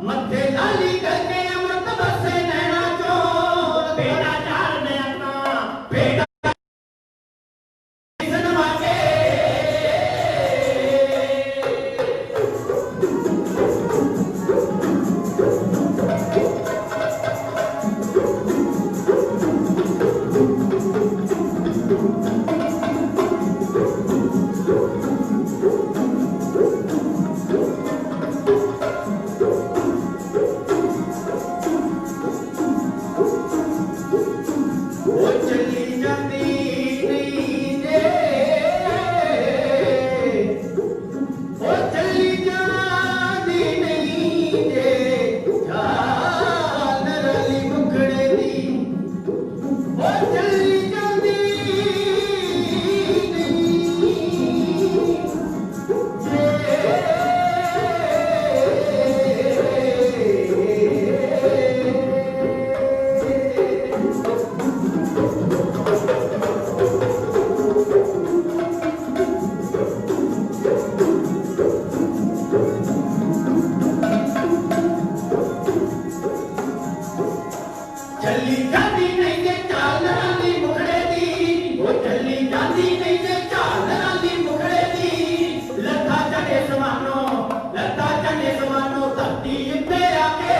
मथे लाली करके अमृत बरसे नैना चो ਚੱਲੀ ਜਾਂਦੀ ਨਹੀਂ ਜੇ ਝਾਲਰਾਂ ਦੀ ਮੁਖੜੇ ਦੀ, ਉਹ ਚੱਲੀ ਜਾਂਦੀ ਨਹੀਂ ਜੇ ਝਾਲਰਾਂ ਦੀ ਮੁਖੜੇ ਦੀ। ਲੱਥਾ ਚੜੇ ਸਮਾਨੋ, ਲੱਥਾ ਚੜੇ ਸਮਾਨੋ ਧਰਤੀ ਉੱਤੇ ਆ ਕੇ।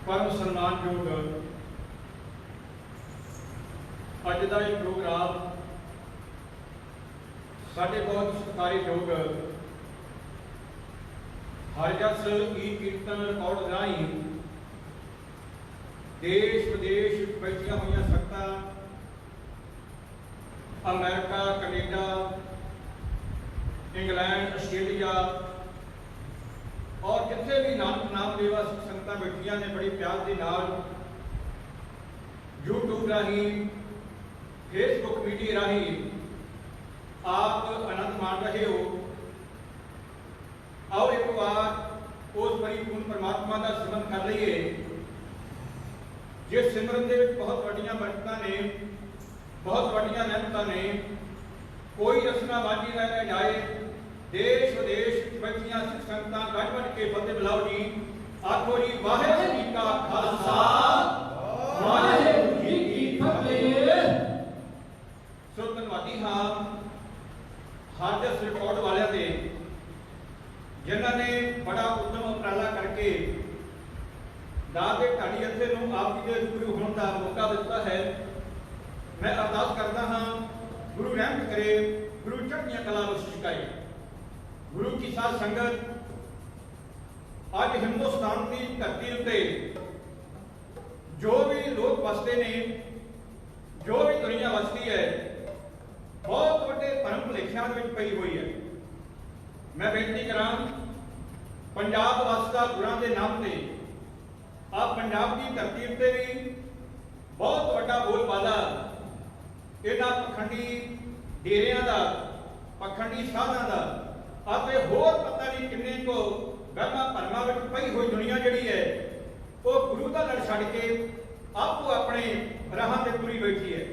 परम सन्मानयोग अज का ये प्रोग्राम ਸਾਡੇ ਬਹੁਤ ਸਤਿਕਾਰਯੋਗ ਹਰਜਸ ਈ ਕੀਰਤਨ ਰਿਕਾਰਡ ਰਾਹੀਂ ਦੇਸ਼ ਵਿਦੇਸ਼ ਵਿੱਚ ਬੈਠੀਆਂ ਹੋਈਆਂ ਸੰਗਤਾਂ, ਅਮਰੀਕਾ, ਕੈਨੇਡਾ, ਇੰਗਲੈਂਡ, ਆਸਟ੍ਰੇਲੀਆ ਔਰ ਜਿੱਥੇ ਵੀ ਨਾਮ ਲੇਵਾ ਸੰਗਤਾਂ ਬੈਠੀਆਂ ਨੇ, ਬੜੀ ਪਿਆਰ ਦੇ ਨਾਲ YouTube ਰਾਹੀਂ, ਫੇਸਬੁੱਕ ਮੀਡੀਆ ਰਾਹੀਂ ਆਪ ਆਨੰਦ ਮਾਣ ਰਹੇ ਹੋ। आओ एक बार उस परिपूर्ण परमात्मा का सिमरन कर लईए जिस सिमरन के बहुत वड्डियां बरकतां ने, बहुत वड्डियां रहमतां ने। कोई रसनाबाजी न रह जाए। देश विदेश बैठियां सिख संगतां गढ़ बढ़ के फतेह बुलाओ जी। आखो जी वाहिगुरू जी का खालसा, वाहिगुरू जी की फतेह। सो धन्नवादी हाँ हरजस रिकॉर्ड वालियां दे जिन्होंने बड़ा उद्यम उपराला करके दादे ढाडी जत्थे नूं आप जी दे रूबरू होने का मौका दिता है। मैं अरदास करता हाँ गुरु रहमत करे, गुरु चढ़दियां कलां बख्शिश करे। गुरु की साध संगत अज हिंदुस्तान की धरती उत्ते जो भी लोग वसते ने, जो भी दुनिया वसती है, बहुत बड़े भरम भुलेखियां विच पई हुई है। मैं बेनती करा पंजाब वसदा गुरां दे नाम ते आप पंजाब की धरती उत्ते भी बहुत बड़ा बोलबाला इन्हां पखंडी डेरियां दा, पखंडी साधां दा आपे होर पता नहीं किन्ने को वहमां भरमां विच पई हुई दुनिया जिहड़ी है वो गुरु दा लड़ छड्ड के आपो अपने राहां ते तुरी बैठी है।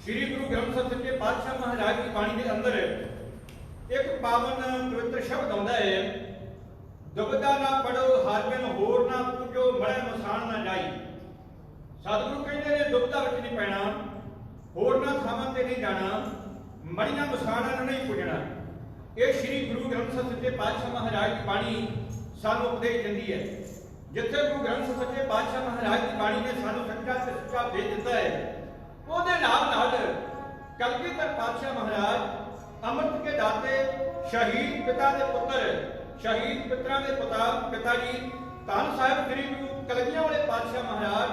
श्री गुरु ग्रंथ ਸਾਹਿਬ सच्चे पातशाह महाराज की बाणी के अंदर एक पावन पवित्र शब्द आउंदा है, दुबदा ना पढ़ो हर बिन होर ना पूजो मड़े मसान ना जाई। सतगुरु कहते ने दुबदा विच नहीं पैना, होर ना थावां ते नहीं जाना, मड़ियां मसाणां नूं नहीं पूजना। ये श्री गुरु ग्रंथ ਸਾਹਿਬ सच्चे पातशाह महाराज की बाणी सानूं उपदेश दिंदी है। जिथे गुरु ग्रंथ ਸਾਹਿਬ सच्चे पातशाह महाराज की बाणी ने सानूं सच्चा ते सच्चा उपदेश दिता है, ਉਹਦੇ ਨਾਲ कलगीधर पातशाह महाराज अमृत के दाते, शहीद पिता के पुत्र, शहीद पितरां के पिता जी धन साहिब श्री गुरु कलगियां वाले पातशाह महाराज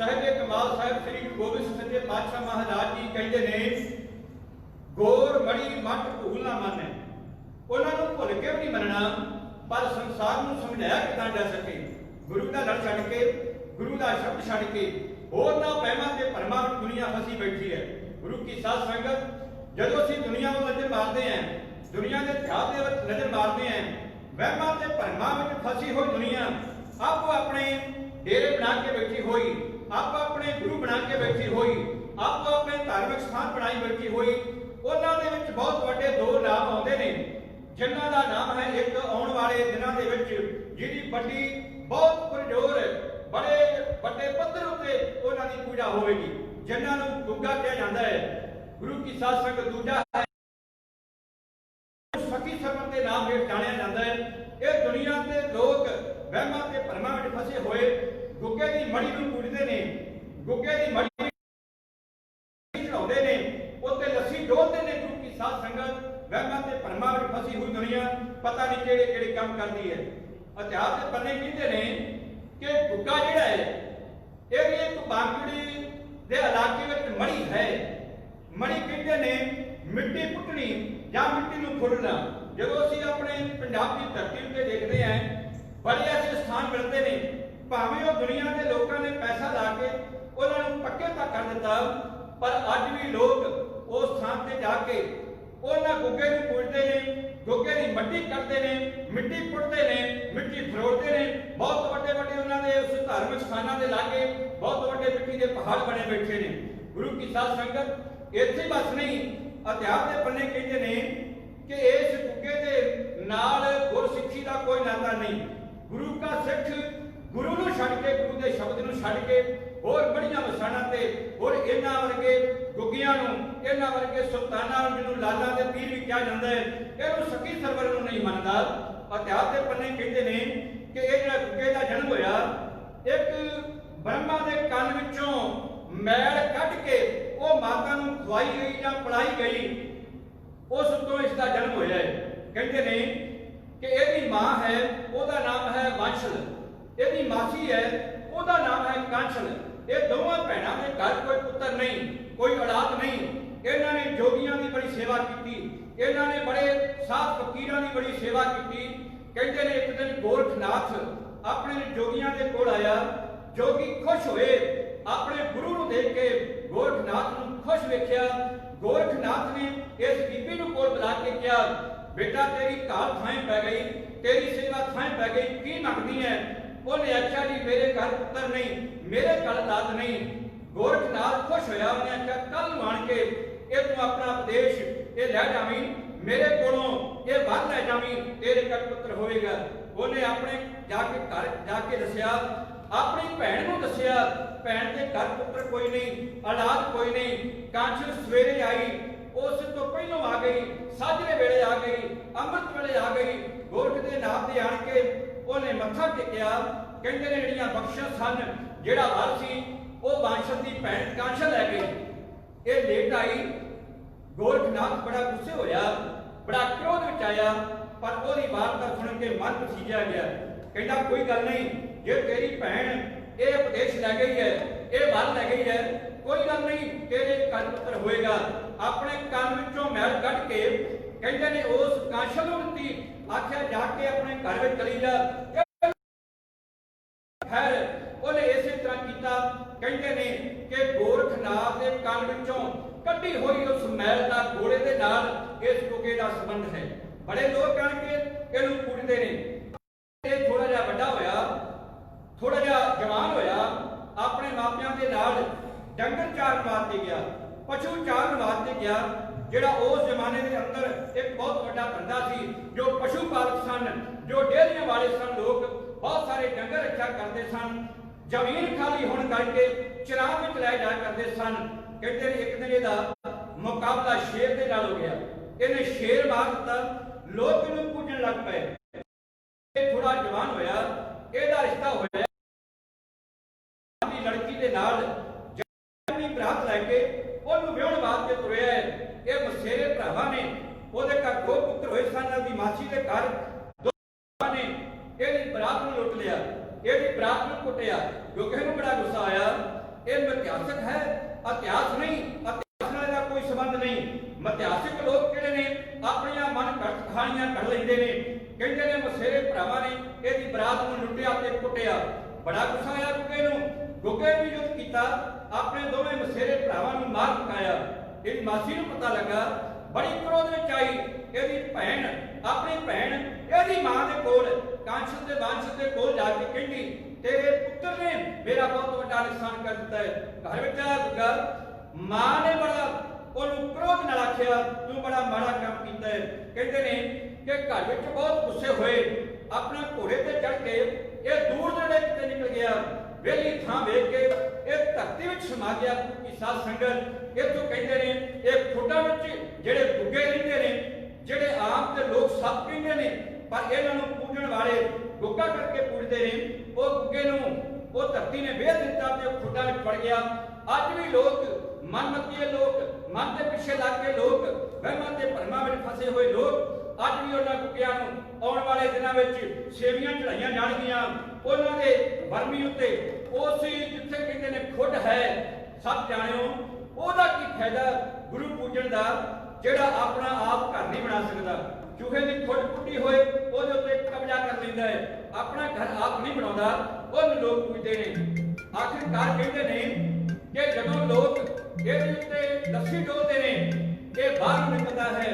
साहिब कमाल साहिब श्री गुरु गोबिंद सिंह सच्चे पातशाह महाराज जी कहते ने गोर मड़ी मट भूल ना माने। उन्होंने भुल के भी नहीं मनना, पर संसार को समझाया कितना जा सके। गुरु का लड़ छड़ के, गुरु का शब्द छड़ के होर ना वहमां ते भरमां विच दुनिया फसी बैठी है। गुरु की साध संगत जदों असीं दुनिया को नजर मारते हैं, दुनिया के इतिहास के नजर मारते हैं, वहमां ते भरमां विच फसी हुई दुनिया आपो अपने डेरे बना के बैठी हुई, आपो अपने गुरु बना के बैठी हुई, आपो अपने धार्मिक स्थान बनाई बैठी हुई। उन्हां दे विच बहुत वड्डे दो नाम आउंदे ने, जिन्हां दा नाम है एक आउण वाले दिनां दे विच जिहदी बड़ी बहुत पुरजोर बड़े बड़े पद्धर उत्ते उन्हां दी पूजा होवेगी, जिन्हां नूं गुग्गा कहा जांदा है। गुरु की साध संगत दूजा है सखी सरवर के नाम हेठ जानिया जाता है। ये दुनिया के लोग वहमां ते भरमां विच फसे हुए गुग्गे की मड़ी नूं पूजदे ने, गुग्गे की मड़ी चढ़ाउंदे ने, उत्ते लस्सी डोलदे ने। गुरु की साध संगत वहमां ते भरमां विच फसी हुई दुनिया पता नहीं किहड़े किहड़े काम करदी है। इतिहास के पन्ने कहते हैं कि गुग्गा जिहड़ा है ये भी एक बांगड़ी दे इलाके विच मड़ी है। मड़ी कहते ने मिट्टी पुटनी या मिट्टी नूं फुड़ना। जदों असीं अपने पंजाब की धरती उत्ते देखते हैं बड़े ऐसे स्थान मिलते हैं, भावें वो दुनिया के लोगों ने पैसा ला के उन्होंने पक्के तक कर दिता, पर अज भी लोग उस स्थान से जाके उन्होंने गुग्गे नूं पूजते हैं, गुग्गे की मट्टी करते हैं, मिट्टी पुटते हैं, मिट्टी फरोड़ते हैं। बहुत बड़े बड़े उन्होंने उस धार्मिक स्थानों के लागे बहुत बड़े मिट्टी के पहाड़ बने बैठे हैं। गुरु की साध संगत इत्थे बस नहीं, इतिहास के पन्ने कहते हैं कि इस गुग्गे के नाल गुरसिੱਖੀ का कोई नाता नहीं। गुरु का सिख गुरु नूं छड्ड के, गुरु के शब्द नूं छड्ड के होर बड़ियां मसाणां ते होर इन्हां वर्गे गुग्गियां नूं, इन्हां वर्गे सुल्तानां नूं, जिन्हों लाला दे पीर भी कहा जाता है, इहनूं सखी सरवर नूं नहीं मनदा। इतिहास के पन्ने कहते हैं कि यह जिहड़ा गुग्गे का जन्म होया एक ब्रह्मा के कंन विचों मैल कढ के वो माता नूं खवाई गई या पिलाई गई। ਉਸ ਤੋਂ ਇਸ ਦਾ ਜਨਮ ਹੋਇਆ ਹੈ। ਕਹਿੰਦੇ ਨੇ ਕਿ ਇਹਦੀ ਮਾਂ ਹੈ, ਉਹਦਾ ਨਾਮ ਹੈ ਵਾਂਸ਼ਲ, ਇਹਦੀ ਮਾਸੀ ਹੈ, ਉਹਦਾ ਨਾਮ ਹੈ ਕਾਂਸ਼ਲ। ਇਹ ਦੋਵਾਂ ਭੈਣਾਂ ਦੇ ਘਰ ਕੋਈ ਪੁੱਤਰ ਨਹੀਂ, ਕੋਈ ਔਲਾਦ ਨਹੀਂ। ਇਹਨਾਂ ਨੇ ਜੋਗੀਆਂ ਦੀ ਬੜੀ ਸੇਵਾ ਕੀਤੀ, ਇਹਨਾਂ ਨੇ ਬੜੇ ਸਾਧ ਫਕੀਰਾਂ ਦੀ ਬੜੀ ਸੇਵਾ ਕੀਤੀ। ਕਹਿੰਦੇ ਨੇ ਇੱਕ ਦਿਨ ਗੋਰਖਨਾਥ ਆਪਣੇ ਜੋਗੀਆਂ ਦੇ ਕੋਲ ਆਇਆ। ਜੋਗੀ ਖੁਸ਼ ਹੋਏ, ਆਪਣੇ ਗੁਰੂ ਨੂੰ ਦੇਖ ਕੇ ਗੋਰਖਨਾਥ ਨੂੰ ਖੁਸ਼ ਵੇਖਿਆ। ਗੋਰਖਨਾਥ ਨੇ ਇਸ ਬੀਬੀ ਨੂੰ ਕੋਲ ਬੁਲਾ ਕੇ ਕਿਹਾ, बेटा तेरी काल थाएं पै गई, तेरी सेवा थाएं पै गई, की मंगदी है? उन्हें आख्या जी मेरे घर पुत्र नहीं, मेरे घर औलाद नहीं। गोरखनाथ खुश होया, उन्हें आख्या कल मान के ये तू अपना उपदेश ये लै जावी, मेरे कोलों ये वर लै जावी, तेरे घर पुत्र होएगा। उन्हें अपने जाके घर जाके दसिया, अपनी भैन को दसिया, भैन के घर पुत्र कोई नहीं, औलाद कोई नहीं। कांचन सवेरे आई, उस तो पहलों आ गई, साजरे वेले आ गई, अमृत वेले आ गई। गोरख के नाम से आन के उन्हें मत्था टेकिया। कहते ने जिहड़ियां बख्शियां सन, जिहड़ा वर सी वो वांशल दी भैन कांशल लै गई। ये लेट आई। गोरखनाथ बड़ा गुस्से होया, बड़ा क्रोध विच आया, पर ओहदी वार्ता सुन के मन पसीजिया गया। कहता कोई गल नहीं, जे तेरी भैन ये उपदेश लै गई है, ये वर लै गई है, कोई गल नहीं, तेरे घर पुत्र होएगा। अपने कान विचों मैल कढ के कहते ने उस कांशल नूं दित्ती, आख्या जाके अपने घर विच चली जा। खैर उन्हें इसे तरह किया। कहते ने कि गोरखनाथ के कान विचों कड्डी हुई उस मैल का घोड़े के नाल इस गुगे का संबंध है। बड़े लोग कह के इहनूं पूजदे ने। ये थोड़ा जिहा वड्डा होया, थोड़ा जिहा जवान होया, अपने मापियां दे नाल डंगर चारण वास्ते गया, पशु चारण वास्ते गया। जिहड़ा उस जमाने के अंदर एक बहुत बड़ा धंधा सी, जो पशु पालक सन, जो डेयरियां वाले सन, लोग बहुत सारे डंगर रखा करते सन। जमीन खाली होने करके चरां विच लै जाया करते सन। कहते हैं एक दिन इहदा मुकाबला शेर दे नाल हो गया, इहने शेर मार दिता, लोग इहनूं पूजन लग पए। थोड़ा जवान होया, इहदा रिश्ता होया लड़की दे नाल, बरात लैके ਉਹਨੂੰ ਵਿਆਹਣ ਵਾਸਤੇ ਤੁਰਿਆ ਹੈ। ਇਹ ਮਸੇਰੇ ਭਰਾਵਾਂ ਨੇ, ਉਹਦੇ ਘਰ ਦੋ ਪੁੱਤਰ ਹੋਏ ਸਨ, ਉਹਦੀ ਮਾਸੀ ਦੇ ਘਰ ਦੋ ਨੇ ਇਹਦੀ ਬਰਾਤ ਨੂੰ ਲੁੱਟ ਲਿਆ, ਇਹਦੀ ਬਰਾਤ ਨੂੰ ਕੁੱਟਿਆ। ਕਿਉਂਕਿ ਇਹਨੂੰ ਬੜਾ ਗੁੱਸਾ ਆਇਆ। ਇਹ ਮਿਥਿਹਾਸਕ ਹੈ, ਇਤਿਹਾਸ ਨਹੀਂ, ਇਤਿਹਾਸ ਨਾਲ ਇਹਦਾ ਕੋਈ ਸੰਬੰਧ ਨਹੀਂ। ਮਿਥਿਹਾਸਕ ਲੋਕ ਕਿਹੜੇ ਨੇ, ਆਪਣੀਆਂ ਮਨ ਘੜਤ ਕਹਾਣੀਆਂ ਘੜ ਲੈਂਦੇ ਨੇ। ਕਹਿੰਦੇ ਨੇ ਮਸੇਰੇ ਭਰਾਵਾਂ ਨੇ ਇਹਦੀ ਬਰਾਤ ਨੂੰ ਲੁੱਟਿਆ ਤੇ ਕੁੱਟਿਆ। बड़ा गुस्सा आया गुगे नूं। गुगे भी युद्ध किया, अपने दोवें मसेरे भरावां नूं मार मुकाया। इहदी मासी नूं पता लगा, बड़ी क्रोध विच आई। इहदी भैन अपनी भैन इहदी मां दे कोल कांशल दे वांशल दे कोल जाके कहंदी, तेरे पुत्र ने मेरा बहुत बड़ा नुकसान कर दिता है। घर विच आया गुगा, मां ने बड़ा ਉਹਨੂੰ क्रोध नाल आखिया, तू बड़ा माड़ा काम कीता है। कहते ने कि घर विच बहुत गुस्से होए, अपने घोड़े ते चढ़ के ये दूर दड़े किते निकल गया। वेली थां वेख के ये धरती विच समा गया कि साध संगत। इत्थों कहते ने ये खुड्डां विच जिहड़े गुग्गे रहिंदे ने, जिहड़े आम ते लोग सप कहंदे ने, पर इन्हां नूं पूजण वाले गुग्गा करके पूजदे ने। वो गुग्गे नूं वो धरती ने वेध दित्ता ते खुड्डां विच पड़ गया। अज भी लोग मनमतीए लोग, मन के पिछे लग के लोग, वहमां ते भरमां विच फसे हुए लोग अज भी उन्हां गुग्गियां नूं आउण वाले दिनां विच सेवियां चढ़ाईयां जाणगीਆਂ। उन्हां दे बरमी उत्ते उस जिथे कहंदे ने खुड है, सब जाणिओ ਉਹਦਾ की फायदा गुरु पूजन का, ਜਿਹੜਾ अपना आप घर नहीं बना सकता। चूहे की खुड पुट्टी होए ਉਹਦੇ ਉੱਤੇ कब्जा कर लैंदा है, अपना घर आप नहीं बनाउंदा, ਉਹਨੂੰ लोग पूजते हैं। आखिरकार कहते हैं कि जदों लोग ਇਹਦੇ ਉੱਤੇ ਲੱਸੀ ਡੋਲਦੇ ਨੇ, ਇਹ ਬਾਹਰ ਨਿਕਲਦਾ है।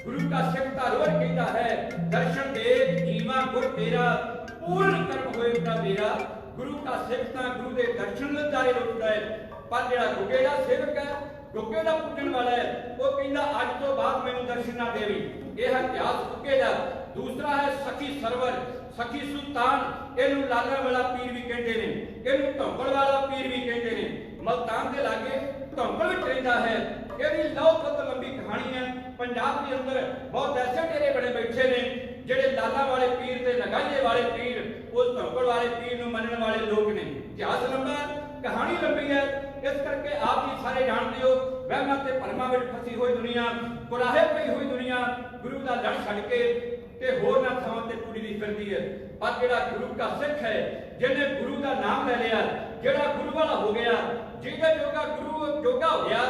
गुरु का सिख रोज कहता है, दर्शन देख जीवा गुर तेरा, पूर्ण कर्म होए का मेरा। गुरु का सिख गुरु के दर्शन नजारे लुटता है। पर जो गुगे का सेवक है, गुगे का पूजन वाला है, वो कहता अज तो बाद मैनू दर्शन ना देवी। यह इतिहास गुगे का। दूसरा है सखी सरवर, सखी सुल्तान, इनू लाला वाला पीर भी कहते हैं, इनू धौंकड़ वाला पीर भी कहते हैं। मुल्तान के लागे धौंकड़ विच रहिंदा है। ਇਹਦੀ ਬਹੁਤ लंबी कहानी है। पंजाब के अंदर बहुत ऐसे डेरे बड़े बैठे ने ਜਿਹੜੇ लाला वाले पीर ते नगाइए वाले पीर, उस धौंकड़ वाले पीर नूं मनण वाले लोग ने। इतिहास लंबा, कहानी लंबी है, इस करके आप भी सारे जानते हो। वहमां ते भरमां विच फसी हुई दुनिया ਕੁਰਾਹੇ ਪਈ ਹੋਈ ਦੁਨੀਆ ਗੁਰੂ ਦਾ ਲੜ ਛੱਡ ਕੇ ਤੇ ਹੋਰ ਨਾ ਥਾਵਾਂ ਤੇ ਤੁਰੀ ਦੀ ਫਿਰਦੀ ਹੈ। ਪਰ ਜਿਹੜਾ ਗੁਰੂ ਦਾ ਸਿੱਖ ਹੈ, ਜਿਹਨੇ ਗੁਰੂ ਦਾ ਨਾਮ ਲੈ ਲਿਆ, ਜਿਹੜਾ ਗੁਰੂ ਵਾਲਾ ਹੋ ਗਿਆ, ਜਿਹਦੇ ਜੋਗਾ ਗੁਰੂ ਜੋਗਾ ਹੋ ਗਿਆ,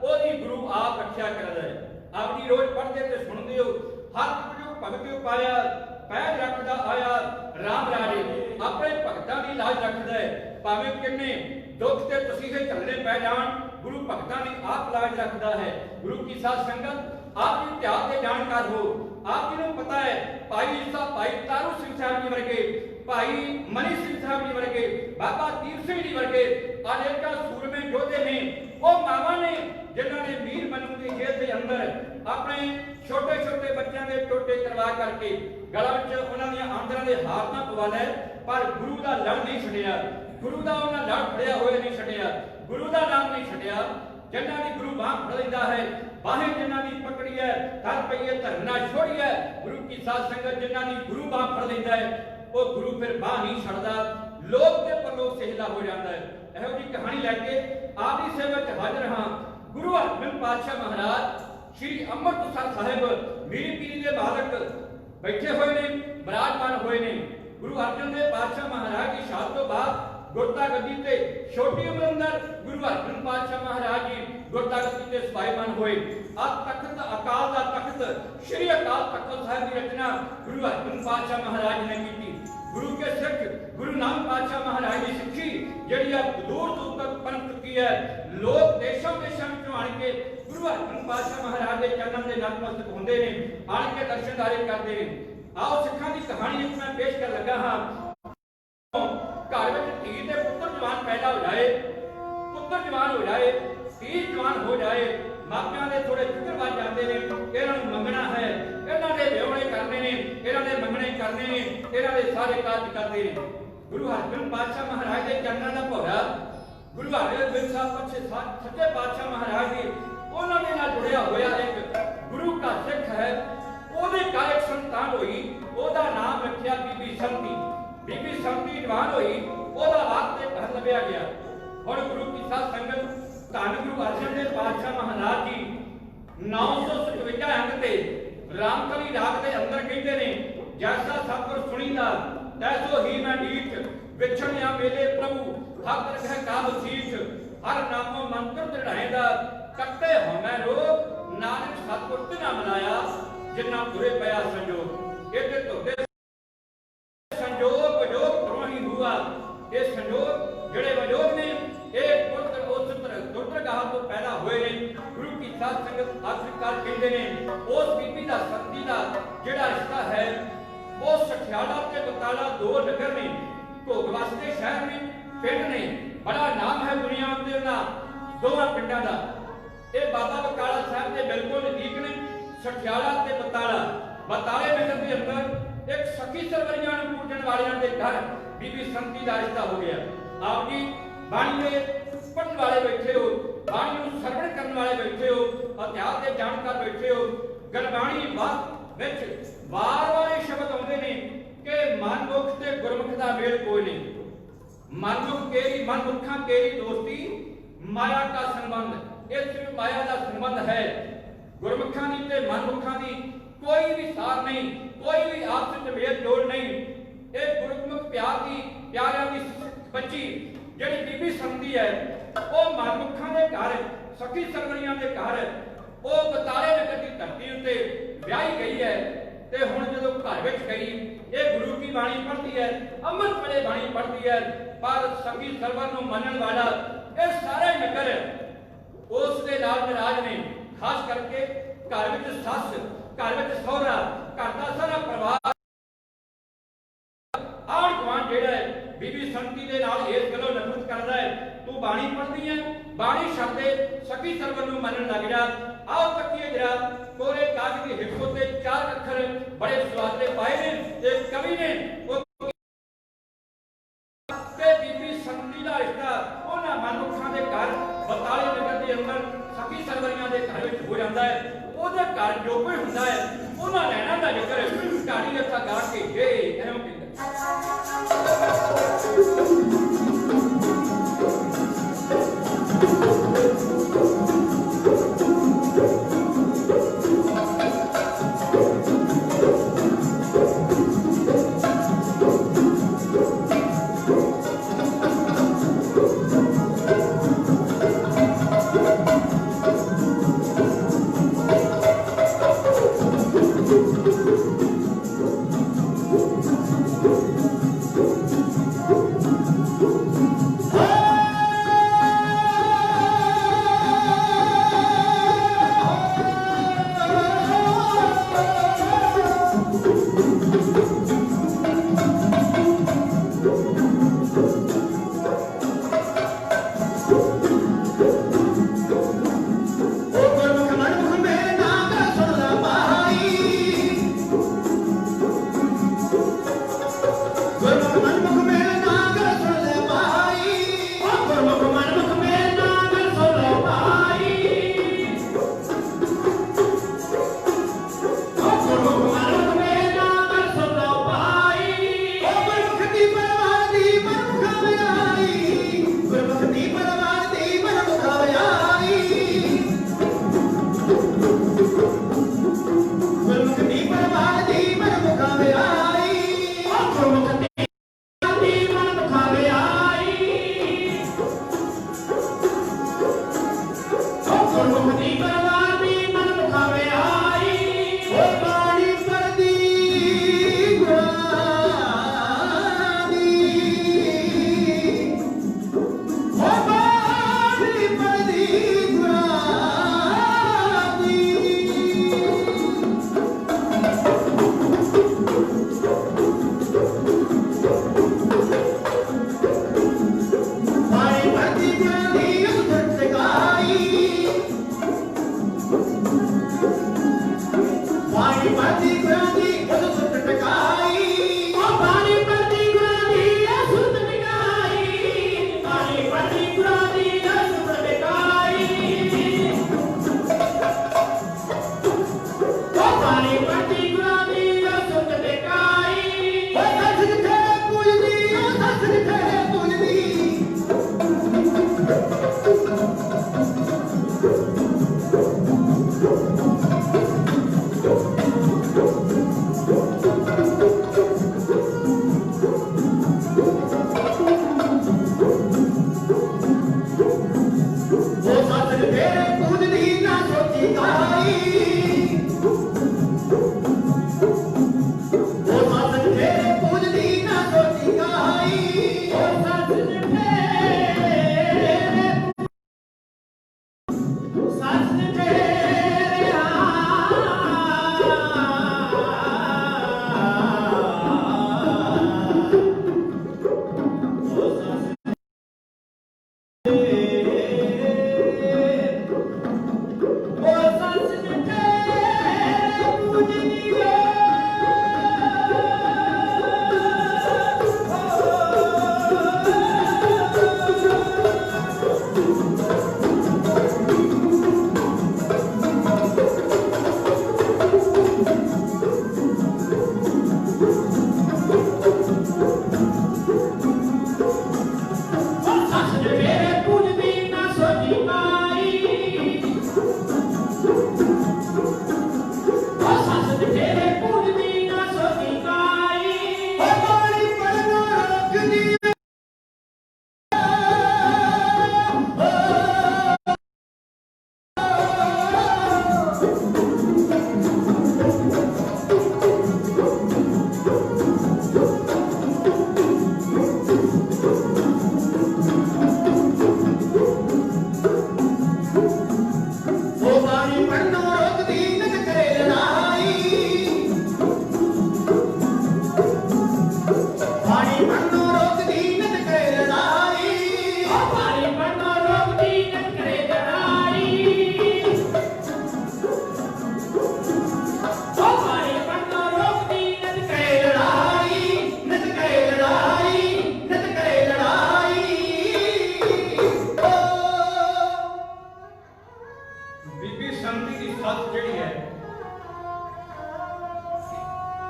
ਉਹਦੀ ਗੁਰੂ ਆਪ ਰੱਖਿਆ ਕਰਦਾ ਹੈ। ਆਪਣੀ ਰੋਜ਼ ਪੜ੍ਹਦੇ ਤੇ ਸੁਣਦੇ ਹੋ, ਹਰ ਜੋ ਭਗਤ ਪਾਇਆ ਪੈਰ ਰੱਖਦਾ ਆਇਆ ਰਾਮ ਰਾਜੇ, ਆਪਣੇ ਭਗਤਾਂ ਦੀ ਲਾਜ ਰੱਖਦਾ ਹੈ। ਭਾਵੇਂ ਕਿੰਨੇ ਦੁੱਖ ਤੇ ਤਸੀਹੇ ਝੱਲਣੇ ਪੈ ਜਾਣ, ਗੁਰੂ ਭਗਤਾਂ ਦੀ ਆਪ ਲਾਜ ਰੱਖਦਾ ਹੈ। ਗੁਰੂ ਕੀ ਸਾਧ ਸੰਗਤ, ਆਪ ਜੀ ਇਤਿਹਾਸ ਦੇ ਜਾਣਕਾਰ ਹੋ, ਆਪ ਜੀ ਨੂੰ ਪਤਾ ਹੈ ਭਾਈ ਸਾਹਿਬ, ਭਾਈ ਤਾਰੂ ਸਿੰਘ ਸਾਹਿਬ ਜੀ ਵਰਗੇ, ਭਾਈ ਮਨੀ ਸਿੰਘ ਸਾਹਿਬ ਜੀ ਵਰਗੇ, ਬਾਬਾ ਦੀਪ ਸਿੰਘ ਜੀ ਵਰਗੇ ਅਨੇਕਾਂ ਸੂਰਮੇ ਯੋਧੇ ਨੇ। ਉਹ ਮਾਵਾਂ ਨੇ ਜਿਨ੍ਹਾਂ ਨੇ ਵੀਰ ਮਨੂ ਦੀ ਜੇਲ੍ਹ ਦੇ ਅੰਦਰ ਆਪਣੇ ਛੋਟੇ ਛੋਟੇ ਬੱਚਿਆਂ ਦੇ ਟੋਟੇ ਕਰਵਾ ਕਰਕੇ ਗਲਾਂ ਵਿੱਚ ਉਹਨਾਂ ਦੀਆਂ ਆਂਦਰਾਂ ਦੇ ਹਾਰ ਨਾ ਪਵਾ ਲਏ, ਪਰ ਗੁਰੂ ਦਾ ਲੜ ਨਹੀਂ ਛੱਡਿਆ, ਗੁਰੂ ਦਾ ਉਹਨਾਂ ਲੜ ਫੜਿਆ ਹੋਇਆ ਨਹੀਂ ਛੱਡਿਆ, ਗੁਰੂ ਦਾ ਨਾਮ ਨਹੀਂ ਛੱਡਿਆ। ਜਿਨ੍ਹਾਂ ਦੀ ਗੁਰੂ ਬਾਂਹ ਫੜ ਲੈਂਦਾ ਹੈ, ਬਾਹੇ ਜਿਨ੍ਹਾਂ ਦੀ ਪਕੜੀ ਹੈ, ਤਰ ਪਈਏ ਧਰਨਾ ਛੋੜੀ ਹੈ। ਗੁਰੂ ਕੀ ਸਾਧ ਸੰਗਤ ਜਿਨ੍ਹਾਂ ਦੀ ਗੁਰੂ ਬਾਂਹ ਫੜ ਲੈਂਦਾ ਹੈ, ਉਹ ਗੁਰੂ ਫਿਰ ਬਾਂਹ ਨਹੀਂ ਛੱਡਦਾ, ਲੋਕ ਤੇ ਪਰਲੋਕ ਸਹਿਲਾ ਹੋ ਜਾਂਦਾ ਹੈ। ਇਹੋ ਜਿਹੀ ਕਹਾਣੀ ਲੈ ਕੇ ਆਪ ਦੀ ਸੇਵਾ 'ਚ ਹਾਜ਼ਰ ਹਾਂ। ਗੁਰੂ ਹਰਗੋਬਿੰਦ ਪਾਤਸ਼ਾਹ ਮਹਾਰਾਜ ਸ਼੍ਰੀ ਅੰਮ੍ਰਿਤਸਰ ਸਾਹਿਬ ਮੀਰੀ ਪੀਰੀ ਦੇ ਬਾਲਕ ਬੈਠੇ ਹੋਏ ਨੇ, ਬਿਰਾਜਮਾਨ ਹੋਏ ਨੇ। ਗੁਰੂ ਅਰਜਨ ਦੇਵ ਪਾਤਸ਼ਾਹ ਮਹਾਰਾਜ ਦੀ ਸ਼ਹਾਦਤ ਤੋਂ ਬਾਅਦ ਗੁਰਤਾ ਗੱਦੀ ਤੇ ਛੋਟੀ ਉਮਰ ਅੰਦਰ ਗੁਰੂ ਹਰਗੋਬਿੰਦ ਪਾਤਸ਼ਾਹ ਮਹਾਰਾਜ ਜੀ ਗੁਰਤਾ ਗੱਦੀ ਤੇ ਸਵਾਈਮਾਨ ਹੋਏ। ਆ ਤਖਤ ਅਕਾਲ ਦਾ ਤਖਤ ਸ਼੍ਰੀ ਅਕਾਲ ਤਖਤ ਸਾਹਿਬ ਦੀ ਰਚਨਾ ਗੁਰੂ ਹਰਗੋਬਿੰਦ ਪਾਤਸ਼ਾਹ ਮਹਾਰਾਜ ਨੇ ਕੀਤੀ। ਗੁਰੂ ਕੇ ਸਿੱਖ ਗੁਰੂ ਨਾਨਕ ਪਾਤਸ਼ਾਹ ਮਹਾਰਾਜ ਦੀ ਸਿੱਖੀ ਜਿਹੜੀ ਆ ਦੂਰ ਦੂਰ ਤੱਕ ਪਹੁੰਚ ਚੁੱਕੀ ਹੈ। ਲੋਕ ਦੇਸ਼ਾਂ ਦੇਸ਼ਾਂ ਵਿੱਚੋਂ ਆਣ ਕੇ ਗੁਰੂ ਹਰਗੋਬਿੰਦ ਪਾਤਸ਼ਾਹ ਮਹਾਰਾਜ ਦੇ ਚਰਨਾਂ ਦੇ ਨਤਮਸਤਕ ਹੁੰਦੇ ਨੇ, ਆਣ ਕੇ ਦਰਸ਼ਨਦਾਰੇ ਕਰਦੇ ਨੇ। ਆਓ ਸਿੱਖਾਂ ਦੀ ਕਹਾਣੀ ਇੱਕ ਮੈਂ ਪੇਸ਼ ਕਰਨ ਲੱਗਾ ਹਾਂ। ਘਰ ਵਿੱਚ ਧੀ ਤੇ ਪੁੱਤਰ ਜਵਾਨ ਪੈਦਾ ਹੋ ਜਾਏ, ਪੁੱਤਰ ਜਵਾਨ ਹੋ ਜਾਏ, ਧੀ ਜਵਾਨ ਹੋ ਜਾਏ, ਮਾਪਿਆਂ ਦੇ ਥੋੜੇ ਫਿਕਰ ਵੱਜ ਜਾਂਦੇ ਨੇ। ਇਹਨਾਂ ਨੂੰ ਮੰਗਣਾ ਹੈ, ਇਹਨਾਂ ਦੇ ਵਿਆਹਣੇ ਕਰਨੇ ਨੇ, ਇਹਨਾਂ ਦੇ ਮੰਗਣੇ ਕਰਨੇ ਨੇ, ਇਹਨਾਂ ਦੇ ਸਾਰੇ ਕਾਰਜ ਕਰਦੇ ਨੇ। ਗੁਰੂ ਹਰਗੋਬਿੰਦ ਪਾਤਸ਼ਾਹ ਮਹਾਰਾਜ ਦੇ ਚਰਨਾਂ ਦਾ ਭੋਰਾ ਗੁਰੂ ਹਰਗੋਬਿੰਦ ਸਾਹਿਬ ਸੱਚੇ ਪਾਤਸ਼ਾਹ ਮਹਾਰਾਜ ਜੀ ਉਹਨਾਂ ਦੇ ਨਾਲ ਜੁੜਿਆ ਹੋਇਆ ਇੱਕ ਗੁਰੂ ਦਾ ਸਿੱਖ ਹੈ। ਉਹਦੇ ਘਰ ਇੱਕ ਸੰਤਾਨ ਹੋਈ, ਉਹਦਾ ਨਾਮ ਰੱਖਿਆ ਬੀਬੀ ਸੰਤੀ। ਬੀਬੀ ਸੰਤੀ ਜਵਾਨ ਹੋਈ, ਉਹਦਾ ਰਾਤ ਤੇ ਘਰ ਲੱਭਿਆ ਗਿਆ। ਹੁਣ ਗੁਰੂ ਕੀ ਸਾਧ ਸੰਗਤ, ਧੰਨ ਗੁਰੂ ਅਰਜਨ ਦੇਵ ਪਾਤਸ਼ਾਹ ਮਹਾਰਾਜ ਜੀ 957 ਅੰਗ ਤੇ ਰਾਮਕਲੀ ਰਾਗ ਦੇ ਅੰਦਰ ਕਹਿੰਦੇ ਨੇ, ਜੈਸਾ ਸਤਿਗੁਰ ਸੁਣੀਦਾ ਤੈਸੋ ਹੀ ਮੈਂ ਡੀਠ, ਵਿਛੜਿਆ ਮੇਲੇ ਪ੍ਰਭੂ ਹੱਕ ਰਖੈ ਕਾਬ ਸੀਠ, ਹਰ ਨਾਮੋ ਮੰਤਰ ਦ੍ਰਿੜਾਏਦਾ ਕੱਟੇ ਹੋਮੈ ਰੋਗ, ਨਾਨਕ ਸਤਿਗੁਰ ਤਿਨਾ ਮਨਾਇਆ ਜਿਨ੍ਹਾਂ ਪੁਰੇ ਪਿਆ ਸੰਜੋਗ। ਇਹਦੇ ਧੋਦੇ ਸੰਜੋਗ ਵਜੋਗ ਕਰੋ ਹੀ ਹੁਆ। ਇਹ ਸੰਜੋਗ ਜਿਹੜੇ ਵਜੋਗ ਨੇ ਇਹ ਦੁਰਗਾਹ ਤੋਂ ਪੈਦਾ ਹੋਏ ਨੇ। ਗੁਰੂ ਕੀ ਸਾਧ ਸੰਗਤ ਆਖਿਰਕਾਰ ਕਹਿੰਦੇ ਨੇ ਉਸ ਬੀਬੀ ਦਾ ਸੰਤੀ ਦਾ ਜਿਹੜਾ ਰਿਸ਼ਤਾ ਹੈ, ਉਹ ਸਠਿਆਲਾ ਤੇ ਬਤਾਲਾ ਦੋ ਨਗਰ ਨੇ, ਘੋਗ ਵਾਸਤੇ ਸ਼ਹਿਰ ਨੇ, ਪਿੰਡ ਨੇ। ਬੜਾ ਨਾਮ ਹੈ ਦੁਨੀਆ ਉੱਤੇ ਉਹਨਾਂ ਦੋਵਾਂ ਪਿੰਡਾਂ ਦਾ। ਇਹ ਬਾਬਾ ਬਕਾਲਾ ਸਾਹਿਬ ਦੇ ਬਿਲਕੁਲ ਨਜ਼ਦੀਕ ਨੇ, ਸਠਿਆਲਾ ਤੇ ਬਤਾਲਾ। ਬਤਾਲੇ ਨਗਰ ਦੇ ਅੰਦਰ ਇੱਕ ਸਖੀ ਸਰਵਰੀਆਂ ਨੂੰ ਪੂਜਣ ਵਾਲਿਆਂ ਦੇ ਘਰ ਬੀਬੀ ਸੰਤੀ ਦਾ ਰਿਸ਼ਤਾ ਹੋ ਗਿਆ। ਆਪ ਜੀ ਬਾਣੀ ਦੇ ਪੜ੍ਹਨ ਵਾਲੇ ਬੈਠੇ ਹੋ, ਬਾਣੀ ਨੂੰ ਸਰਵਣ ਕਰਨ ਵਾਲੇ ਬੈਠੇ ਹੋ, ਇਤਿਹਾਸ ਦੇ ਜਾਣਕਾਰ ਬੈਠੇ ਹੋ। ਗੁਰਬਾਣੀ ਵਿੱਚ ਵਾਰ-ਵਾਰ ਇਹ ਸ਼ਬਦ ਆਉਂਦੇ ਨੇ ਕਿ ਮਨਮੁਖ ਤੇ ਗੁਰਮੁਖ ਦਾ ਮੇਲ ਕੋਈ ਨਹੀਂ। ਮਨਮੁਖ ਕੇਰੀ ਮਨਮੁਖਾਂ ਕੇਰੀ ਦੋਸਤੀ, ਮਾਇਆ ਦਾ ਸੰਬੰਧ। ਇਹ ਸਿਰਫ ਮਾਇਆ ਦਾ ਸੰਬੰਧ ਹੈ। ਗੁਰਮੁਖਾਂ ਦੀ ਤੇ ਮਨਮੁਖਾਂ ਦੀ ਕੋਈ ਵੀ ਸਾਰ ਨਹੀਂ, ਕੋਈ ਵੀ ਆਪਸ ਵਿੱਚ ਮੇਲ ਜੋੜ ਨਹੀਂ। ਇਹ ਗੁਰਮੁਖ ਪਿਆਰ ਦੀ ਪਿਆਰਿਆਂ ਦੀ ਬੱਚੀ ਜਿਹੜੀ ਬੀਬੀ ਸੰਤੀ ਹੈ, ਉਹ ਮਨਮੁਖਾਂ ਦੇ ਘਰ, ਸਖੀ ਸਰਵਰੀਆਂ ਦੇ ਘਰ, ਉਹ ਬਤਾਲੇ ਨਗਰ ਦੀ ਧਰਤੀ ਉੱਤੇ ਵਿਆਹੀ ਗਈ ਹੈ। ਤੇ ਹੁਣ ਜਦੋਂ ਘਰ ਵਿੱਚ ਗਈ, ਇਹ ਗੁਰੂ ਕੀ ਬਾਣੀ ਪੜ੍ਹਦੀ ਹੈ, ਅੰਮ੍ਰਿਤ ਵੇਲੇ ਬਾਣੀ ਪੜ੍ਹਦੀ ਹੈ, ਪਰ ਸਖੀ ਸਰਵਰ ਨੂੰ ਮੰਨਣ ਵਾਲਾ ਇਹ ਸਾਰੇ ਨਗਰ ਉਸ ਦੇ ਨਾਲ ਨਾਰਾਜ਼ ਨੇ। ਖਾਸ ਕਰਕੇ ਘਰ ਵਿੱਚ ਸੱਸ, ਘਰ ਵਿੱਚ ਸਹੁਰਾ, ਘਰ ਦਾ ਸਾਰਾ ਪਰਿਵਾਰ, ਆਣ ਗੁਆਂਢ ਜਿਹੜਾ ਹੈ ਬੀਬੀ ਸੰਤੀ ਦੇ ਨਾਲ ਇਸ ਗੱਲੋਂ ਨਫ਼ਰਤ ਕਰਦਾ ਹੈ। ਤੂੰ ਬਾਣੀ ਪੜ੍ਹਦੀ ਹੈ, ਬਾਣੀ ਛੱਡ ਦੇ, ਸਖੀ ਸਰਵਰ ਨੂੰ ਮੰਨਣ ਲੱਗ ਜਾ। ਆਓ ਤੱਕੀਏ ਜਰਾ ਕੋਰੇ ਕਾਗਜ਼ ਦੀ ਹਿੱਕ ਉੱਤੇ 4 ਅੱਖਰ ਬੜੇ ਸਵਾਦਲੇ ਪਾਏ ਨੇ। ਇੱਕ ਕਵੀ ਨੇ ਉਹ ਤੇ ਬੀਬੀ ਸੰਤੀ ਦਾ ਰਿਸ਼ਤਾ ਉਹਨਾਂ ਮਨੁੱਖਾਂ ਦੇ ਘਰ ਬਤਾਲੇ ਨਗਰ ਦੇ ਅੰਦਰ ਸਖੀ ਸਰਵਰੀਆਂ ਦੇ ਘਰ ਵਿੱਚ ਹੋ ਜਾਂਦਾ ਹੈ। ਉਹਦੇ ਘਰ ਜੋ ਕੋਈ ਹੁੰਦਾ ਹੈ, ਉਹਨਾਂ ਲੈਣਾ ਦਾ ਜ਼ਿਕਰ ਢਾੜੀ ਅੱਖਾਂ ਗਾ ਕੇ ਇਹ ਐਵੇਂ ਕਹਿੰਦਾ।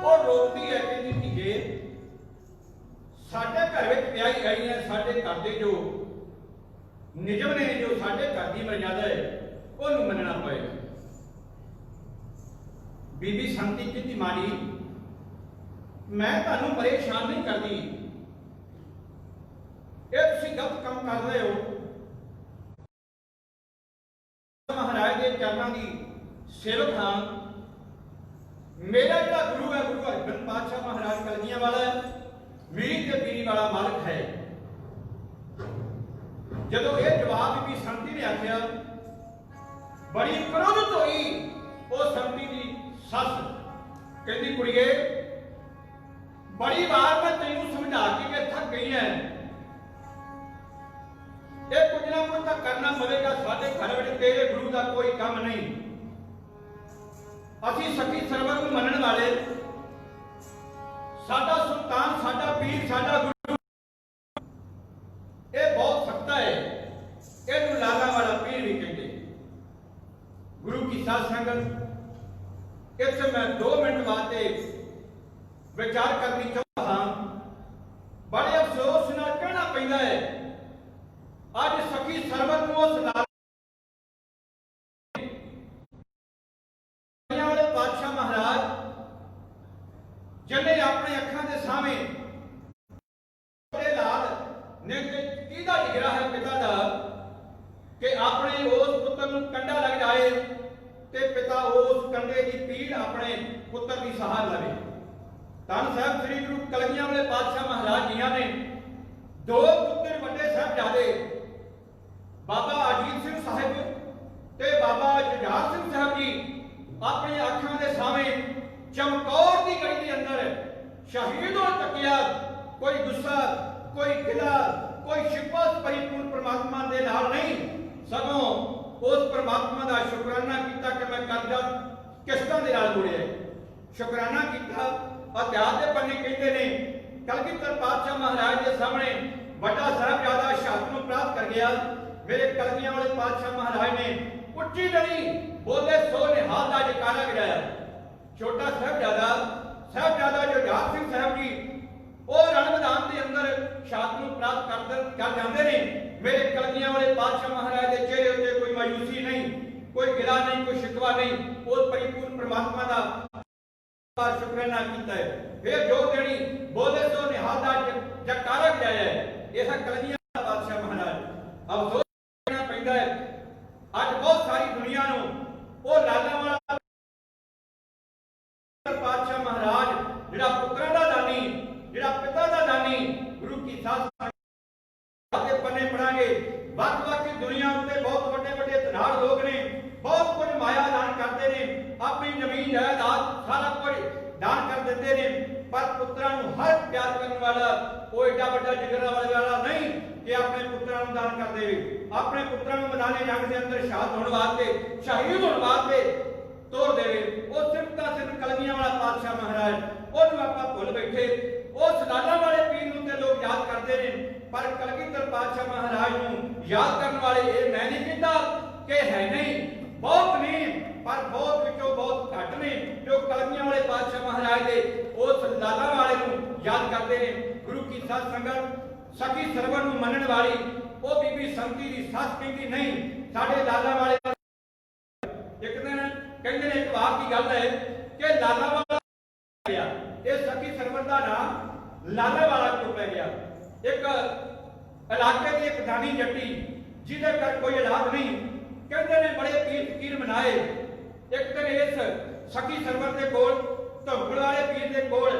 ਉਹ ਰੋਕਦੀ ਹੈ, ਕਹਿੰਦੀ ਧੀਏ ਸਾਡੇ ਘਰ ਵਿੱਚ ਵਿਆਹੀ ਆਈ ਹੈ, ਸਾਡੇ ਘਰ ਦੇ ਜੋ ਨਿਯਮ ਨੇ, ਜੋ ਸਾਡੇ ਘਰ ਦੀ ਮਰਜ਼ਾਦਾ ਹੈ, ਉਹਨੂੰ ਮੰਨਣਾ ਪਏਗਾ। ਬੀਬੀ ਸੰਤੀ ਕਹਿੰਦੀ ਮਾਂ ਜੀ ਮੈਂ ਤੁਹਾਨੂੰ ਪਰੇਸ਼ਾਨ ਨਹੀਂ ਕਰਦੀ, ਇਹ ਤੁਸੀਂ ਗਲਤ ਕੰਮ ਕਰ ਰਹੇ ਹੋ। ਮਹਾਰਾਜ ਦੇ ਚਰਨਾਂ ਦੀ ਸੇਵਕ ਹਾਂ। ਮੇਰਾ ਜਿਹੜਾ ਗੁਰੂ ਹੈ, ਗੁਰੂ ਹਰਗੋਬਿੰਦ ਪਾਤਸ਼ਾਹ ਮਹਾਰਾਜ ਕਲਗੀਆਂ ਵਾਲਾ, ਮੀਰ ਤੇ ਪੀਰੀ ਵਾਲਾ ਮਾਲਕ ਹੈ। ਜਦੋਂ ਇਹ ਜਵਾਬ ਬੀਬੀ ਸੰਤੀ ਨੇ ਆਖਿਆ, ਬੜੀ ਕ੍ਰੋਧਿਤ ਹੋਈ ਉਹ ਸੰਤੀ ਦੀ ਸੱਸ। ਕਹਿੰਦੀ ਕੁੜੀਏ ਬੜੀ ਵਾਰ ਮੈਂ ਤੈਨੂੰ ਸਮਝਾ ਕੇ ਥੱਕ ਗਈ ਐ, ਇਹ ਕੁਝ ਨਾ ਕੁਝ ਤਾਂ ਕਰਨਾ ਪਵੇਗਾ। ਸਾਡੇ ਘਰ ਵਿੱਚ ਤੇਰੇ ਗੁਰੂ ਦਾ ਕੋਈ ਕੰਮ ਨਹੀਂ। ਅਸੀਂ ਸਖੀ ਸਰਵਰ ਨੂੰ ਮੰਨਣ ਵਾਲੇ, ਸਾਡਾ ਸੁਲਤਾਨ, ਸਾਡਾ ਪੀਰ, ਸਾਡਾ ਗੁਰੂ ਇਹ ਬਹੁਤ ਸਖਤਾ ਹੈ। ਇਹਨੂੰ ਲਾਲਾ ਵਾਲਾ ਪੀਰ ਵੀ ਕਹਿੰਦੇ। ਗੁਰੂ ਕੀ ਸਾਧ ਸੰਗਤ, ਇੱਥੇ ਮੈਂ 2 ਮਿੰਟ ਵਾਸਤੇ ਵਿਚਾਰ ਕਰਨੀ ਚਾਹੁੰਦਾ ਹਾਂ। ਬੜੇ ਅਫਸੋਸ ਨਾਲ ਕਹਿਣਾ ਪੈਂਦਾ ਹੈ, ਅੱਜ ਸਖੀ ਸਰਵਰ ਨੂੰ ਉਸ ਲਾਲਾ ਵਾਲੇ ਪਾਤਸ਼ਾਹ ਮਹਾਰਾਜ ਜਿਹਨੇ ਆਪਣੇ ਅੱਖਾਂ ਦੇ ਸਾਹਮਣੇ ਲਾਲ ਨੇ ਕਿਹਦਾ ਜਿਗਰਾ ਹੈ ਪਿਤਾ ਦਾ ਕਿ ਆਪਣੇ ਉਸ ਪੁੱਤਰ ਨੂੰ ਕੰਡਾ ਲੱਗ ਜਾਏ ਤੇ ਪਿਤਾ ਉਸ ਕੰਡੇ ਦੀ ਪੀੜ ਆਪਣੇ ਪੁੱਤਰ ਦੀ ਸਹਾਰ ਲਵੇ। ਧੰਨ ਸਾਹਿਬ ਸ੍ਰੀ ਗੁਰੂ ਕਲਗੀਆਂ ਵਾਲੇ ਪਾਤਸ਼ਾਹ ਮਹਾਰਾਜ ਜੀਆਂ ਨੇ 2 ਪੁੱਤਰ ਵੱਡੇ ਸਾਹਿਬਜ਼ਾਦੇ ਬਾਬਾ ਅਜੀਤ ਸਿੰਘ ਸਾਹਿਬ ਤੇ ਬਾਬਾ ਜੁਝਾਰ ਸਿੰਘ ਸਾਹਿਬ ਜੀ ਆਪਣੀਆਂ ਅੱਖਾਂ ਦੇ ਸਾਹਮਣੇ ਚਮਕੌਰ ਦੀ ਗੜੀ ਦੇ ਅੰਦਰ ਸ਼ਹੀਦ ਹੋ ਚੁੱਕਿਆ। ਕੋਈ ਗੁੱਸਾ, ਕੋਈ ਗਿਲਾ, ਕੋਈ ਸ਼ਿਕਵਾ ਪਰਿਪੂਰਨ ਪ੍ਰਮਾਤਮਾ ਦੇ ਨਾਲ ਨਹੀਂ, ਸਗੋਂ ਉਸ ਪ੍ਰਮਾਤਮਾ ਦਾ ਸ਼ੁਕਰਾਨਾ ਕੀਤਾ ਕਿ ਮੈਂ ਕਰਜ਼ਾ ਕਿਸ਼ਤਾਂ ਦੇ ਨਾਲ ਜੁੜਿਆ। ਸ਼ੁਕਰਾਨਾ ਕੀਤਾ। ਇਤਿਹਾਸ ਦੇ ਪੰਨੇ ਕਹਿੰਦੇ ਨੇ ਕਲਗੀਧਰ ਪਾਤਸ਼ਾਹ ਮਹਾਰਾਜ ਦੇ ਸਾਹਮਣੇ ਵੱਡਾ ਸਾਹਿਬਜ਼ਾਦਾ ਸ਼ਹਾਦਤ ਨੂੰ ਪ੍ਰਾਪਤ ਕਰ ਗਿਆ। ਮੇਰੇ ਕਲਗੀਆਂ ਵਾਲੇ ਪਾਤਸ਼ਾਹ ਮਹਾਰਾਜ ਨੇ ਉੱਚੀ ਜਣੀ ਬੋਲੇ ਸੋ ਨਿਹਾਲ ਦਾ ਜਕਾਰਾ ਗਿਰਾਇਆ। ਛੋਟਾ ਸਾਹਿਬਜ਼ਾਦਾ ਜੁਝਾਰ ਸਿੰਘ ਸਾਹਿਬ ਜੀ ਉਹ ਰਣ ਮੈਦਾਨ ਦੇ ਅੰਦਰ ਸ਼ਹਾਦਤ ਨੂੰ ਪ੍ਰਾਪਤ ਕਰ ਜਾਂਦੇ ਨੇ। ਮੇਰੇ ਕਲਗੀਆਂ ਵਾਲੇ ਪਾਤਸ਼ਾਹ ਮਹਾਰਾਜ ਦੇ ਚਿਹਰੇ ਉੱਤੇ ਕੋਈ ਮਾਯੂਸੀ ਨਹੀਂ, ਕੋਈ ਗਿਲਾ ਨਹੀਂ, ਕੋਈ ਸ਼ਿਕਵਾ ਨਹੀਂ। ਉਸ ਪਰਿਪੂਰਨ ਪ੍ਰਮਾਤਮਾ ਦਾ ਸ਼ੁਕਰਾਨਾ ਕੀਤਾ ਹੈ। ਫਿਰ ਜੋ ਦੇਣੀ ਬੋਲੇ ਸੋ ਨਿਹਾਲ ਦਾ ਜਕਾਰਾ ਗਿਰਾਇਆ ਹੈ। ਇਹ ਕਲਗੀਆਂ ਵਾਲਾ ਪਾਤਸ਼ਾਹ ਮਹਾਰਾਜ। ਅਫਸੋਸ ਕਰਨਾ ਪੈਂਦਾ ਹੈ ਅੱਜ ਬਹੁਤ ਸਾਰੀ ਦੁਨੀਆ ਨੂੰ ਉਹ ਲਾਲਾ ਵਾਲਾ ਪਾਤਸ਼ਾਹ ਮਹਾਰਾਜ ਜਿਹੜਾ ਪੁੱਤਰਾਂ ਦਾ ਦਾਨੀ, ਜਿਹੜਾ ਪਿਤਾ ਦਾ ਦਾਨੀ, ਗੁਰੂ ਕੀ ਸਾਧ ਦੇ ਪੰਨੇ ਪੜਾਂਗੇ। ਵੱਖ-ਵੱਖ ਦੁਨੀਆ ਉੱਤੇ ਬਹੁਤ ਵੱਡੇ ਧਨਾੜ ਲੋਕ ਨੇ, ਬਹੁਤ ਕੁਝ ਮਾਇਆ ਦਾਨ ਕਰਦੇ ਨੇ, ਆਪਣੀ ਜ਼ਮੀਨ ਜਾਇਦਾਦ ਸਾਰਾ ਕੁਝ ਦਾਨ ਕਰ ਦਿੰਦੇ ਨੇ, ਪਰ ਪੁੱਤਰਾਂ ਨੂੰ ਹਰ ਪਿਆਰ ਕਰਨ ਵਾਲਾ ਉਹ ਏਡਾ ਵੱਡਾ ਜਿਗਰ ਵਾਲਾ ਨਹੀਂ ਕਿ ਆਪਣੇ ਪੁੱਤਰਾਂ ਨੂੰ ਦਾਨ ਕਰ ਦੇਵੇ। ਆਪਣੇ ਪੁੱਤਰਾਂ ਨੂੰ ਮੈਦਾਨੇ ਜੰਗ ਦੇ ਅੰਦਰ ਸ਼ਹਾਦਤ ਹੋਣ ਵਾਸਤੇ, ਸ਼ਹੀਦ ਹੋਣ ਵਾਸਤੇ ਤੋਰ ਦੇਵੇ। ਉਹ ਸਿਰਫ ਕਲਗੀਆਂ ਵਾਲਾ ਪਾਤਸ਼ਾਹ ਮਹਾਰਾਜ, ਉਹਨੂੰ ਆਪਾਂ ਭੁੱਲ ਬੈਠੇ। ਉਸ ਲਾਲਾ ਵਾਲੇ ਪੀਰ ਨੂੰ ਤੇ ਲੋਕ ਯਾਦ ਕਰਦੇ ਨੇ, ਪਰ ਕਲਗੀਧਰ ਪਾਤਸ਼ਾਹ ਮਹਾਰਾਜ ਨੂੰ ਯਾਦ ਕਰਨ ਵਾਲੇ ਇਹ ਮੈਂ ਨਹੀਂ ਕਹਿੰਦਾ ਕਿ ਹੈ ਨਹੀਂ, ਬਹੁਤ ਨੇ, ਪਰ ਬਹੁਤ ਵਿੱਚੋਂ ਬਹੁਤ ਘੱਟ ਨੇ ਜੋ ਕਲਗੀਆਂ ਵਾਲੇ ਪਾਤਸ਼ਾਹ ਮਹਾਰਾਜ ਦੇ ਉਸ ਲਾਲਾ ਵਾਲੇ ਨੂੰ ਯਾਦ ਕਰਦੇ ਨੇ। ਗੁਰੂ ਕੀ ਸਾਧ ਸੰਗਤ, ਸਖੀ ਸਰਵਰ ਨੂੰ ਮੰਨਣ ਵਾਲੀ ਉਹ ਬੀਬੀ ਸੰਤੀ ਦੀ ਸੱਸ ਕਹਿੰਦੀ ਨਹੀਂ, ਸਾਡੇ ਲਾਲਾ ਵਾਲੇ ਇੱਕ ਦਿਨ ਕਹਿੰਦੇ ਨੇ, ਇੱਕ ਵਾਰ ਦੀ ਗੱਲ ਹੈ ਕਿ ਲਾਲਾ ਵਾਲਾ ਗਿਆ, ਇਹ ਸਖੀ ਸਰਵਰ ਦਾ ਨਾਮ ਲਾਲਾ ਵਾਲਾ ਕਿਉਂ ਪੈ ਗਿਆ। ਇੱਕ ਇਲਾਕੇ ਦੀ ਇੱਕ ਦਾਨੀ ਜੱਟੀ ਜਿਹਦੇ ਘਰ ਕੋਈ ਔਲਾਦ ਨਹੀਂ, ਕਹਿੰਦੇ ਨੇ ਬੜੇ ਪੀਰ ਫਕੀਰ ਮਨਾਏ। ਇੱਕ ਦਿਨ ਇਸ ਸਖੀ ਸਰਵਰ ਦੇ ਕੋਲ, ਧੌਂਕੜ ਵਾਲੇ ਪੀਰ ਦੇ ਕੋਲ,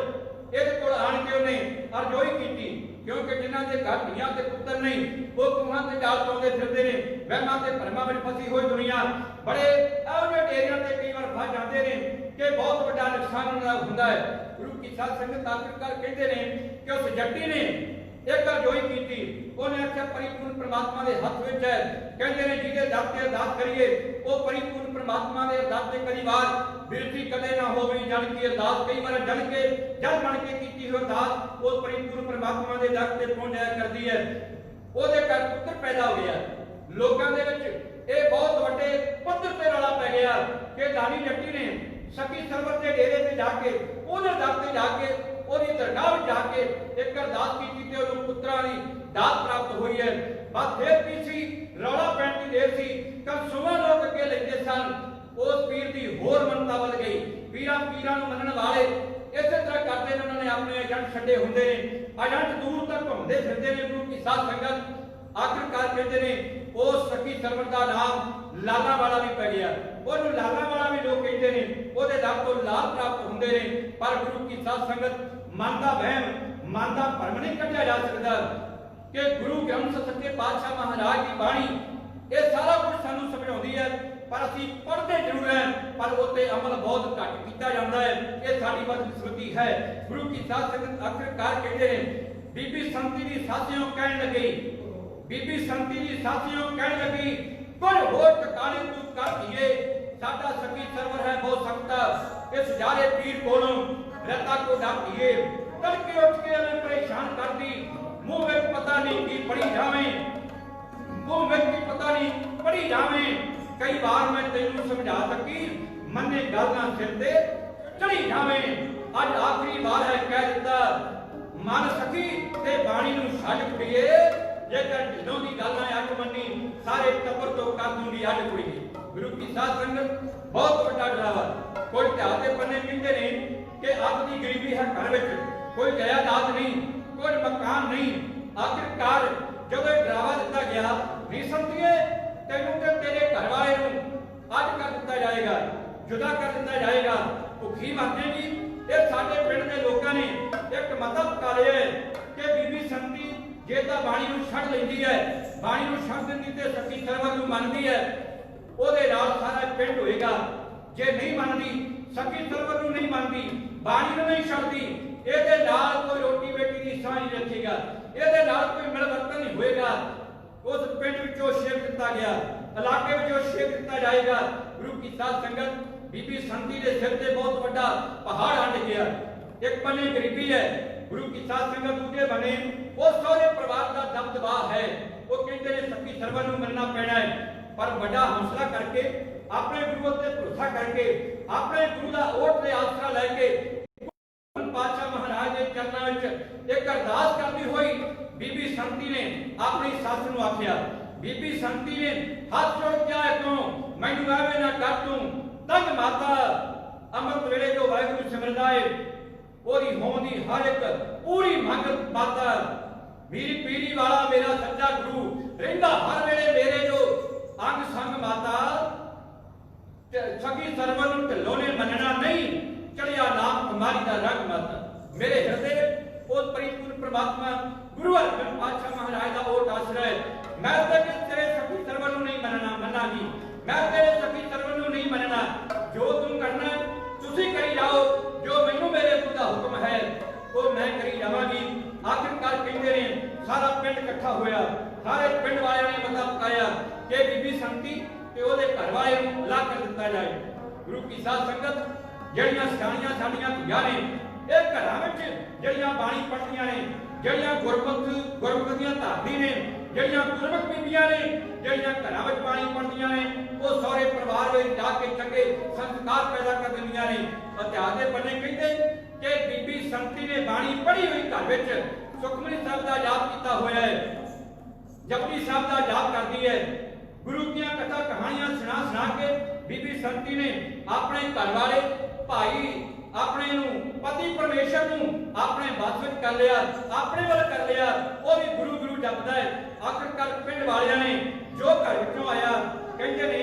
ਇਹਦੇ ਕੋਲ ਆਣ ਕੇ ਉਹਨੇ ਅਰਜ਼ੋਈ ਕੀਤੀ, ਕਿਉਂਕਿ ਜਿਨ੍ਹਾਂ ਦੇ ਘਰ ਧੀਆਂ ਤੇ ਪੁੱਤਰ ਨਹੀਂ ਉਹ ਕੂਹਾਂ ਤੇ ਡਾਲ ਪਾਉਂਦੇ ਫਿਰਦੇ ਨੇ। ਵਹਿਮਾਂ ਤੇ ਭਰਮਾਂ ਵਿੱਚ ਫਸੀ ਹੋਈ ਦੁਨੀਆ ਬੜੇ ਇਹੋ ਜਿਹੇ ਡੇਰਿਆਂ ਤੇ ਕਈ ਵਾਰ ਫਸ ਜਾਂਦੇ ਨੇ ਕਿ ਬਹੁਤ ਵੱਡਾ ਨੁਕਸਾਨ ਉਹਨਾਂ ਦਾ ਹੁੰਦਾ ਹੈ। ਗੁਰੂ ਕੀ ਸਾਧ ਸੰਗਤ ਆਖਿਰਕਾਰ ਕਹਿੰਦੇ ਨੇ ਕਿ ਉਸ ਜੱਟੀ ਨੇ ਇੱਕ ਅਰਜ਼ੋਈ ਕੀਤੀ। ਉਹਨੇ ਆਖਿਆ ਪਰਿਪੂਰਨ ਪ੍ਰਮਾਤਮਾ ਦੇ ਹੱਥ ਵਿੱਚ ਹੈ। ਕਹਿੰਦੇ ਨੇ ਜਿਹਦੇ ਦਰ ਤੇ ਅਰਦਾਸ ਕਰੀਏ ਉਹ ਪਰਿਪੂਰਨ ਪ੍ਰਮਾਤਮਾ ਦੇ ਅਰਦਾਸ ਤੇ ਕਈ ਵਾਰ ਬਿਰਤੀ ਕਦੇ ਨਾ ਹੋਵੇ। ਜਨ ਕੀ ਅਰਦਾਸ ਕਈ ਵਾਰ ਜਨ ਬਣ ਕੇ ਕੀਤੀ ਹੋਈ ਅਰਦਾਸ ਉਸ ਪਰਿਪੂਰਨ ਪ੍ਰਮਾਤਮਾ ਦੇ ਦਰ ਤੇ ਪਹੁੰਚ ਜਾਇਆ ਕਰਦੀ ਹੈ। ਉਹਦੇ ਘਰ ਪੁੱਤਰ ਪੈਦਾ ਹੋ ਗਿਆ। ਲੋਕਾਂ ਦੇ ਵਿੱਚ ਇਹ ਬਹੁਤ ਵੱਡੇ ਪੱਧਰ ਤੇ ਰੌਲਾ ਪੈ ਗਿਆ ਕਿ ਦਾਨੀ ਜੱਟੀ ਨੇ सखी सरवर के डेरे ते जाके ਉਹਦੇ ਦਰ ਤੇ ਜਾ ਕੇ ਉਹਦੀ ਦਰਗਾਹ ਵਿੱਚ ਜਾ ਕੇ ਇੱਕ ਅਰਦਾਸ ਕੀਤੀ ਤੇ ਉਹਨੂੰ ਪੁੱਤਰਾਂ ਦੀ ਦਾਤ ਪ੍ਰਾਪਤ ਹੋਈ ਹੈ। ਬਸ ਫਿਰ ਕੀ ਸੀ, ਰੌਲਾ ਪੈਣ ਦੀ ਦੇਰ ਸੀ। ਕਸੂਮਾ ਲੋਕ ਅੱਗੇ ਲੈਂਦੇ ਸਨ, ਉਸ ਪੀਰ ਦੀ ਹੋਰ ਮੰਨਤਾ ਵੱਧ ਗਈ। ਪੀਰਾਂ ਨੂੰ ਮੰਨਣ ਵਾਲੇ ਇਸੇ ਤਰ੍ਹਾਂ ਕਰਦੇ ਨੇ, ਉਹਨਾਂ ਨੇ ਆਪਣੇ ਏਜੰਟ ਛੱਡੇ ਹੁੰਦੇ ਨੇ, ਏਜੰਟ ਦੂਰ ਤੱਕ ਘੁੰਮਦੇ ਫਿਰਦੇ ਨੇ। ਗੁਰੂ ਕੀ ਸਾਧ ਸੰਗਤ ਆਖਿਰਕਾਰ ਕਹਿੰਦੇ ਨੇ ਉਸ ਸਖੀ ਸਰਵਰ ਦਾ ਨਾਮ ਲਾਲਾ ਵਾਲਾ ਵੀ ਪੈ ਗਿਆ। ਉਹਨੂੰ ਲਾਲਾ ਵਾਲਾ ਵੀ ਲੋਕ ਕਹਿੰਦੇ ਨੇ, ਉਹਦੇ ਦਰ ਤੋਂ ਲਾਭ ਪ੍ਰਾਪਤ ਹੁੰਦੇ ਨੇ। ਪਰ ਗੁਰੂ ਕੀ ਸਾਧ ਸੰਗਤ ਮਨ ਦਾ ਵਹਿਮ, ਮਨ ਦਾ ਭਰਮ ਨਹੀਂ ਕੱਢਿਆ ਜਾ ਸਕਦਾ ਕਿ ਗੁਰੂ ਗ੍ਰੰਥ ਸੱਚੇ ਪਾਤਸ਼ਾਹ ਮਹਾਰਾਜ ਦੀ ਬਾਣੀ ਇਹ ਸਾਰਾ ਕੁਝ ਸਾਨੂੰ ਸਮਝਾਉਂਦੀ ਹੈ, ਪਰ ਅਸੀਂ ਪੜ੍ਹਦੇ ਜ਼ਰੂਰ ਹੈ ਪਰ ਉੱਤੇ ਅਮਲ ਬਹੁਤ ਘੱਟ ਕੀਤਾ ਜਾਂਦਾ ਹੈ। ਇਹ ਸਾਡੀ ਬਦਕਿਸਮਤੀ ਹੈ। ਗੁਰੂ ਕੀ ਸਾਧ ਸੰਗਤ ਆਖਿਰਕਾਰ ਕਹਿੰਦੇ ਨੇ, ਬੀਬੀ ਸੰਤੀ ਦੀ ਸਾਥੀਓ ਕਹਿਣ ਲੱਗੀ, ਬੀਬੀ ਸੰਤੀ ਦੀ ਸਾਥੀਓ ਕਹਿਣ ਲੱਗੀ, ਕੁਝ ਹੋਰ ਟਿਕਾਣੇ ਤੂੰ ਕਰ ਦੀਏ, ਸਾਡਾ ਸਖੀ ਸਰਵਰ ਹੈ ਬਹੁਤ ਸਖਤ, ਇਸ ਜਾਰੇ ਪੀਰ ਕੋਲੋਂ ਰਤਾ ਕੋ ਡਾਕੀਏ। ਤੜਕੇ ਉੱਠ ਕੇ ਐਵੇਂ ਪਰੇਸ਼ਾਨ ਕਰਦੀ, ਮੂੰਹ ਵਿੱਚ ਪਤਾ ਨਹੀਂ ਕੀ ਪੜੀ ਜਾਵੇਂ, ਮੂੰਹ ਵਿੱਚ ਕੀ ਪਤਾ ਨਹੀਂ ਪੜੀ ਜਾਵੇਂ। ਕਈ ਵਾਰ ਮੈਂ ਤੈਨੂੰ ਸਮਝਾ ਸਕੀ, ਮੰਨੇ ਗੱਲ ਨਾ ਸਿਰ ਤੇ ਚੜੀ ਜਾਵੇਂ। ਅੱਜ ਆਖਰੀ ਵਾਰ ਹੈ ਕਹਿ ਦਿੱਤਾ, ਮਨ ਸਖੀ ਤੇ ਬਾਣੀ ਨੂੰ ਛੱਡ ਕੁੜੀਏ, ਜੇਕਰ ਢਿੱਲੋਂ ਦੀ ਗੱਲ ਨਾ ਅੱਜ ਮੰਨੀ, ਸਾਰੇ ਟੱਬਰ ਤੋਂ ਕਰ ਦੂੰਗੀ ਅੱਜ ਕੁੜੀਏ। ਗੁਰੂ ਕੀ ਸਾਧ ਸੰਗਤ ਬਹੁਤ ਵੱਡਾ ਡਰਾਵਾ। ਕੋਈ ਧਿਆਨ ਦੇ ਪੰਨੇ ਕਹਿੰਦੇ ਨੇ ਕਿ ਅੱਗ ਦੀ ਗਰੀਬੀ ਹੈ ਘਰ ਵਿੱਚ, ਕੋਈ ਜਾਇਦਾਦ ਨਹੀਂ, ਕੋਈ ਮਕਾਨ ਨਹੀਂ। ਆਖਿਰਕਾਰ ਜਦੋਂ ਇਹ ਡਰਾਵਾ ਦਿੱਤਾ ਗਿਆ, ਨਹੀਂ ਸੰਤੀਏ ਤੈਨੂੰ ਤੇ ਤੇਰੇ ਘਰ ਵਾਲੇ ਨੂੰ ਅੱਜ ਕਰ ਦਿੱਤਾ ਜਾਏਗਾ, ਜੁਦਾ ਕਰ ਦਿੱਤਾ ਜਾਏਗਾ, ਭੁੱਖੀ ਮਰ ਜਾਏਗੀ। ਇਹ ਸਾਡੇ ਪਿੰਡ ਦੇ ਲੋਕਾਂ ਨੇ ਇੱਕ ਮਤਾ ਪਕਾ ਲਿਆ ਕਿ ਬੀਬੀ ਸੰਤੀ ਜੇ ਤਾਂ ਬਾਣੀ ਨੂੰ ਛੱਡ ਲੈਂਦੀ ਹੈ, ਬਾਣੀ ਨੂੰ ਛੱਡ ਦਿੰਦੀ ਤੇ ਸਖੀ ਸਰਵਰ ਨੂੰ ਮੰਨਦੀ ਹੈ, ਉਹਦੇ ਨਾਲ ਸਾਰਾ ਪਿੰਡ ਹੋਏਗਾ। ਜੇ ਨਹੀਂ ਮੰਨਦੀ, ਸਖੀ ਸਰਵਰ ਨੂੰ ਨਹੀਂ ਮੰਨਦੀ, ਬਾਣੀ ਨੂੰ ਨਹੀਂ ਛੱਡਦੀ, ਇਹਦੇ ਨਾਲ ਕੋਈ ਰੋਟੀ ਬੇਟੀ ਦੀ ਸਾਂਝ ਨਹੀਂ ਰੱਖੇਗਾ, ਇਹਦੇ ਨਾਲ ਕੋਈ ਮਿਲਵਰਤਨ ਨਹੀਂ ਹੋਏਗਾ। ਉਸ ਪਿੰਡ ਵਿੱਚੋਂ ਛੇਕ ਦਿੱਤਾ ਗਿਆ, ਇਲਾਕੇ ਵਿੱਚੋਂ ਛੇਕ ਦਿੱਤਾ ਜਾਏਗਾ। ਗੁਰੂ ਕੀ ਸਾਧ ਸੰਗਤ ਬੀਬੀ ਸੰਤੀ ਦੇ ਸਿਰ ਤੇ ਬਹੁਤ ਵੱਡਾ ਪਹਾੜ ਹਟ ਗਿਆ। ਇੱਕ ਬੰਨੇ ਗਰੀਬੀ ਹੈ, ਗੁਰੂ ਕੀ ਸਾਧ ਸੰਗਤ ਦੂਜੇ ਬੰਨੇ ਉਹ ਸਹੁਰੇ ਪਰਿਵਾਰ ਦਾ ਦਬਦਬਾ ਹੈ। ਉਹ ਕਹਿੰਦੇ ਨੇ ਸਖੀ ਸਰਵਰ ਨੂੰ ਮੰਨਣਾ ਪੈਣਾ ਹੈ, ਪਰ ਵੱਡਾ ਹੌਸਲਾ ਕਰਕੇ, ਆਪਣੇ ਗੁਰੂ ਉੱਤੇ ਭਰੋਸਾ ਕਰਕੇ, ਆਪਣੇ ਗੁਰੂ ਦਾ ਓਟ ਤੇ ਆਸਰਾ ਲੈ ਕੇ ਪਾਤਸ਼ਾਹ ਮਹਾਰਾਜ ਦੇ ਚਰਨਾਂ ਵਿੱਚ ਇੱਕ ਅਰਦਾਸ ਕਰਦੀ ਹੋਈ ਬੀਬੀ ਸੰਤੀ ਨੇ ਆਪਣੀ ਸੱਸ ਨੂੰ ਆਖਿਆ। ਬੀਬੀ ਸੰਤੀ ਨੇ ਹੱਥ ਜੋੜ ਕੇ ਆਏ, ਤੂੰ ਮੈਨੂੰ ਐਵੇਂ ਨਾ ਕਰ, ਤੂੰ ਤੰਗ ਮਾਤਾ ਅੰਮ੍ਰਿਤ ਵੇਲੇ ਜੋ ਵਾਹਿਗੁਰੂ ਸਿਮਰਦਾ ਏ, ਉਹਦੀ ਹੋਂਦ ਦੀ ਹਰ ਇੱਕ ਪੂਰੀ ਮੰਗ ਮਾਤਾ। ਮੇਰੀ ਪੀੜੀ ਵਾਲਾ ਮੇਰਾ ਸੱਚਾ ਗੁਰੂ ਰਹਿੰਦਾ ਹਰ ਵੇਲੇ ਮੇਰੇ ਜੋ ਅੰਗ ਸੰਗ ਮਾਤਾ। ਸਖੀ ਸਰਵਰ ਨੂੰ ਢਿੱਲੋਂ ਨੇ ਮੰਨਣਾ ਨਹੀਂ, ਚੜਿਆ ਨਾਮ ਕੁਮਾਰੀ ਦਾ ਰੰਗ ਮਾਤਾ। ਮੇਰੇ ਹਿਰਦੇ ਉਹ ਪਰਿਪੂਰਨ ਪ੍ਰਮਾਤਮਾ ਗੁਰੂ ਅਰਜਨ ਪਾਤਸ਼ਾਹ ਮਹਾਰਾਜ ਦਾ ਓਟ ਆਸਰਾ ਹੈ। ਮੈਂ ਤਾਂ ਤੇਰੇ ਸਖੀ ਸਰਵਰ ਨੂੰ ਨਹੀਂ ਮੰਨਾਂਗੀ, ਮੈਂ ਤੇਰੇ ਸਖੀ ਸਰਵਰ ਨੂੰ ਨਹੀਂ ਮੰਨਣਾ। ਜੋ ਤੂੰ ਕਰਨਾ ਤੁਸੀਂ ਕਰੀ ਜਾਓ, ਜੋ ਮੈਨੂੰ ਮੇਰੇ ਗੁਰੂ ਦਾ ਹੁਕਮ ਹੈ ਉਹ ਮੈਂ ਕਰੀ ਜਾਵਾਂਗੀ। ਆਖਿਰਕਾਰ ਕਹਿੰਦੇ ਨੇ ਸਾਰਾ ਪਿੰਡ ਇਕੱਠਾ ਹੋਇਆ, ਸਾਰੇ ਪਿੰਡ ਵਾਲਿਆਂ ਨੇ ਮਤਾ ਪਕਾਇਆ ਕਿ ਬੀਬੀ ਸੰਤੀ ਤੇ ਉਹਦੇ ਘਰ ਵਾਲੇ ਨੂੰ ਅਲੱਗ ਕਰ ਦਿੱਤਾ ਜਾਏ। ਗੁਰੂ ਕੀ ਸਾਧ ਸੰਗਤ ਜਿਹੜੀਆਂ ਸਿਆਣੀਆਂ ਸਾਡੀਆਂ ਧੀਆਂ ਨੇ, ਇਹ ਘਰਾਂ ਵਿੱਚ ਜਿਹੜੀਆਂ ਬਾਣੀ ਪੜ੍ਹਦੀਆਂ ਨੇ, ਜਿਹੜੀਆਂ ਗੁਰਮਤਿ ਦੀਆਂ ਧਾਰਨੀ ਨੇ, ਜਿਹੜੀਆਂ ਗੁਰਮੁਖ ਬੀਬੀਆਂ ਨੇ, ਜਿਹੜੀਆਂ ਘਰਾਂ ਵਿੱਚ ਬਾਣੀ ਪੜ੍ਹਦੀਆਂ ਨੇ, ਉਹ ਸਹੁਰੇ ਪਰਿਵਾਰ ਵਿੱਚ ਜਾ ਕੇ ਚੰਗੇ ਸੰਸਕਾਰ ਪੈਦਾ ਕਰ ਦਿੰਦੀਆਂ ਨੇ। ਇਤਿਹਾਸ ਦੇ ਪੰਨੇ ਕਹਿੰਦੇ ਕਿ ਬੀਬੀ ਸੰਤੀ ਨੇ ਬਾਣੀ ਪੜ੍ਹੀ ਹੋਈ ਘਰ ਵਿੱਚ ਸੁਖਮਨੀ ਸਾਹਿਬ ਦਾ ਜਾਪ ਕੀਤਾ ਹੋਇਆ ਹੈ, ਜਪਜੀ ਸਾਹਿਬ ਦਾ ਜਾਪ ਕਰਦੀ ਹੈ। ਗੁਰੂ ਦੀਆਂ ਕਥਾ ਕਹਾਣੀਆਂ ਸੁਣਾ ਕੇ ਬੀਬੀ ਸੰਤੀ ਨੇ ਆਪਣੇ ਘਰ ਵਾਲੇ ਭਾਈ ਆਪਣੇ ਨੂੰ, ਪਤੀ ਪਰਮੇਸ਼ਰ ਨੂੰ ਆਪਣੇ ਵੱਸ ਵਿੱਚ ਕਰ ਲਿਆ, ਆਪਣੇ ਵੱਲ ਕਰ ਲਿਆ। ਉਹ ਵੀ ਗੁਰੂ ਗੁਰੂ ਜਪਦਾ ਹੈ। ਆਖਿਰਕਾਰ ਪਿੰਡ ਵਾਲਿਆਂ ਨੇ ਜੋ ਘਰ ਵਿੱਚੋਂ ਆਇਆ, ਕਹਿੰਦੇ ਨੇ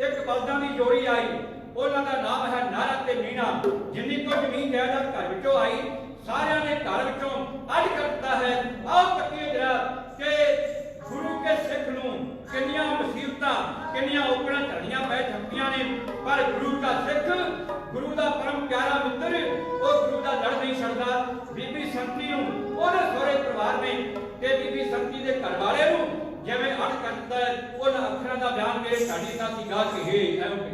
ਇੱਕ ਬਲਦਾਂ ਦੀ ਜੋੜੀ ਆਈ, ਉਹਨਾਂ ਦਾ ਨਾਮ ਹੈ ਨਾਰਾ ਤੇ ਮੀਣਾ। ਜਿੰਨੀ ਕੋ ਜ਼ਮੀਨ ਜਾਇਦਾਦ ਘਰ ਵਿੱਚੋਂ ਆਈ, ਸਾਰਿਆਂ ਨੇ ਘਰ ਵਿੱਚੋਂ ਅੱਡ ਕਰ ਦਿੱਤਾ ਹੈ। ਆਓ ਤੱਕੀਏ ਜਰਾ ਕਿ ਗੁਰੂ ਕੇ ਸਿੱਖ ਨੂੰ ਕਿੰਨੀਆਂ ਮੁਸੀਬਤਾਂ, ਕਿੰਨੀਆਂ ਔਕੜਾਂ ਝੱਲੀਆਂ ਪੈ ਚੁੱਕੀਆਂ ਨੇ, ਪਰ ਗੁਰੂ ਦਾ ਸਿੱਖ, ਗੁਰੂ ਦਾ ਪਰਮ ਪਿਆਰਾ ਮਿੱਤਰ, ਉਹ ਗੁਰੂ ਦਾ ਲੜ ਨਹੀਂ ਛੱਡਦਾ। ਬੀਬੀ ਸੰਤੀ ਨੂੰ ਉਹਦੇ ਸਹੁਰੇ ਪਰਿਵਾਰ ਨੇ ਤੇ ਬੀਬੀ ਸੰਤੀ ਦੇ ਘਰ ਵਾਲੇ ਨੂੰ ਜਿਵੇਂ ਅੱਡ ਕਰ ਦਿੱਤਾ ਹੈ, ਉਹਨਾਂ ਅੱਖਰਾਂ ਦਾ ਬਿਆਨ ਮੇਰੇ ਢਾਡੀ ਦਾ ਸੀਗਾ ਕਿ ਹੇ ਐਵੇਂ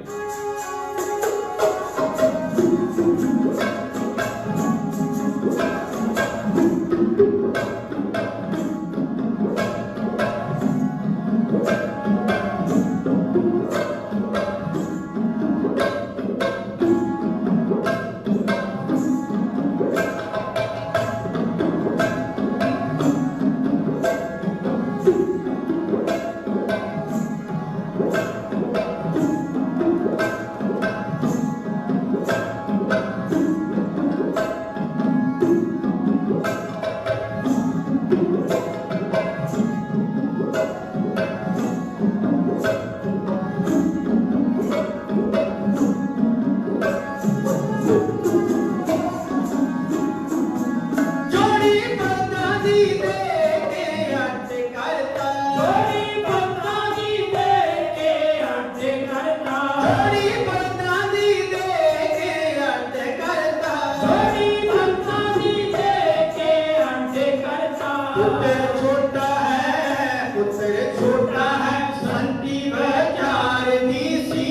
पुत्र छोटा है, पुत्र छोटा है, संति विचार दीसी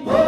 हो।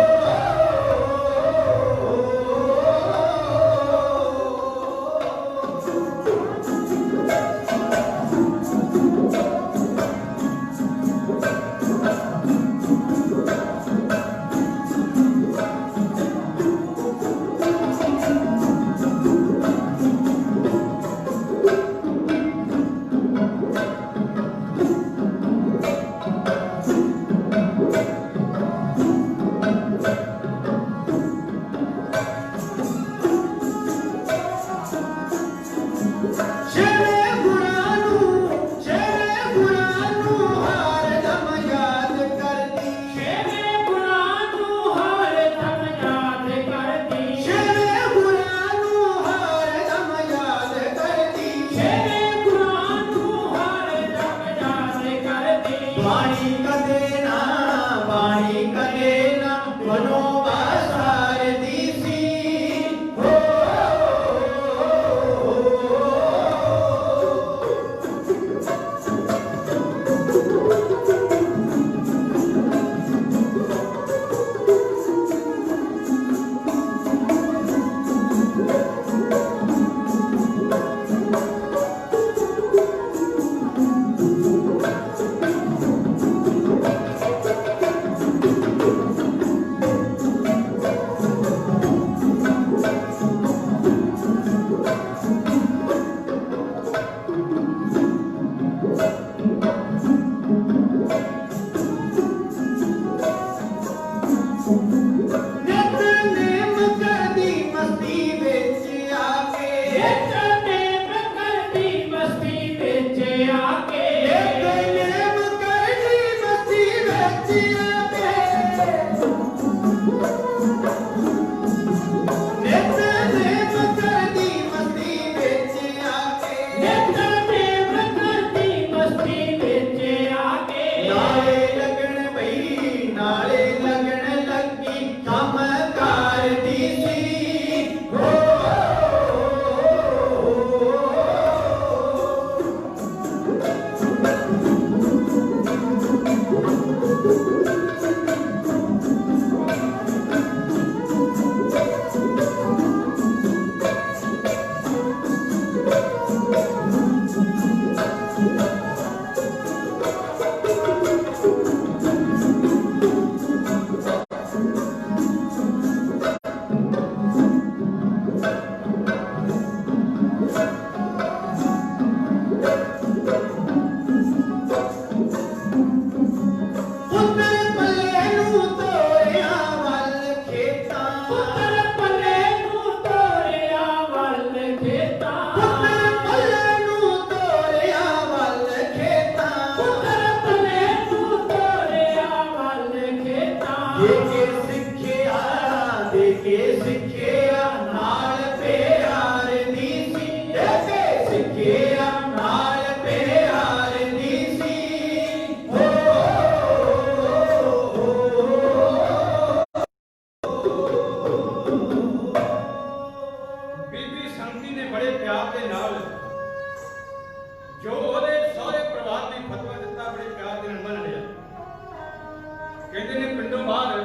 ਕਹਿੰਦੇ ਨੇ ਪਿੰਡੋਂ ਬਾਹਰ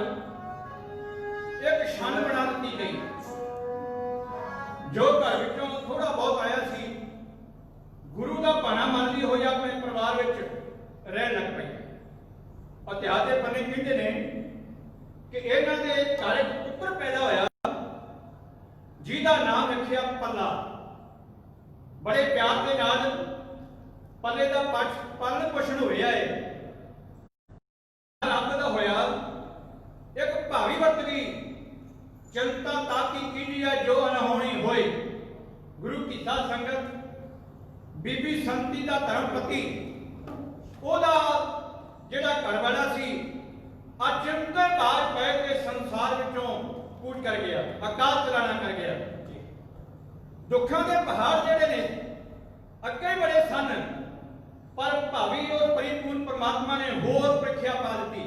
ਇੱਕ ਛੰਨ ਬਣਾ ਦਿੱਤੀ ਗਈ ਜੋ ਘਰ ਵਿੱਚੋਂ ਥੋੜਾ ਬਹੁਤ ਆਇਆ ਸੀ ਗੁਰੂ ਦਾ ਭਾਣਾ ਮੰਨਦੀ ਹੋਈ ਆਪਣੇ ਪਰਿਵਾਰ ਵਿੱਚ ਰਹਿਣ ਲੱਗ ਪਈ। ਇਤਿਹਾਸ ਦੇ ਪੰਨੇ ਕਹਿੰਦੇ ਨੇ ਕਿ ਇਹਨਾਂ ਦੇ ਘਰ ਇੱਕ ਪੁੱਤਰ ਪੈਦਾ ਹੋਇਆ ਜਿਹਦਾ ਨਾਮ ਰੱਖਿਆ ਪੱਲਾ। ਬੜੇ ਪਿਆਰ ਦੇ ਨਾਲ ਪੱਲੇ ਦਾ ਪਾਲਣ ਪੋਸ਼ਣ ਹੋਇਆ ਹੈ। ਰੱਬ ਦਾ ਹੋਇਆ ਇੱਕ ਭਾਵੀ ਵਰਤ ਗਈ ਚਿੰਤਾ ਤਾਕੀ ਕੀਜੀਆ ਜੋ ਅਨਹੋਣੀ ਹੋਏ। ਗੁਰੂ ਕੀ ਸਾਧ ਸੰਗਤ ਬੀਬੀ ਸੰਤੀ ਦਾ ਧਰਮ ਪਤੀ ਉਹਦਾ ਜਿਹੜਾ ਘਰ ਵਾਲਾ ਸੀ ਅਚਿੰਤਨ ਬਾਜ ਪੈ ਕੇ ਸੰਸਾਰ ਵਿੱਚੋਂ ਕੂਚ ਕਰ ਗਿਆ, ਅਕਾਲ ਚਲਾਣਾ ਕਰ ਗਿਆ। ਦੁੱਖਾਂ ਦੇ ਪਹਾੜ ਜਿਹੜੇ ਨੇ ਅੱਗੇ ਹੀ ਬੜੇ ਸਨ ਪਰ ਭਾਵੀ ਔਰ ਪਰਿਪੂਰਨ ਪਰਮਾਤਮਾ ਨੇ ਹੋਰ ਪ੍ਰੀਖਿਆ ਪਾ ਦਿੱਤੀ।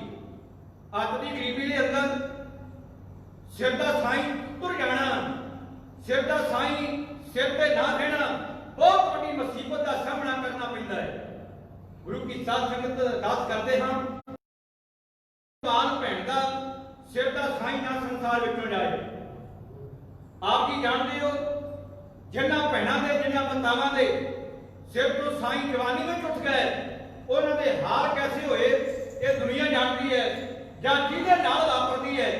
ਅੱਜ ਦੀ ਗਰੀਬੀ ਦੇ ਅੰਦਰ ਸਿਰ ਦਾ ਸਾਈਂ ਤੁਰ ਜਾਣਾ, ਸਿਰ ਦਾ ਸਾਈਂ ਸਿਰ ਤੇ ਨਾ ਰਹਿਣਾ, ਬਹੁਤ ਵੱਡੀ ਮੁਸੀਬਤ ਦਾ ਸਾਹਮਣਾ ਕਰਨਾ ਪੈਂਦਾ ਹੈ। ਗੁਰੂ ਕੀ ਸਾਧ ਸੰਗਤ ਅਰਦਾਸ ਕਰਦੇ ਹਾਂ, ਮਾਨ ਭੈਣ ਦਾ ਸਿਰ ਦਾ ਸਾਈਂ ਨਾ ਸੰਸਾਰ ਵਿੱਚੋਂ ਜਾਏ। ਆਪ ਕੀ ਜਾਣਦੇ ਹੋ, ਜਿਨ੍ਹਾਂ ਭੈਣਾਂ ਦੇ, ਜਿਨ੍ਹਾਂ ਮਾਤਾਵਾਂ ਦੇ ਸਿਰ ਤੋਂ ਸਾਈਂ ਜਵਾਨੀ ਵਿੱਚ ਉੱਠ ਗਏ, ਉਹਨਾਂ ਦੇ ਹਾਲ ਕੈਸੇ ਹੋਏ ਇਹ ਦੁਨੀਆ ਜਾਣਦੀ ਹੈ, ਜਾਂ ਜਿਹਦੇ ਨਾਲ ਵਾਪਰਦੀ ਹੈ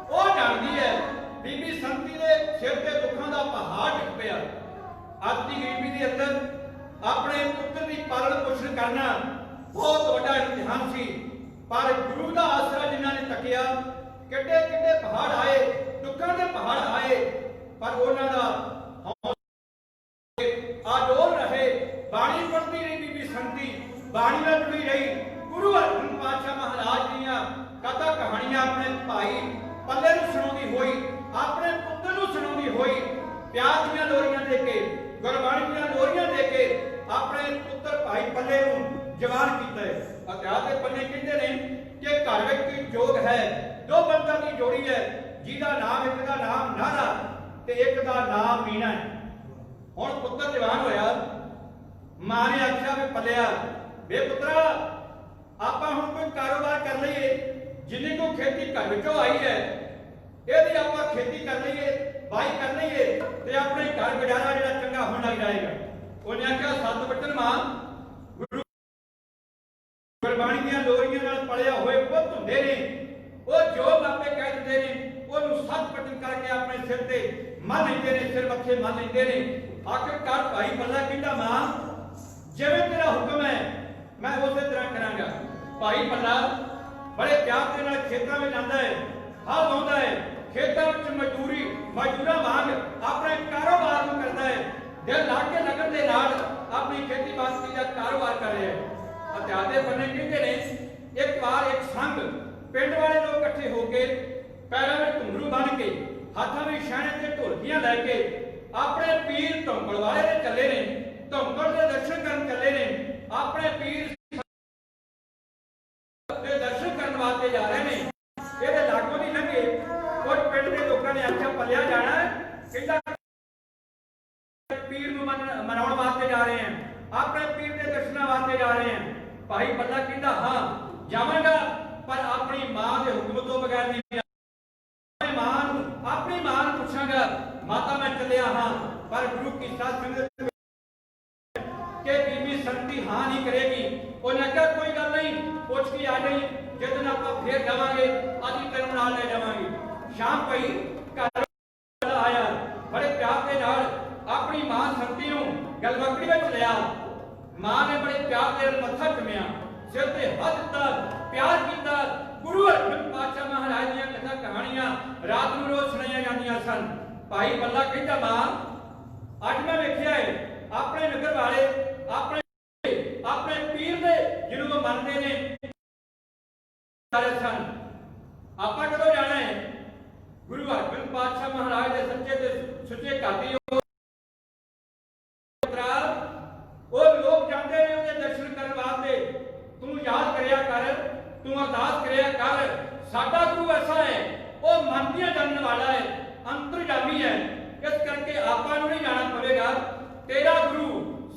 ਉਹ ਜਾਣਦੀ ਹੈ। ਬੀਬੀ ਸੰਤੀ ਦੇ ਸਿਰ ਤੇ ਦੁੱਖਾਂ ਦਾ ਪਹਾੜ ਡਿੱਗ ਪਿਆ। ਅੱਜ ਦੀ ਗਰੀਬੀ ਦੇ ਅੰਦਰ ਆਪਣੇ ਪੁੱਤਰ ਦੀ ਪਾਲਣ ਪੋਸ਼ਣ ਕਰਨਾ ਬਹੁਤ ਵੱਡਾ ਇਮਤਿਹਾਨ ਸੀ, ਪਰ ਗੁਰੂ ਦਾ ਆਸਰਾ ਜਿਨ੍ਹਾਂ ਨੇ ਤੱਕਿਆ, ਕਿੱਡੇ ਕਿੱਡੇ ਪਹਾੜ ਆਏ, ਦੁੱਖਾਂ ਦੇ ਪਹਾੜ ਆਏ, ਪਰ ਉਹਨਾਂ ਦਾ ਆਡੋਲ ਰਹੇ। ਬਾਣੀ ਪੜ੍ਹਦੀ ਰਹੀ ਬੀਬੀ ਸੰਤੀ, ਬਾਣੀ ਨਾਲ ਜੁੜੀ ਰਹੀ। ਗੁਰੂ ਅਰਜਨ ਪਾਤਸ਼ਾਹ ਮਹਾਰਾਜ ਦੀਆਂ ਕਥਾ ਕਹਾਣੀਆਂ ਆਪਣੇ ਭਾਈ ਪੱਲੇ ਨੂੰ ਸੁਣਾਉਂਦੀ ਹੋਈ, ਆਪਣੇ ਪੁੱਤਰ ਨੂੰ ਸੁਣਾਉਂਦੀ ਹੋਈ, ਪਿਆਰ ਦੀਆਂ ਲੋਰੀਆਂ ਦੇ ਕੇ, ਗੁਰਬਾਣੀ ਦੀਆਂ ਲੋਰੀਆਂ ਦੇ ਕੇ ਆਪਣੇ ਪੁੱਤਰ ਭਾਈ ਪੱਲੇ ਨੂੰ ਜਵਾਨ ਕੀਤਾ ਹੈ। ਇਤਿਹਾਸ ਦੇ ਪੰਨੇ ਕਹਿੰਦੇ ਨੇ ਕਿ ਘਰ ਵਿੱਚ ਕੀ ਜੋਗ ਹੈ, ਦੋ ਬੰਦਾਂ ਦੀ ਜੋੜੀ ਹੈ, ਜਿਹਦਾ ਨਾਮ, ਇੱਕ ਦਾ ਨਾਮ ਨਾਰਾ ਤੇ ਇੱਕ ਦਾ ਨਾਮ ਮੀਨਾ ਹੈ। ਹੁਣ ਪੁੱਤਰ ਜਵਾਨ ਹੋਇਆ, ਮਾਂ ਨੇ ਆਖਿਆ ਵੀ ਪੱਲਿਆ, ਵੇ ਪੁੱਤਰਾ ਆਪਾਂ ਹੁਣ ਕੋਈ ਕਾਰੋਬਾਰ ਕਰ ਲਈਏ, ਜਿੰਨੀ ਕੋ ਖੇਤੀ ਘਰ ਵਿੱਚੋਂ ਆਈ ਹੈ ਇਹਦੀ ਆਪਾਂ ਖੇਤੀ ਕਰ ਲਈਏ, ਬਾਈ ਕਰ ਲਈਏ ਤੇ ਆਪਣੇ ਘਰ ਗੁਜ਼ਾਰਾ ਜਿਹੜਾ ਚੰਗਾ ਹੋਣ ਲੱਗ ਜਾਏਗਾ। ਉਹਨੇ ਆਖਿਆ ਸੱਤ ਬਚਨ ਮਾਂ, ਗੁਰਬਾਣੀ ਦੀਆਂ ਲੋਰੀਆਂ ਨਾਲ ਪੜਿਆ ਹੋਏ ਪੁੱਤ ਹੁੰਦੇ ਨੇ, ਉਹ ਜੋ ਬਾਪੇ ਕਹਿ ਦਿੰਦੇ ਨੇ ਉਹਨੂੰ ਸੱਤ ਬਚਨ ਕਰਕੇ ਆਪਣੇ ਸਿਰ ਤੇ ਮੰਨ ਲੈਂਦੇ ਨੇ, ਸਿਰ ਮੱਥੇ ਮੰਨ ਲੈਂਦੇ ਨੇ। ਆਖਿਰਕਾਰ ਭਾਈ ਪੱਲਾ ਕਹਿੰਦਾ ਮਾਂ ਜਿਵੇਂ ਤੇਰਾ ਹੁਕਮ ਹੈ ਮੈਂ ਉਸੇ ਤਰ੍ਹਾਂ ਕਰਾਂਗਾ। ਭਾਈ ਪੱਲਾ ਬੜੇ ਪਿਆਰ ਦੇ ਨਾਲ ਖੇਤਾਂ ਵਿੱਚ ਜਾਂਦਾ ਹੈ, ਹਲ ਵਾਹੁੰਦਾ ਹੈ, ਖੇਤਾਂ ਵਿੱਚ ਮਜ਼ਦੂਰਾਂ ਵਾਂਗ ਆਪਣੇ ਕਾਰੋਬਾਰ ਨੂੰ ਕਰਦਾ ਹੈ, ਦਿਲ ਲਾ ਕੇ ਲੱਗਣ ਦੇ ਨਾਲ ਆਪਣੀ ਖੇਤੀਬਾੜੀ ਦਾ ਕਾਰੋਬਾਰ ਕਰ ਰਿਹਾ ਹੈ। ਇਤਿਹਾਸ ਦੇ ਪੰਨੇ ਕਹਿੰਦੇ ਨੇ ਇੱਕ ਵਾਰ ਇੱਕ ਸੰਘ ਪਿੰਡ ਵਾਲੇ ਲੋਕ ਇਕੱਠੇ ਹੋ ਕੇ ਪੈਰਾਂ ਵਿੱਚ ਘੁੰਗਰੂ ਬੰਨ੍ਹ ਕੇ, ਹੱਥਾਂ ਵਿੱਚ ਛਾਣੇ ਤੇ ਢੋਲਕੀਆਂ ਲੈ ਕੇ ਆਪਣੇ ਪੀਰ ਧੌਂਕੜ ਵਾਲੇ ਦੇ ਚੱਲੇ ਨੇ, ਧੌਂਕੜ ਦੇ ਦਰਸ਼ਨ ਕਰਨ ਚੱਲੇ ਨੇ, ਆਪਣੇ ਪੀਰ ਦੇ ਦਰਸ਼ਨ ਕਰਨ ਵਾਸਤੇ ਜਾ ਰਹੇ ਨੇ। ਇਹਦੇ ਲਾਗੋਂ ਨਹੀਂ ਲੰਘੇ, ਕੁਝ ਪਿੰਡ ਦੇ ਲੋਕਾਂ ਨੇ ਆਖਿਆ ਪੱਲਿਆ ਜਾਣਾ, ਕਹਿੰਦਾ ਪੀਰ ਨੂੰ ਮਨਾਉਣ ਵਾਸਤੇ ਜਾ ਰਹੇ ਹਾਂ, ਆਪਣੇ ਪੀਰ ਦੇ ਦਰਸ਼ਨਾਂ ਵਾਸਤੇ ਜਾ ਰਹੇ ਹਾਂ। ਭਾਈ ਪੱਲਾ ਕਹਿੰਦਾ ਹਾਂ ਜਾਵਾਂਗਾ, ਪਰ ਆਪਣੀ ਮਾਂ ਦੇ ਹੁਕਮ ਤੋਂ ਬਗੈਰ ਨਹੀਂ। ਆਪਣੀ ਮਾਂ ਨੂੰ ਪੁੱਛਾਂਗਾ ਮਾਤਾ ਮੈਂ ਚੱਲਿਆ ਹਾਂ, ਪਰ ਗੁਰੂ ਕੀ ਸਾਧ ਸੰਗਤ ਕਿ ਬੀਬੀ ਸੰਤੀ ਹਾਂ ਨਹੀਂ ਕਰੇਗੀ। ਉਹਨੇ ਕਿਹਾ ਕੋਈ ਗੱਲ ਨਹੀਂ, ਪੁੱਛ ਕੇ ਆ ਜਾਈ, ਜਦੋਂ ਆਪਾਂ ਫੇਰ ਜਾਵਾਂਗੇ ਅਸੀਂ ਤੈਨੂੰ ਨਾਲ ਲੈ ਜਾਵਾਂਗੇ। ਸ਼ਾਮ ਪਈ, ਘਰ ਆਇਆ, ਬੜੇ ਪਿਆਰ ਦੇ ਨਾਲ ਆਪਣੀ ਮਾਂ ਸੰਤੀ ਨੂੰ ਗਲਵਕੜੀ ਵਿੱਚ ਲਿਆ। ਮਾਂ ਨੇ ਬੜੇ ਪਿਆਰ ਦੇ ਨਾਲ ਮੱਥਾ ਚੁੰਮਿਆ, ਸਿਰ ਤੇ ਹੱਥ ਦਿੱਤਾ, ਪਿਆਰ ਕੀਤਾ। ਗੁਰੂ ਅਰਜਨ ਪਾਤਸ਼ਾਹ ਮਹਾਰਾਜ ਦੀਆਂ ਕਥਾ ਕਹਾਣੀਆਂ ਰਾਤ ਨੂੰ ਰੋਜ਼ ਸੁਣਾਈਆਂ ਜਾਂਦੀਆਂ ਸਨ। ਭਾਈ ਪੱਲਾ ਕਹਿੰਦਾ ਮਾਂ ਅੱਜ ਮੈਂ ਵੇਖਿਆ ਹੈ ਆਪਣੇ ਨਗਰ ਵਾਲੇ ਆਪਣੇ ਪੀਰ ਦੇ ਜਿਹਨੂੰ ਉਹ ਮੰਨਦੇ ਨੇ ਸਨ। ਆਪਾਂ ਕਦੋਂ ਜਾਣਾ ਹੈ? ਗੁਰੂ ਅਰਜਨ ਪਾਤਸ਼ਾਹ ਮਹਾਰਾਜ ਦੇ ਸੱਚੇ ਤੇ ਸੁੱਚੇ ਘਰ ਦੀ ਉਹ ਲੋਕ ਜਾਂਦੇ ਨੇ ਉਹਦੇ ਦਰਸ਼ਨ ਕਰਨ ਵਾਸਤੇ। ਤੂੰ ਯਾਦ ਕਰਿਆ ਕਰ, ਤੂੰ ਅਰਦਾਸ ਕਰਿਆ ਕਰ। ਸਾਡਾ ਗੁਰੂ ਐਸਾ ਹੈ, ਉਹ ਮਨ ਦੀਆਂ ਜਾਣਨ ਵਾਲਾ ਹੈ, ਅੰਤਰਜਾਮੀ ਹੈ। ਇਸ ਕਰਕੇ ਆਪਾਂ ਨੂੰ ਨਹੀਂ ਜਾਣਾ ਪਵੇਗਾ। ਤੇਰਾ ਗੁਰੂ,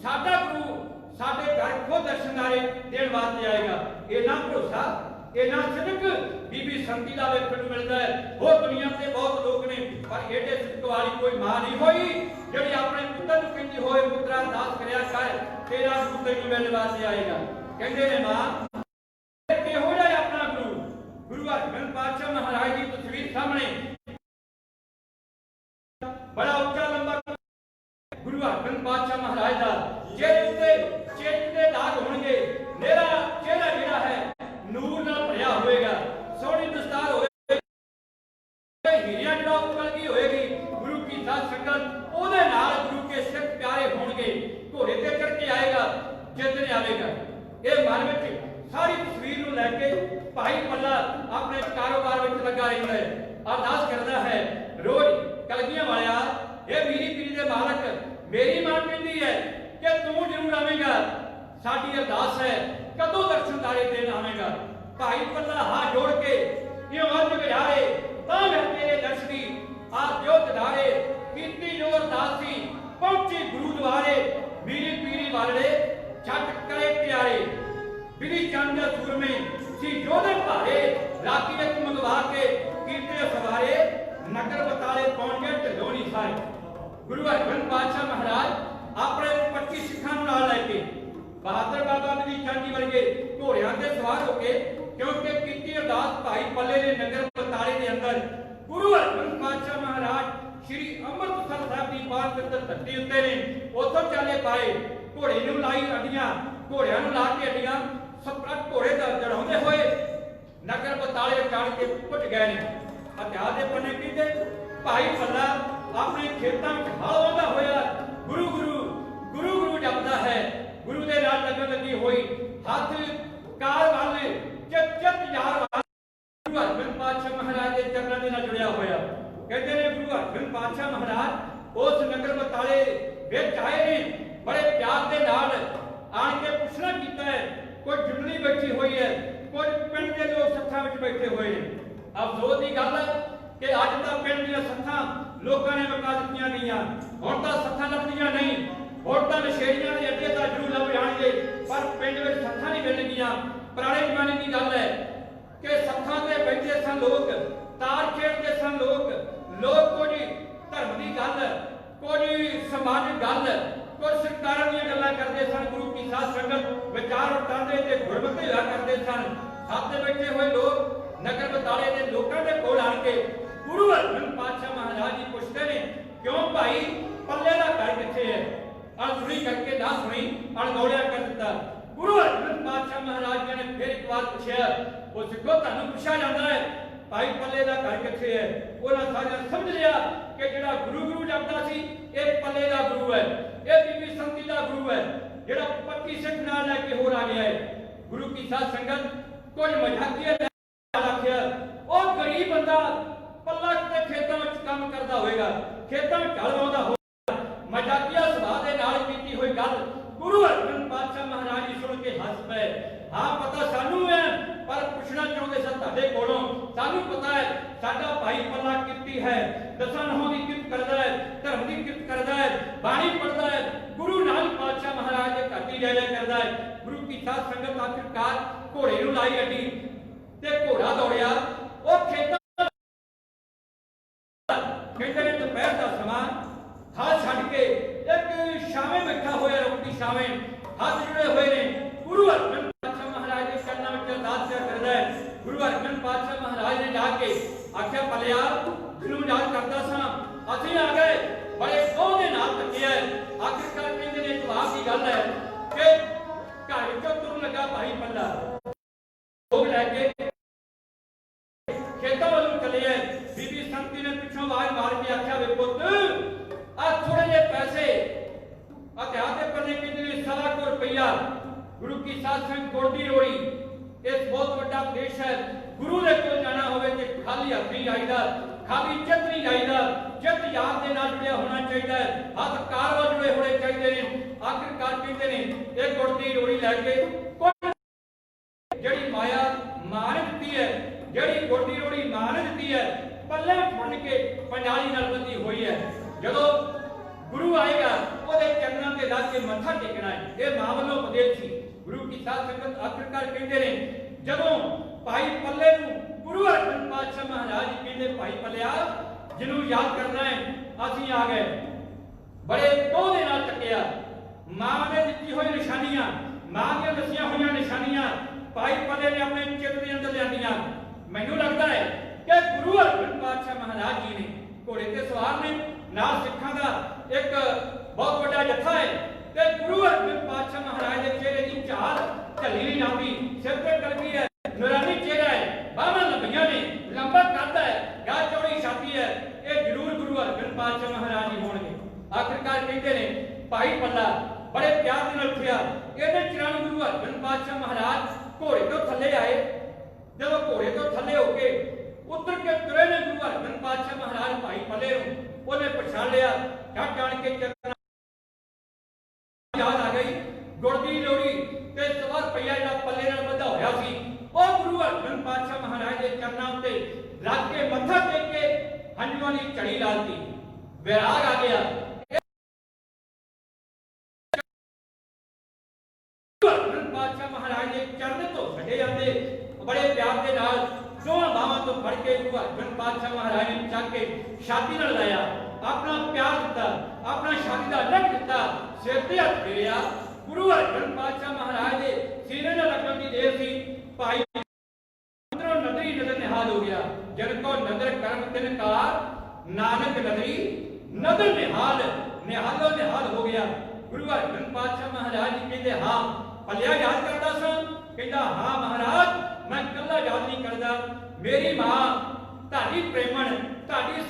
ਸਾਡਾ ਗੁਰੂ ਸਾਡੇ ਘਰ ਖੁਦ ਦਰਸ਼ਨਾਰੇ ਦੇਣ ਵਾਸਤੇ ਆਏਗਾ। ਇਹਨਾਂ ਭਰੋਸਾ, ਇਹਨਾਂ ਸਿਦਕ ਬੀਬੀ ਸੰਤੀ ਦਾ ਵੇਖਣ ਨੂੰ ਮਿਲਦਾ ਹੈ। ਹੋਰ ਦੁਨੀਆ ਤੇ ਬਹੁਤ ਲੋਕ ਨੇ, ਪਰ ਏਡੇ ਸਿਦਕ ਵਾਲੀ ਕੋਈ ਮਾਂ ਨਹੀਂ ਹੋਈ ਜਿਹੜੀ ਆਪਣੇ ਪੁੱਤਰ ਨੂੰ ਕਹਿੰਦੀ ਹੋਏ ਪੁੱਤਰਾ ਅਰਦਾਸ ਕਰਿਆ ਕਰ, ਤੇਰਾ ਗੁਰੂ ਤੈਨੂੰ ਮਿਲਣ ਵਾਸਤੇ ਆਏਗਾ। ਕਹਿੰਦੇ ਨੇ ਮਾਂ ਕਿਹੋ ਜਿਹਾ ਆਪਣਾ ਗੁਰੂ? ਗੁਰੂ ਅਰਜਨ ਪਾਤਸ਼ਾਹ ਮਹਾਰਾਜ ਦੀ ਤਸਵੀਰ ਸਾਹਮਣੇ, ਬੜਾ ਉੱਚਾ ਲੰਬਾ ਗੁਰੂ ਅਰਜਨ ਪਾਤਸ਼ਾਹ ਮਹਾਰਾਜ ਦਾ ਚਿੱਤ ਦੇ ਦਾਗ ਹੋਣਗੇ। ਮੇਰਾ ਚਿਹਰਾ ਜਿਹੜਾ ਹੈ ਨੂਰ ਨਾਲ ਭਰਿਆ ਹੋਵੇਗਾ, ਸੋਹਣੀ ਦਸਤਾਰ ਹੋਵੇਗੀ, ਹੀਰਿਆਂ ਜਿਹੜਾ ਉਤਲ ਗਈ ਹੋਏਗੀ। ਗੁਰੂ ਕੀ ਸਾਧ ਸੰਗਤ ਉਹਦੇ ਨਾਲ ਗੁਰੂ ਕੇ ਸਿੱਖ ਪਿਆਰੇ ਹੋਣਗੇ। ਘੋੜੇ ਤੇ ਚੜ ਕੇ ਆਏਗਾ, ਜਿਸ ਦਿਨ ਆਵੇਗਾ। ਇਹ ਮਨ ਵਿੱਚ ਸਾਰੀ ਤਸਵੀਰ ਨੂੰ ਲੈ ਕੇ ਭਾਈ ਪੱਲਾ ਆਪਣੇ ਕਾਰੋਬਾਰ ਵਿੱਚ ਲੱਗਾ ਰਹਿੰਦਾ ਹੈ, ਅਰਦਾਸ ਕਰਦਾ ਹੈ ਰੋਜ਼। ਕਲਗੀਆਂ ਵਾਲਿਆ, ਇਹ ਮੀਰੀ ਪੀਰੀ ਦੇ ਮਾਲਕ, ਮੇਰੀ ਮਾਂ ਕਹਿੰਦੀ ਹੈ ਕਿ ਤੂੰ ਜ਼ਰੂਰ ਆਵੇਂਗਾ। ਸਾਡੀ ਅਰਦਾਸ ਹੈ ਕਦੋਂ ਦਰਸ਼ਨਦਾਰੇ ਦੇਣ ਆਵੇਂਗਾ। ਭਾਈ ਪੱਲਾ ਹੱਥ ਜੋੜ ਕੇ ਇਉਂ ਅਰਜ਼ ਗੁਜ਼ਾਰੇ, ਤਾਂ ਮੈਂ ਤੇਰੇ ਦਰਸ਼ਨੀ ਆ ਜੋ ਦਿਦਾਰੇ ਕੀਤੀ ਜੋ ਅਰਦਾਸ ਸੀ, ਪਹੁੰਚੀ ਗੁਰੂ ਦੁਆਰੇ। सुमे सी जोधे भारे राखी एक मंगवा के कीर्ते सवारे नगर बताले पहुंच गए ढलोनी सारे। गुरु हरगोबिंद पातशाह महाराज अपने 25 सिखां नाल लेके बहादुर बाबा जी चांदी वर्गे घोड़ियां ते सवार होके क्योंकि कीती अरदास भाई पल्ले ने नगर बताले के अंदर गुरु हरगोबिंद पातशाह महाराज श्री अमृतसर साहब की पावित्र धरती उत्ते ने उथों चाले पाए घोड़े नूं लाई अड्डियां घोड़ियां नूं ला के अड्डियां सप्रा घोड़े दा चढ़ाउंदे होए नगर बताले चढ़ के पुज गए ने। इतिहास के पन्ने कहते भाई पल्ला अपने खेतों में हल वाहंदा होया गुरु गुरु गुरु गुरु जपदा है। गुरु दे नाल लगन लगी हुई हाथ कार वाले चित चित यार गुरु हरगोबिंद पातशाह महाराज के चरणों के नाल जुड़िया होया। कहते ने गुरु हरगोबिंद पातशाह महाराज उस नगर बताले विच आए ने बड़े प्यार के नाल आण के पुछना कीता है। कोई जुड़ली बैठी हुई है कुछ पिंड के लोग सत्था विच बैठे हुए हैं। अफसोस की गल है कि अज तक पिंड दी सत्था लोगों ने मुका दित्तियां गईयां हुण तां सत्था लभदियां नहीं हुण तां नशेड़ियां दे अड्डे तां जरूर लभ जाणगे पर पिंड विच सत्था नहीं मिलणगीआं। पुराने जमाने की गल है कि सत्था ते बैठे सन लोग तार खेडते सन लोग कुछ धर्म की गल कुछ समाजिक गल कुछ सरकारां दी गल्लां करदे सन। गुरु की साध संगत विचार वटांदे ते गुरमति होया करदे सन। साथे बैठे हुए लोग नगर बताले दे लोकां दे कोल आण के गुरु हरगोबिंद पातशाह महाराज जी पुछते ने क्यों भाई पल्ले दा घर किथे है। अणसुणी करके ना सुनी अणगौलिया कर दिता। गुरु हरगोबिंद पातशाह महाराज जी ने फिर एक बार पूछा वो सिखो तुहानूं पुछा जांदा है भाई पल्ले दा घर किथे है। उन्हां सारियां समझ लिया कि जिहड़ा गुरु गुरु जपदा सी ये पल्ले दा गुरु है ये बीबी संती दा गुरु है जिहड़ा 25 सिख नाल लैके होर आ गया है। गुरु की साध संगत कुछ मजाकिया आख्या ओ गरीब बंदा पल्ला के खेतों में काम करता होएगा खेतों में ढल वाउंदा होएगा मजाकिया सुभाव दे नाल कीती हुई गल गुरु हरगोबिंद पातशाह महाराज जी सुन के हंस पे। हाँ पता सानू है पर पुछना चाहते सन तुहाडे कोलों सानू पता है साडा भाई पल्ला कीती है दसां नहुं दी किरत करदा है धर्म दी किरत करदा है बाणी पढ़दा है गुरु नानक पातशाह महाराज दे घर दी जय जय करदा है। गुरु की साध संगत आखिरकार घोड़े नूं लाई अड्डी ते घोड़ा दौड़िया ओ खेतां कहते ने दोपहर का समा हाथ छड़ के एक शामे बैठा होया रोटी शामे हाथ जुड़े हुए ने गुरु हरगोबिंद पातशाह महाराज के चरणों में अरदास करदा है। गुरु हरगोबिंद पातशाह महाराज ने जाके आख्या पलिया जिन्हों याद करदा सां असीं आ गए बड़े कोह दे नाल तकिया आखिरकार कहंदे ने जवाब की गल है कि घर विचों तुरन लगा भाई पल्ला भोग लैके खेतों वालों चले है। बीबी संती ने पिछों आवाज मार के आख्या वे पुत आ थोड़े जे पैसे इतिहास के पन्ने कहते ₹1.25 रुपया गुरु की साध संगत गोड़ी रोड़ी इस बहुत बड़ा देश है। गुरु ने कोल जाना होवे ते खाली हथ नहीं जाईदा खाली चित नहीं जाईदा चित याद के नाल जुड़िया होना चाहिए हथ कार वाल जुड़े होने चाहिए ने। आखिरकार कहते ने एक गोड़ी रोड़ी लैके जिहड़ी माया मां ने दित्ती है जिहड़ी गोड़ी रोड़ी मां ने दित्ती है पल्ले फड़ के पंजाली नाल बंधी हुई है। जदों गुरु आएगा ओदे चरणों ते रख के मत्था टेकना है ये मां वालों उपदेश सी। गुरु की साध संगत आखिरकार कहते ने जदों भाई पल्ले नूं गुरु हरगोबिंद पातशाह महाराज जी कहते भाई पल्लिया जिन्हों याद करना है असीं आ गए बड़े कोह दे नाल तकिया मां ने दित्ती हुई निशानियां मां दी दसियां हुई निशानियां भाई पल्ले ने अपने चित्त दे अंदर लियांदियां। मैनूं लगदा है कि गुरु हरगोबिंद पातशाह महाराज जी ने घोड़े ते सवार ने नाल सिखां दा एक बहुत बड़ा जत्था है ते गुरु हरगोबिंद पातशाह महाराज के चेहरे की झाल झली नहीं जाती सिर पे कलगी है नूरानी चेहरा है बाਹਾਂ लंबियां ने लंबा कद है गा चौड़ी छाती है ये जरूर गुरु हरगोबिंद पातशाह महाराज जी होणगे। आखिरकार कहते ने भाई पल्ला बड़े प्यार दे नाल उठिया इहदे चरण गुरु हरगोबिंद पातशाह महाराज घोड़े तो थल्ले आए जदों घोड़े तो थल्ले होके उतर के तुरे ने गुरु हरगोबिंद पातशाह महाराज भाई पल्ले नूं ओने पछाण लिया झट जाण के चरण याद आ गई गुड़दी लोड़ी ते ₹1.25 जिहड़ा पल्ले नाल बंधा होया सी ओ गुरु हरगोबिंद पातशाह महाराज दे चरणां उत्ते रख के मत्था टेक के हंजुआं दी झड़ी लाती विराग आ गया। हरगोबिंद पातशाह महाराज दे चरण तो छड्डे जांदे के गुरु अर्जन पातशाह महाराज ने चक के छाती नाल लाया, अपना प्यार दिता, अपना छाती दा रख दिता, सिर ते हथ फेरिया। गुरु अर्जन पातशाह महाराज दे सीने नाल लगन दी देर सी। भाई अंदरों नदरी नजर निहाल हो गया। जन को नजर करम तिनकार, नानक नदरी नजर निहाल, निहालो निहाल हो गया। गुरु अर्जन पातशाह महाराज जी कहते हाँ भलिया याद करता सा, कहता हाँ महाराज मैं कल्ला याद नहीं करता, मेरी मां ताड़ी प्रेमण ताड़ी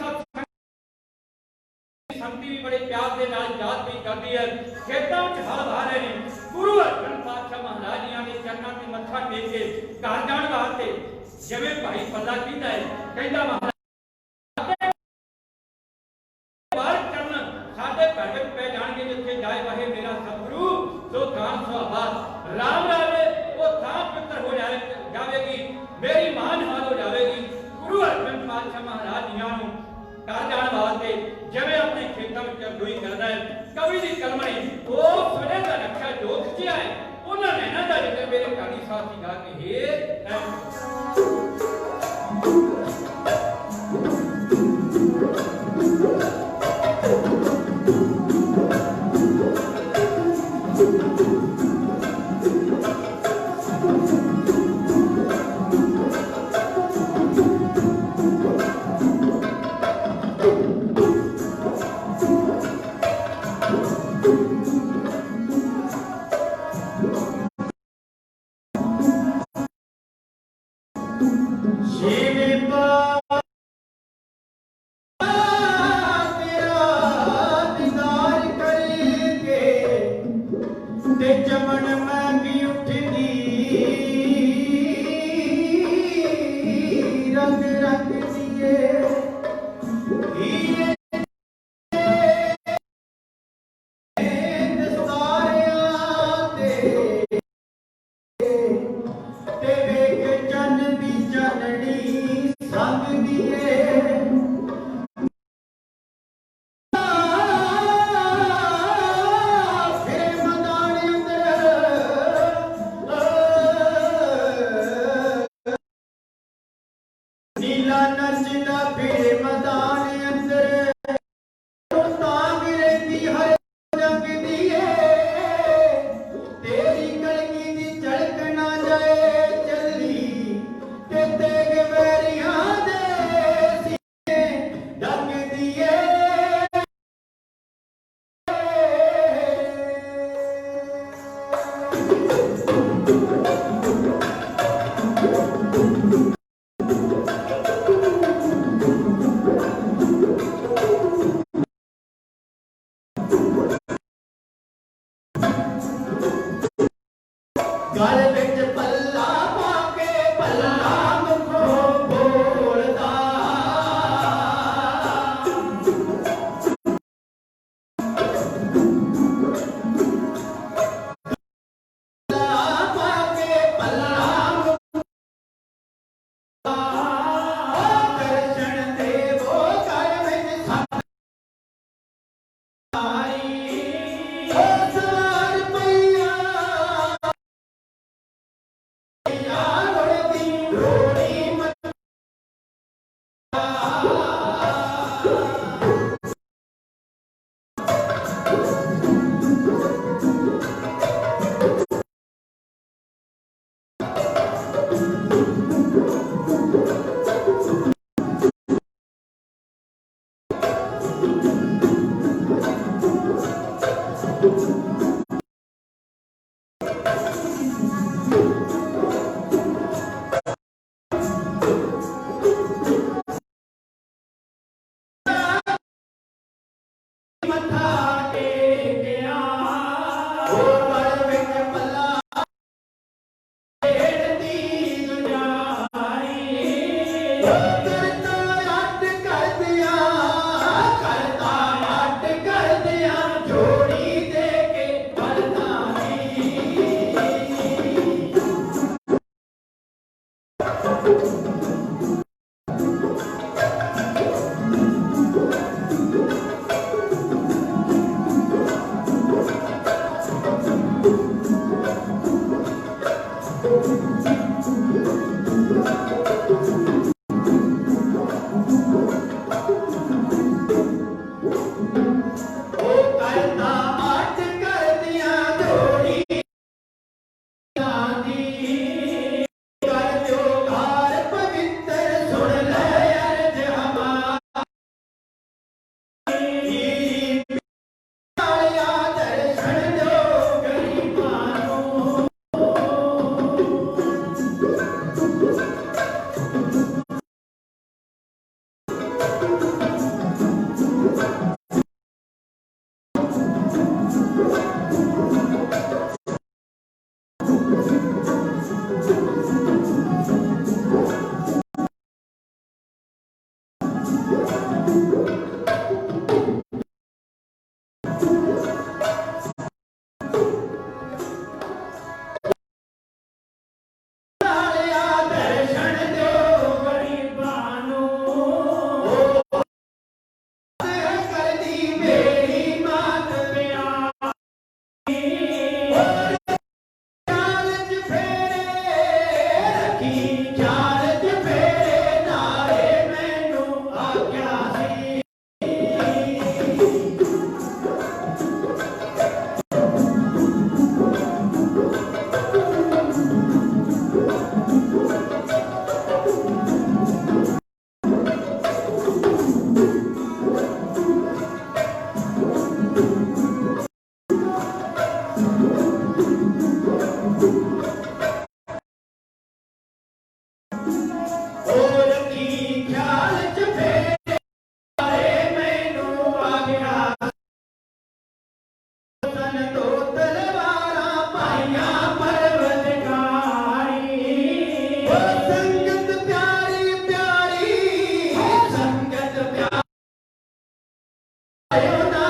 संगति भी बड़े प्यार के नाल याद भी करती है। खेतों में हल वाह रहे हैं, गुरु अर्जन पातशाह महाराज जी के चरणों से मत्था टेक के घर जाने वास्ते जिवें भाई पल्ला कहता है, कहता महाराज साडे घर में पै जाएंगे जिथे जाए वाहे मेरा सतगुरु सो थान सुहावा। राम राजे वो थान पवित्र हो जाएगी, मेरी मां निहाल हो जाएगी। गुरु अर्जन पातशाह महाराज जी घर जाने वास्ते जिवें अपने खेतों में अगुवाई करता है, कवि की कलम ने वो सुने का नक्शा जो खिंचिया है उन्होंने नैना का जिक्र मेरे काली साहब की गा के हे जोड़ी दे के भगता आठ कर दिया जोड़ी दी कर जो हार पवित्र सुन ले अर्ज हमारी आया दर्शन दो गरीबानों आया दर्शन दो गरीबानों कर दी मेरी मात प्यारी चालच फेरे रखी चालच फेरे नारे मैनू आख्या सी और की चालच फेरे नारे मैनू आख्या सन तो तलवारां पाइयां परवतगारी ओ संगत प्यारी प्यारी संगत प्यारी ना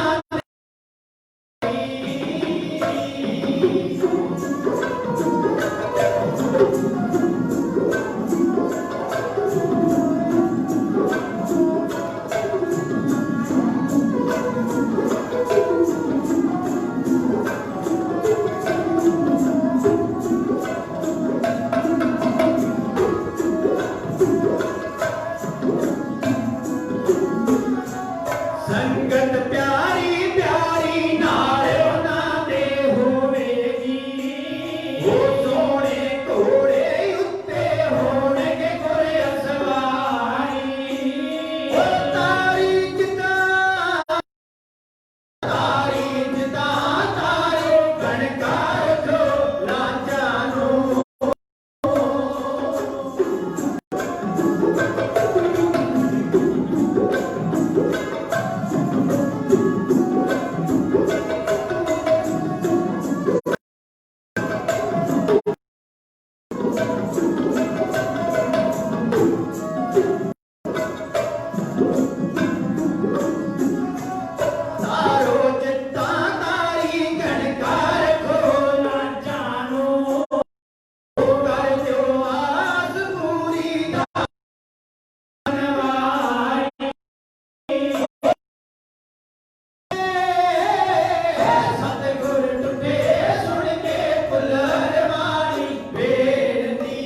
संगत प्यारी प्यारी नाले ना दे होवेगी वो सोने घोड़े उत्ते होणगे गोरे असवारी ओ तारी जिदा तारो गणकार जो लांचा नो तारो चित्ता तारी गणकार को ना जानो कर जो आस पूरी दानवारी सतगुर टुटे सुन के फुलर वाली बेनती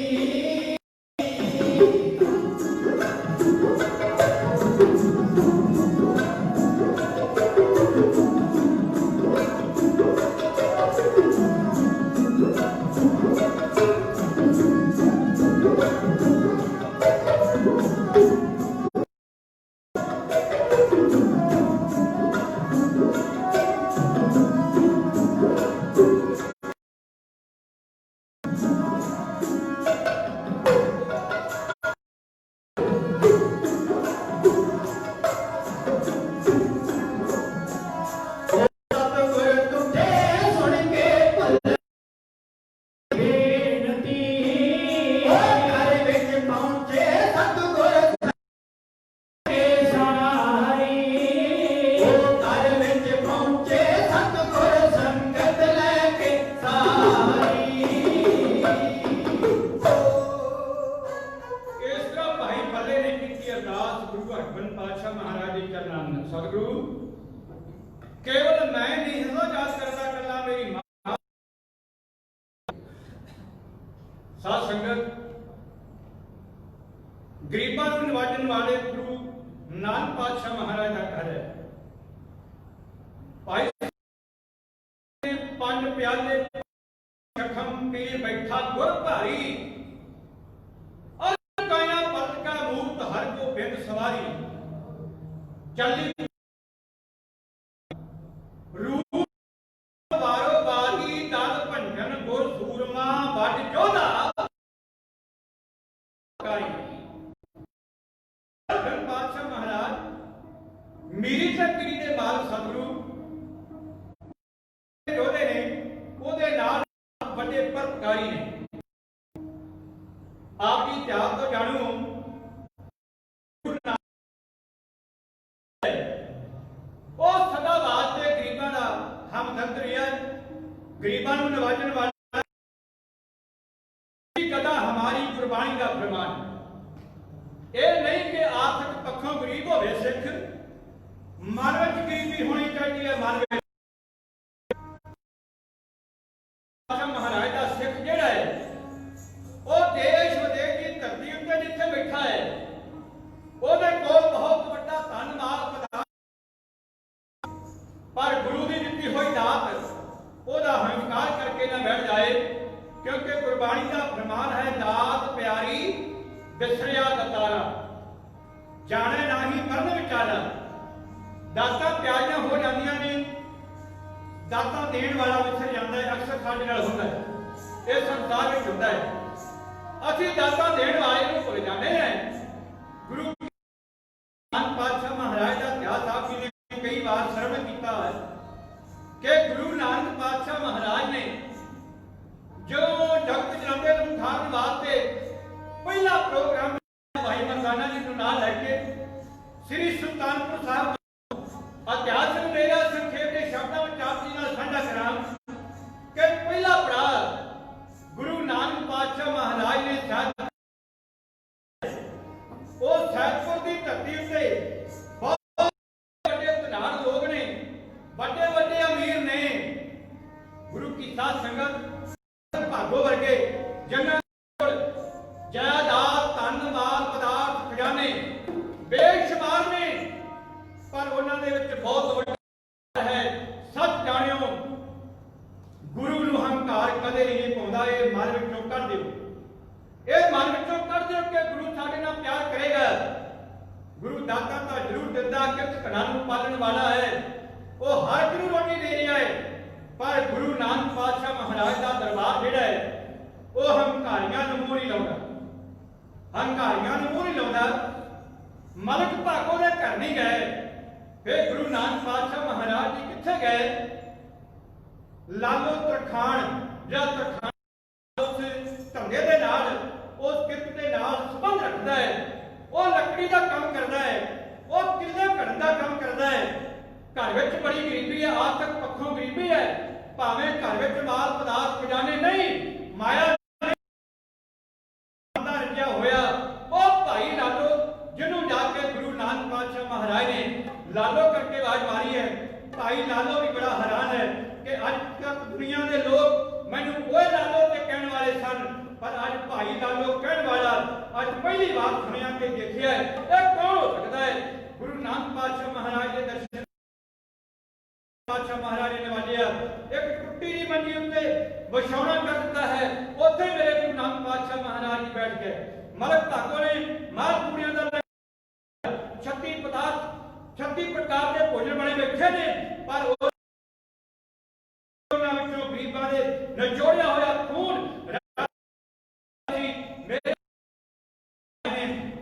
सतगुर टुटे सुन के फुलर बेनती घर विच पहुंचे सतगुर के सारी घर विच पहुंचे सतगुर संगत लेके सारी ਇਸ ਤਰ੍ਹਾਂ ਭਾਈ ਬੱਲੇ ਨੇ ਕੀਤੀ ਅਰਦਾਸ ਗੁਰੂ ਹਰਗੋਬਿੰਦ ਪਾਤਸ਼ਾਹ ਮਹਾਰਾਜ ਦੇ ਚਰਨਾਂ ਨੂੰ। ਸਤਿਗੁਰੂ ਕੇਵਲ ਮੈਂ ਨਹੀਂ ਹਾਂ ਯਾਦ ਕਰਦਾ ਕੱਲਾ ਮੇਰੀ ਮਾਂ ਸਾਧ ਸੰਗਤ ਗਰੀਬਾਂ ਨੂੰ ਨਿਵਾਜਣ ਵਾਲੇ ਗੁਰੂ ਨਾਨਕ ਪਾਤਸ਼ਾਹ ਮਹਾਰਾਜ ਦਾ ਘਰ ਹੈ। ਭਾਈ ਪੰਜ ਪਿਆਲੇ ਸ਼ਖਮ ਕੇ ਬੈਠਾ ਗੁਰ ਭਾਰੀ ਔਰ ਕਾਇਆ ਪਰਤ ਕਾ ਮੂਰਤ ਹਰ ਕੋ ਬਿੰਦ ਸਵਾਰੀ ਚੱਲੀ ਰੂਪ ਵਾਰੋ ਬਾਗੀ ਦਲ ਭੰਜਨ ਗੁਰ ਸੂਰਮਾ ਵੱਡ ਜੋਧਾ ਕਾਰੀ ਧੰਨ ਪਾਤਸ਼ਾਹ ਮਹਾਰਾਜ ਮੀਰੀ ਚੱਕਰੀ ਦੇ ਮਾਲਕ ਸਤਿਗੁਰੂ ਜੋਧੇ ਨੇ ਉਹਦੇ ਨਾਲ ਵੱਡੇ ਪਰਪਕਾਰੀ ਨੇ ਆਪ ਦੀ ਇਤਿਹਾਸ ਤੋਂ ਜਾਣੂ ਉਹ ਸਦਾ ਵਾਸਤੇ ਗਰੀਬਾਂ ਦਾ ਹਮਦਰਦ ਰਿਹਾ ਗਰੀਬਾਂ ਨੂੰ ਨਵਾਜਣ ਵਾਲਾ ਕਦਾ ਹਮਾਰੀ ਕੁਰਬਾਨੀ ਦਾ ਫਰਮਾਨ ਇਹ ਨਹੀਂ ਕਿ ਆਰਥਿਕ ਪੱਖੋਂ ਗਰੀਬ ਹੋਵੇ ਸਿੱਖ ਮਨ ਵਿੱਚ ਗਰੀਬੀ ਹੋਣੀ ਚਾਹੀਦੀ ਹੈ ਮਨ ਵਿੱਚ ਮਹਾਰਾਜ ਦਾ ਸਿੱਖ ਜਿਹੜਾ ਹੈ ਉਹ ਦੇਸ਼ ਵਿਦੇਸ਼ ਦੀ ਧਰਤੀ ਉੱਤੇ ਜਿੱਥੇ ਬੈਠਾ ਹੈ ਉਹਦੇ ਕੋਲ ਬਹੁਤ ਵੱਡਾ ਧਨ ਮਾਲ ਪਦਾਰਥ ਪਰ ਗੁਰੂ ਦੀ ਦਿੱਤੀ ਹੋਈ ਦਾਤ ਉਹਦਾ ਹੰਕਾਰ ਕਰਕੇ ਨਾ ਬੈਠ ਜਾਏ ਕਿਉਂਕਿ ਕੁਰਬਾਨੀ ਦਾ ਫਰਮਾਨ ਹੈ ਦਾਤ ਪਿਆਰੀ ਵਿਸਰਿਆ ਦਤਾਰਾ ਜਾਣੇ ਨਾਹੀ ਮਰਨ ਵਿਚਾਰਾ ਦਾਤਾਂ ਪਿਆਰੀਆਂ ਹੋ ਜਾਂਦੀਆਂ ਨੇ ਦਾਤਾਂ ਦੇਣ ਵਾਲਾ ਵਿਸਰ ਜਾਂਦਾ ਹੈ ਅਕਸਰ ਸਾਡੇ ਨਾਲ ਹੁੰਦਾ ਹੈ ਇਹ ਸੰਸਾਰ ਵਿੱਚ ਹੁੰਦਾ ਹੈ ਅਸੀਂ ਦਾਤਾਂ ਦੇਣ ਵਾਲੇ ਨੂੰ ਭੁੱਲ ਜਾਂਦੇ ਹਾਂ ਗੁਰੂ ਨਾਨਕ ਪਾਤਸ਼ਾਹ ਮਹਾਰਾਜ ਦਾ ਇਤਿਹਾਸ ਆਪ ਜੀ ਨੇ ਕਈ ਵਾਰ ਸਰਵਣ ਕੀਤਾ ਹੈ ਕਿ ਗੁਰੂ ਨਾਨਕ ਪਾਤਸ਼ਾਹ ਮਹਾਰਾਜ ਨੇ ਜਦੋਂ ਜਗਤ ਜਲਾਉਂਦੇ ਨੂੰ ਉਠਾਉਣ ਵਾਸਤੇ ਪਹਿਲਾ ਪ੍ਰੋਗਰਾਮ ਭਾਈ ਮਰਦਾਨਾ ਜੀ ਨੂੰ ਨਾਲ ਲੈ ਕੇ ਸ੍ਰੀ ਸੁਲਤਾਨਪੁਰ ਸਾਹਿਬ ਇਤਿਹਾਸ ਨੂੰ ਮੇਰਾ ਸੰਖੇਪ ਦੇ ਸ਼ਬਦਾਂ ਵਿੱਚ ਆਪ ਜੀ ਨਾਲ ਸਾਂਝਾ ਕਰਾਂ ਕਿ ਪਹਿਲਾ ਪੜਾਅ ਗੁਰੂ ਨਾਨਕ ਪਾਤਸ਼ਾਹ ਮਹਾਰਾਜ ਨੇ ਉਹ ਸਹਿਜਪੁਰ ਦੀ ਧਰਤੀ ਉੱਤੇ ਬਹੁਤ ਵੱਡੇ ਧਨਾੜ ਲੋਕ ਨੇ ਵੱਡੇ ਵੱਡੇ ਅਮੀਰ ਨੇ ਗੁਰੂ ਕੀ ਸਾਧ ਸੰਗਤ ਭਾਗੋ ਵਰਗੇ ਜਨਾਂ ਜਾਇਦਾਦ ਧਨ ਮਾਲ ਪਦਾਰਥ ਖਜ਼ਾਨੇ ਬੇਸ਼ੁਮਾਰ ਨੇ ਪਰ ਉਹਨਾਂ ਦੇ ਵਿੱਚ ਬਹੁਤ ਵੱਡਾ ਹੈ ਸੱਚ ਜਾਣਿਓ ਗੁਰੂ ਨੂੰ ਹੰਕਾਰ ਕਦੇ ਨਹੀਂ ਪਾਉਂਦਾ ਇਹ ਮਨ ਵਿੱਚੋਂ ਕੱਢ ਦਿਓ ਇਹ ਮਨ ਵਿੱਚੋਂ ਕੱਢ ਦਿਓ ਕਿ ਗੁਰੂ ਸਾਡੇ ਨਾਲ ਪਿਆਰ ਕਰੇਗਾ ਗੁਰੂ ਦਾਤਾ ਤਾਂ ਜ਼ਰੂਰ ਦਿੰਦਾ ਕਿਰਤ ਘਰਾਂ ਨੂੰ ਪਾਲਣ ਵਾਲਾ ਹੈ ਉਹ ਹਰ ਇੱਕ ਨੂੰ ਰੋਟੀ ਦੇ ਰਿਹਾ ਹੈ ਪਰ ਗੁਰੂ ਨਾਨਕ ਪਾਤਸ਼ਾਹ ਮਹਾਰਾਜ ਦਾ ਦਰਬਾਰ ਜਿਹੜਾ ਹੈ ਉਹ ਹੰਕਾਰੀਆਂ ਨੂੰ ਮੂੰਹ ਨਹੀਂ ਲਾਉਂਦਾ ਹੰਕਾਰੀਆਂ ਨੂੰ ਮੂੰਹ ਨਹੀਂ ਲਾਉਂਦਾ ਮਲਕ ਭਾਗੋ ਦੇ ਘਰ ਨਹੀਂ ਗਏ ਫਿਰ ਗੁਰੂ ਨਾਨਕ ਪਾਤਸ਼ਾਹ ਮਹਾਰਾਜ ਜੀ ਕਿੱਥੇ ਗਏ ਲਾਲੋ ਤਰਖਾਣ ਜਾਂ ਤਰਖਾਣ ਉਸ ਧੰਦੇ ਦੇ ਨਾਲ ਉਸ ਕਿਰਤ ਦੇ ਨਾਲ ਸੰਬੰਧ ਰੱਖਦਾ ਹੈ ਉਹ ਲੱਕੜੀ ਦਾ ਕੰਮ ਕਰਦਾ ਹੈ ਉਹ ਕਿਲੇ ਘੜਨ ਦਾ ਕੰਮ ਕਰਦਾ ਹੈ ਘਰ ਵਿੱਚ ਬੜੀ ਗਰੀਬੀ ਹੈ ਆਰਥਿਕ ਪੱਖੋਂ ਗਰੀਬੀ ਹੈ ਭਾਵੇਂ ਘਰ ਵਿੱਚ ਮਾਲ ਪਦਾਰਥ ਖਜ਼ਾਨੇ ਨਹੀਂ ਮਾਇਆ ਦਾ ਰਜਿਆ ਹੋਇਆ ਉਹ ਭਾਈ ਲਾਲੋ ਜਿਹਨੂੰ ਜਾ ਕੇ ਗੁਰੂ ਨਾਨਕ ਪਾਤਸ਼ਾਹ ਮਹਾਰਾਜ ਨੇ ਲਾਲੋ ਕਰਕੇ ਆਵਾਜ਼ ਮਾਰੀ ਹੈ ਭਾਈ ਲਾਲੋ ਵੀ ਬੜਾ ਹੈਰਾਨ ਹੈ ਕਿ ਅੱਜ ਤੱਕ ਦੁਨੀਆ ਦੇ ਲੋਕ ਮੈਨੂੰ ਓਏ ਲਾਲੋ ਤੇ ਕਹਿਣ ਵਾਲੇ ਸਨ ਪਰ ਅੱਜ ਭਾਈ ਲਾਲੋ ਕਹਿਣ ਵਾਲਾ ਅੱਜ ਪਹਿਲੀ ਵਾਰ ਸੁਣਿਆ ਤੇ ਦੇਖਿਆ ਇਹ ਕੌਣ ਹੋ ਸਕਦਾ ਹੈ ਗੁਰੂ ਨਾਨਕ ਪਾਤਸ਼ਾਹ ਮਹਾਰਾਜ ਦੇ ਦਰਸ਼ਨ ਪਾਤਸ਼ਾਹ ਮਹਾਰਾਜ ਨੇ ਨਵਾਜਿਆ ਇੱਕ ਟੁੱਟੀ ਦੀ ਮੰਜੀ ਉੱਤੇ ਵਿਛਾਉਣਾ ਕਰ ਦਿੱਤਾ ਹੈ ਉੱਥੇ ਮੇਰੇ ਗੁਰੂ ਨਾਨਕ ਪਾਤਸ਼ਾਹ ਮਹਾਰਾਜ ਜੀ ਬੈਠ ਗਏ ਮਲਕ ਭਾਗੋ ਨੇ ਮਾਲ ਪੂੜੀਆਂ ਦਾ 36 ਪ੍ਰਕਾਰ ਦੇ ਭੋਜਨ ਬਣੇ ਬੈਠੇ ਨੇ ਪਰ ਉਹਨਾਂ ਵਿੱਚੋਂ ਗਰੀਬਾਂ ਦੇ ਨਿਚੋੜਿਆ ਹੋਇਆ ਖੂਨ ਮੇਰੇ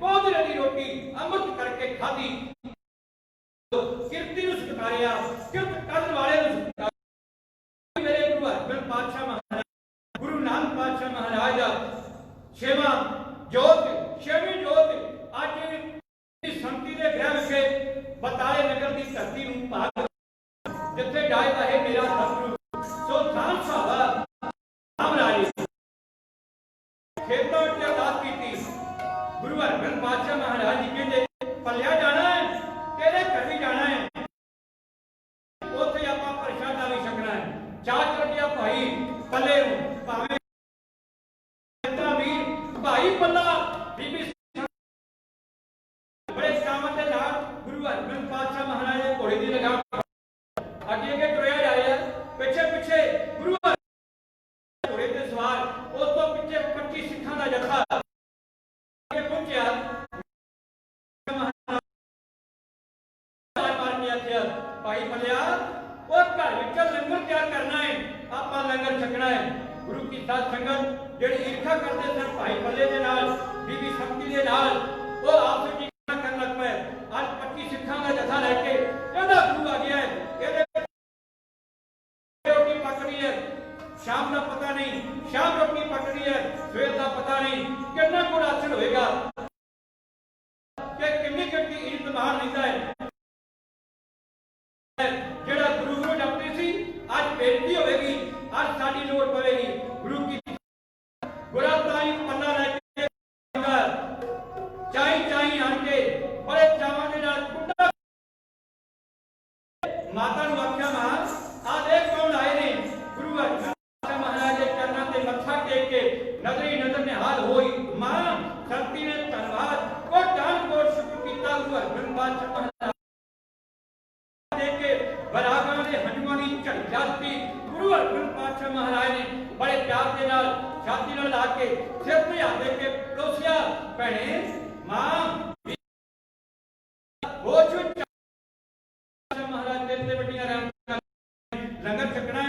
ਕੋਧਰੇ ਦੀ ਰੋਟੀ ਅੰਮ੍ਰਿਤ ਕਰਕੇ ਖਾਧੀ ਕਿਰਤੀ ਨੂੰ ਸਤਿਕਾਰਿਆ ਕਿਰਤ ਕਰਨ ਵਾਲੇ ਨੂੰ ਸਤਿਕਾਰਿਆ ਮੇਰੇ ਗੁਰੂ ਹਰਗੋਬਿੰਦ ਪਾਤਸ਼ਾਹ ਮਹਾਰਾਜ ਗੁਰੂ ਨਾਨਕ ਪਾਤਸ਼ਾਹ ਮਹਾਰਾਜ ਦਾ ਛੇਵਾਂ ਛੇਵੀਂ ਜੋਤ ਅੱਜ ਸੰਤੀ ਦੇ ਗ੍ਰਹਿ ਵਿਖੇ ਬਤਾਲੇ ਨਗਰ ਦੀ ਧਰਤੀ ਨੂੰ ਭਾਗ ਜਿੱਥੇ ਜਾਇਦਾ ਹੈ ਮੇਰਾ ਸਤਿਗੁਰੂ ਸੋ ਧੰਨ ਸਾਹਿਬ ਰਾਮਰਾਜ ਖੇਤਾਂ ਵਿੱਚ ਅਰਦਾਸ ਕੀਤੀ ਗੁਰੂ ਹਰਗੋਬਿੰਦ ਪਾਤਸ਼ਾਹ ਮਹਾਰਾਜ ਜੀ ਕਹਿੰਦੇ ਪੱਲਿਆ ਜਾਣਾ ਹੈ ਤੇਰੇ ਘਰ ਵੀ ਜਾਣਾ ਹੈ ਉੱਥੇ ਆਪਾਂ ਪ੍ਰਸ਼ਾਦਾ ਵੀ ਛਕਣਾ ਹੈ ਚਾਹ ਚੜ ਗਿਆ ਭਾਈ लंगर छकना है। गुरु की साध संगत ਜਿਹੜੀ ਈਰਖਾ ਕਰਦੇ ਸਨ ਭਾਈ ਪੱਲੇ ਦੇ ਨਾਲ, ਬੀਬੀ ਸ਼ਕਤੀ ਦੇ ਨਾਲ, ਉਹ ਆਪਸ ਵਿੱਚ ਈਰਖਾ ਕਰਨ ਲੱਗ ਪਏ। ਅੱਜ 25 ਸਿੱਖਾਂ ਦਾ ਜਥਾ ਲੈ ਕੇ ਇਹਦਾ ਗੁਰੂ ਆ ਗਿਆ ਹੈ, ਇਹਦੇ ਰੋਟੀ ਪੱਕਦੀ ਹੈ, ਸ਼ਾਮ ਦਾ ਪਤਾ ਨਹੀਂ, ਸ਼ਾਮ ਰੋਟੀ ਪੱਕਦੀ ਹੈ, ਸਵੇਰ ਦਾ ਪਤਾ ਨਹੀਂ, ਕਿੰਨਾ ਕੁ ਰਾਸ਼ਨ ਹੋਏਗਾ, ਕਿ ਕਿੰਨੀ ਕਿੰਨੀ ਇੱਜ਼ਤ ਮਾਣ ਲੈਂਦਾ ਹੈ। ਜਿਹੜਾ ਗੁਰੂ ਨੂੰ ਜਪਦੀ ਸੀ, ਅੱਜ ਬੇਨਤੀ ਹੋਵੇਗੀ, ਅੱਜ ਸਾਡੀ ਲੋੜ ਪਵੇਗੀ। ਗੁਰੂ ਕੀ ਗੁਰਾ ਤਾਈ ਪੱਲਾ ਲੈ ਕੇ ਚਾਈ ਚਾਈ ਆਣ ਕੇ ਬੜੇ ਚਾਵਾਂ ਦੇ ਨਾਲ ਕੁੰਡਾ ਮਾਤਾ ਨੂੰ ਆਖਿਆ, ਮਾਂ ਆ ਦੇਖ ਕੌਣ ਆਏ ਨੇ। ਗੁਰੂ ਅਰਜਨ ਸਾਹਿਬ ਮਹਾਰਾਜ ਦੇ ਚਰਨਾਂ ਤੇ ਮੱਥਾ ਟੇਕ ਕੇ ਨਜ਼ਰੀ ਨਜ਼ਰ ਨਿਹਾਲ ਹੋਈ। ਮਾਂ ਸ਼ਕਤੀ ਨੇ ਧੰਨਵਾਦ ਕੋ ਜਾਨ ਕੋਟ ਸ਼ੁਕਰ ਕੀਤਾ। ਗੁਰੂ ਅਰਜਨ ਬਾਦਸ਼ਾਹ ਮਹਾਰਾਜ ਦੇਖ ਕੇ ਬਰਾਗਾਂ ਦੇ ਹੰਝੂਆਂ ਦੀ ਝੜੀ ਜਾਂਦੀ। ਗੁਰੂ ਅਰਜਨ ਪਾਤਸ਼ਾਹ ਮਹਾਰਾਜ ਨੇ ਬੜੇ ਪਿਆਰ ਦੇ ਨਾਲ ਛਾਤੀ ਨਾਲ ਲਾ ਕੇ ਸਿਰ ਤੇ ਹੱਥ ਦੇ ਕੇ ਪਲੋਸਿਆ, ਭੈਣੇ ਮਾਂ ਹੋ ਚੁੱਕ ਮਹਾਰਾਜ ਦੇ ਵੱਡੀਆਂ ਰਹਿਮਤਾਂ। ਲੰਗਰ ਛਕਣਾ,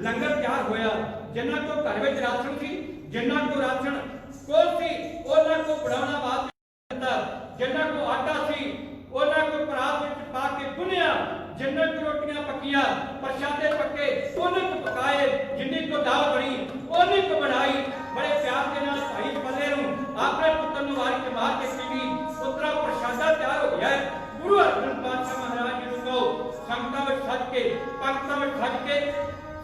ਲੰਗਰ ਤਿਆਰ ਹੋਇਆ। ਜਿਨ੍ਹਾਂ ਕੋ ਘਰ ਵਿੱਚ ਰਾਸ਼ਨ ਸੀ, ਜਿਨ੍ਹਾਂ ਕੋ ਰਾਸ਼ਨ ਕੋਲ ਸੀ, ਉਹਨਾਂ ਕੋ ਬਣਾਉਣਾ ਵਾਸਤੇ ਦਿੱਤਾ। ਜਿਨ੍ਹਾਂ ਕੋ ਆਟਾ ਸੀ, ਉਹਨਾਂ ਕੋ ਪਰਾਤ ਵਿੱਚ ਪਾ ਕੇ ਗੁੰਨਿਆ। ਜਿੰਨੇ ਕੋ ਰੋਟੀਆਂ ਪੱਕੀਆਂ, ਪ੍ਰਸ਼ਾਦੇ ਪੱਕੇ, ਉਹਨੇ ਕੋ ਪਕਾਏ। ਜਿੰਨੀ ਕੋ ਦਾਲ ਬਣੀ, ਉਹਨੇ ਕੋ ਬਣਾਈ। ਬੜੇ ਪਿਆਰ ਦੇ ਨਾਲ ਭਾਈ ਪੱਲੇ ਨੂੰ ਆਪਣੇ ਪੁੱਤਰ ਨੂੰ ਵਾਰੀ ਤੇ ਮਾਰ ਕੇ ਪੀੜੀ। ਪੁੱਤਰਾ ਪ੍ਰਸ਼ਾਦਾ ਤਿਆਰ ਹੋ ਗਿਆ ਹੈ। ਗੁਰੂ ਅਰਜਨ ਪਾਤਸ਼ਾਹ ਮਹਾਰਾਜ ਜੀ ਨੂੰ ਕਹੋ, ਸੰਗਤਾਂ ਵਿੱਚ ਸੱਜ ਕੇ, ਪੰਗਤਾਂ ਵਿੱਚ ਸੱਜ ਕੇ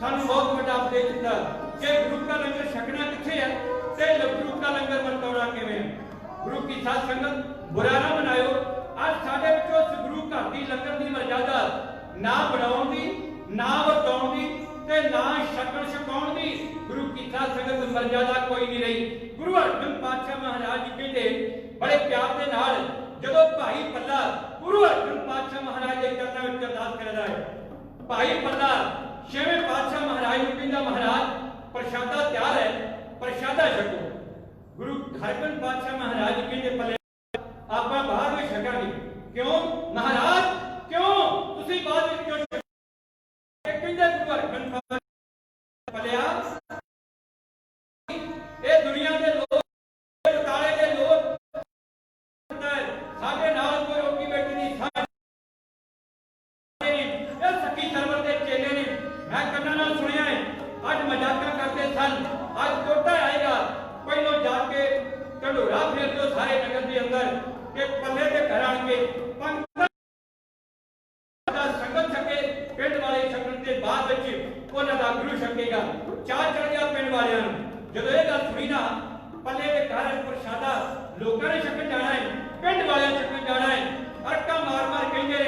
ਸਾਨੂੰ ਬਹੁਤ ਵੱਡਾ ਉਪਦੇਸ਼ ਦਿੱਤਾ ਕਿ ਗੁਰੂ ਦਾ ਲੰਗਰ ਛਕਣਾ ਕਿੱਥੇ ਹੈ ਤੇ ਗੁਰੂ ਦਾ ਲੰਗਰ ਵਰਤਾਉਣਾ ਕਿਵੇਂ ਹੈ। ਗੁਰੂ ਕੀ ਸਾਧ ਸੰਗਤ ਬੁਰਾ ਨਾ ਮਨਾਇਓ। ਅੱਜ ਸਾਡੇ ਵਿੱਚੋਂ ਉਸ ਗੁਰੂ ਘਰ ਦੀ ਲੰਗਰ ਦੀ ਮਰਜ਼ਾਦਾ ਨਾ ਬਣਾਉਣ ਦੀ, ਨਾ ਵਰਤਾਉਣ ਦੀ ਤੇ ਨਾ ਛਕਣ ਛਕਾਉਣ ਦੀ ਗੁਰੂ ਕੀ ਸਾਧ ਸੰਗਤ ਮਰਜ਼ਾਦਾ ਕੋਈ ਨਹੀਂ ਰਹੀ। ਗੁਰੂ ਅਰਜਨ ਪਾਤਸ਼ਾਹ ਮਹਾਰਾਜ ਜੀ ਕਹਿੰਦੇ ਬੜੇ ਪਿਆਰ ਦੇ ਨਾਲ, ਜਦੋਂ ਭਾਈ ਪੱਲਾ ਗੁਰੂ ਅਰਜਨ ਪਾਤਸ਼ਾਹ ਮਹਾਰਾਜ ਦੇ ਚਰਨਾਂ ਵਿੱਚ ਅਰਦਾਸ ਕਰਦਾ ਹੈ, ਭਾਈ ਪੱਲਾ ਛੇਵੇਂ ਪਾਤਸ਼ਾਹ ਮਹਾਰਾਜ ਨੂੰ ਕਹਿੰਦਾ, ਮਹਾਰਾਜ ਪ੍ਰਸ਼ਾਦਾ ਤਿਆਰ ਹੈ, ਪ੍ਰਸ਼ਾਦਾ ਛਕੋ। ਗੁਰੂ ਹਰਗੋਬਿੰਦ ਪਾਤਸ਼ਾਹ ਮਹਾਰਾਜ ਜੀ ਕਹਿੰਦੇ, ਪੱਲੇ ਆਪਾਂ ਬਾਹਰ ਵਿੱਚ ਛਕਾਂਗੇ। ਕਿਉਂ ਮਹਾਰਾਜ, ਕਿਉਂ ਤੁਸੀਂ ਬਾਅਦ ਵਿੱਚ ਕਿਉਂ ਕਹਿੰਦੇ? ਗੁਰੂ ਹਰਗੋਬਿੰਦ ਪੱਲਿਆ, ਇਹ ਦੁਨੀਆ ਦੇ ਲੋਕ, ਤਾਲੇ ਦੇ ਲੋਕ, ਸਾਡੇ ਨਾਲ ਕੋਈ ਰੋਟੀ ਬੈਠੀ ਨਹੀਂ, ਇਹ ਸੱਕੀ ਸਰਵਰ ਦੇ ਚੇਲੇ ਨੇ। ਮੈਂ ਕੰਨਾਂ ਨਾਲ ਸੁਣਿਆ ਹੈ, ਅੱਜ ਮਜ਼ਾਕਾਂ ਕਰਦੇ ਸਨ, ਅੱਜ ਟੋਟਾ ਆਏਗਾ। ਪਹਿਲੋਂ ਜਾ ਕੇ ਢੰਡੋਰਾ ਫੇਰ ਦਿਓ ਸਾਰੇ ਨਗਰ ਦੇ ਅੰਦਰ ਕਿ ਪੱਲੇ ਦੇ ਘਰ ਆਣ ਕੇ ਪੰਗਤਾਂ ਦਾ ਸੰਗਤ ਛਕੇ, ਪਿੰਡ ਵਾਲੇ ਛਕਣ ਦੇ ਬਾਅਦ ਵਿੱਚ ਉਹਨਾਂ ਦਾ ਗੁਰੂ ਛਕੇਗਾ। ਚਾਹ ਚੜ ਗਿਆ ਪਿੰਡ ਵਾਲਿਆਂ ਨੂੰ। ਜਦੋਂ ਇਹ ਗੱਲ ਸੁਣੀ ਨਾ, ਪੱਲੇ ਦੇ ਘਰ ਪ੍ਰਸ਼ਾਦਾ ਲੋਕਾਂ ਨੇ ਛਕਣ ਜਾਣਾ ਹੈ, ਪਿੰਡ ਵਾਲਿਆਂ ਛਕਣ ਜਾਣਾ ਹੈ। ਅਰਕਾ ਮਾਰ ਮਾਰ ਕਹਿੰਦੇ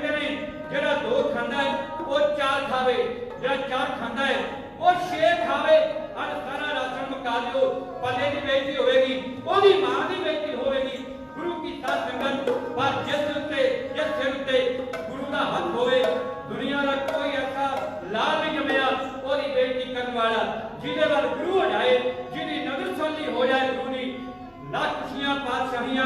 ਨੇ ਜਿਹੜਾ ਦੋ ਖਾਂਦਾ ਹੈ ਉਹ ਚਾਰ ਖਾਵੇ, ਜਿਹੜਾ ਚਾਰ ਖਾਂਦਾ ਹੈ ਉਹ ਛੇ ਖਾਵੇ। ਅੱਜ ਸਾਰਾ ਰਾਸ਼ਨ ਮੁਕਾ ਦਿਓ, ਪੱਲੇ ਦੀ ਬੇਇੱਜ਼ਤੀ ਹੋਵੇਗੀ, ਉਹਦੀ ਮਾਂ ਦੀ ਬੇਇੱਜ਼ਤੀ ਹੋਵੇਗੀ। ਗੁਰੂ ਕੀ ਸਾਧ ਸੰਗਤ, ਪਰ ਜਿਸ ਉੱਤੇ, ਜਿਸ ਸਿਰ ਉੱਤੇ ਗੁਰੂ ਦਾ ਹੱਥ ਹੋਵੇ, ਦੁਨੀਆ ਦਾ ਕੋਈ ਐਸਾ ਲਾਲ ਨਹੀਂ ਜੰਮਿਆ ਉਹਦੀ ਬੇਇੱਜ਼ਤੀ ਕਰਨ ਵਾਲਾ। ਜਿਹਦੇ ਵੱਲ ਗੁਰੂ ਹੋ ਜਾਏ, ਜਿਹਦੀ ਨਜ਼ਰ ਸਾਲੀ ਹੋ ਜਾਏ ਗੁਰੂ ਦੀ, ਲੱਖ ਖੁਸ਼ੀਆਂ ਪਾਤਸ਼ਾਹੀਆਂ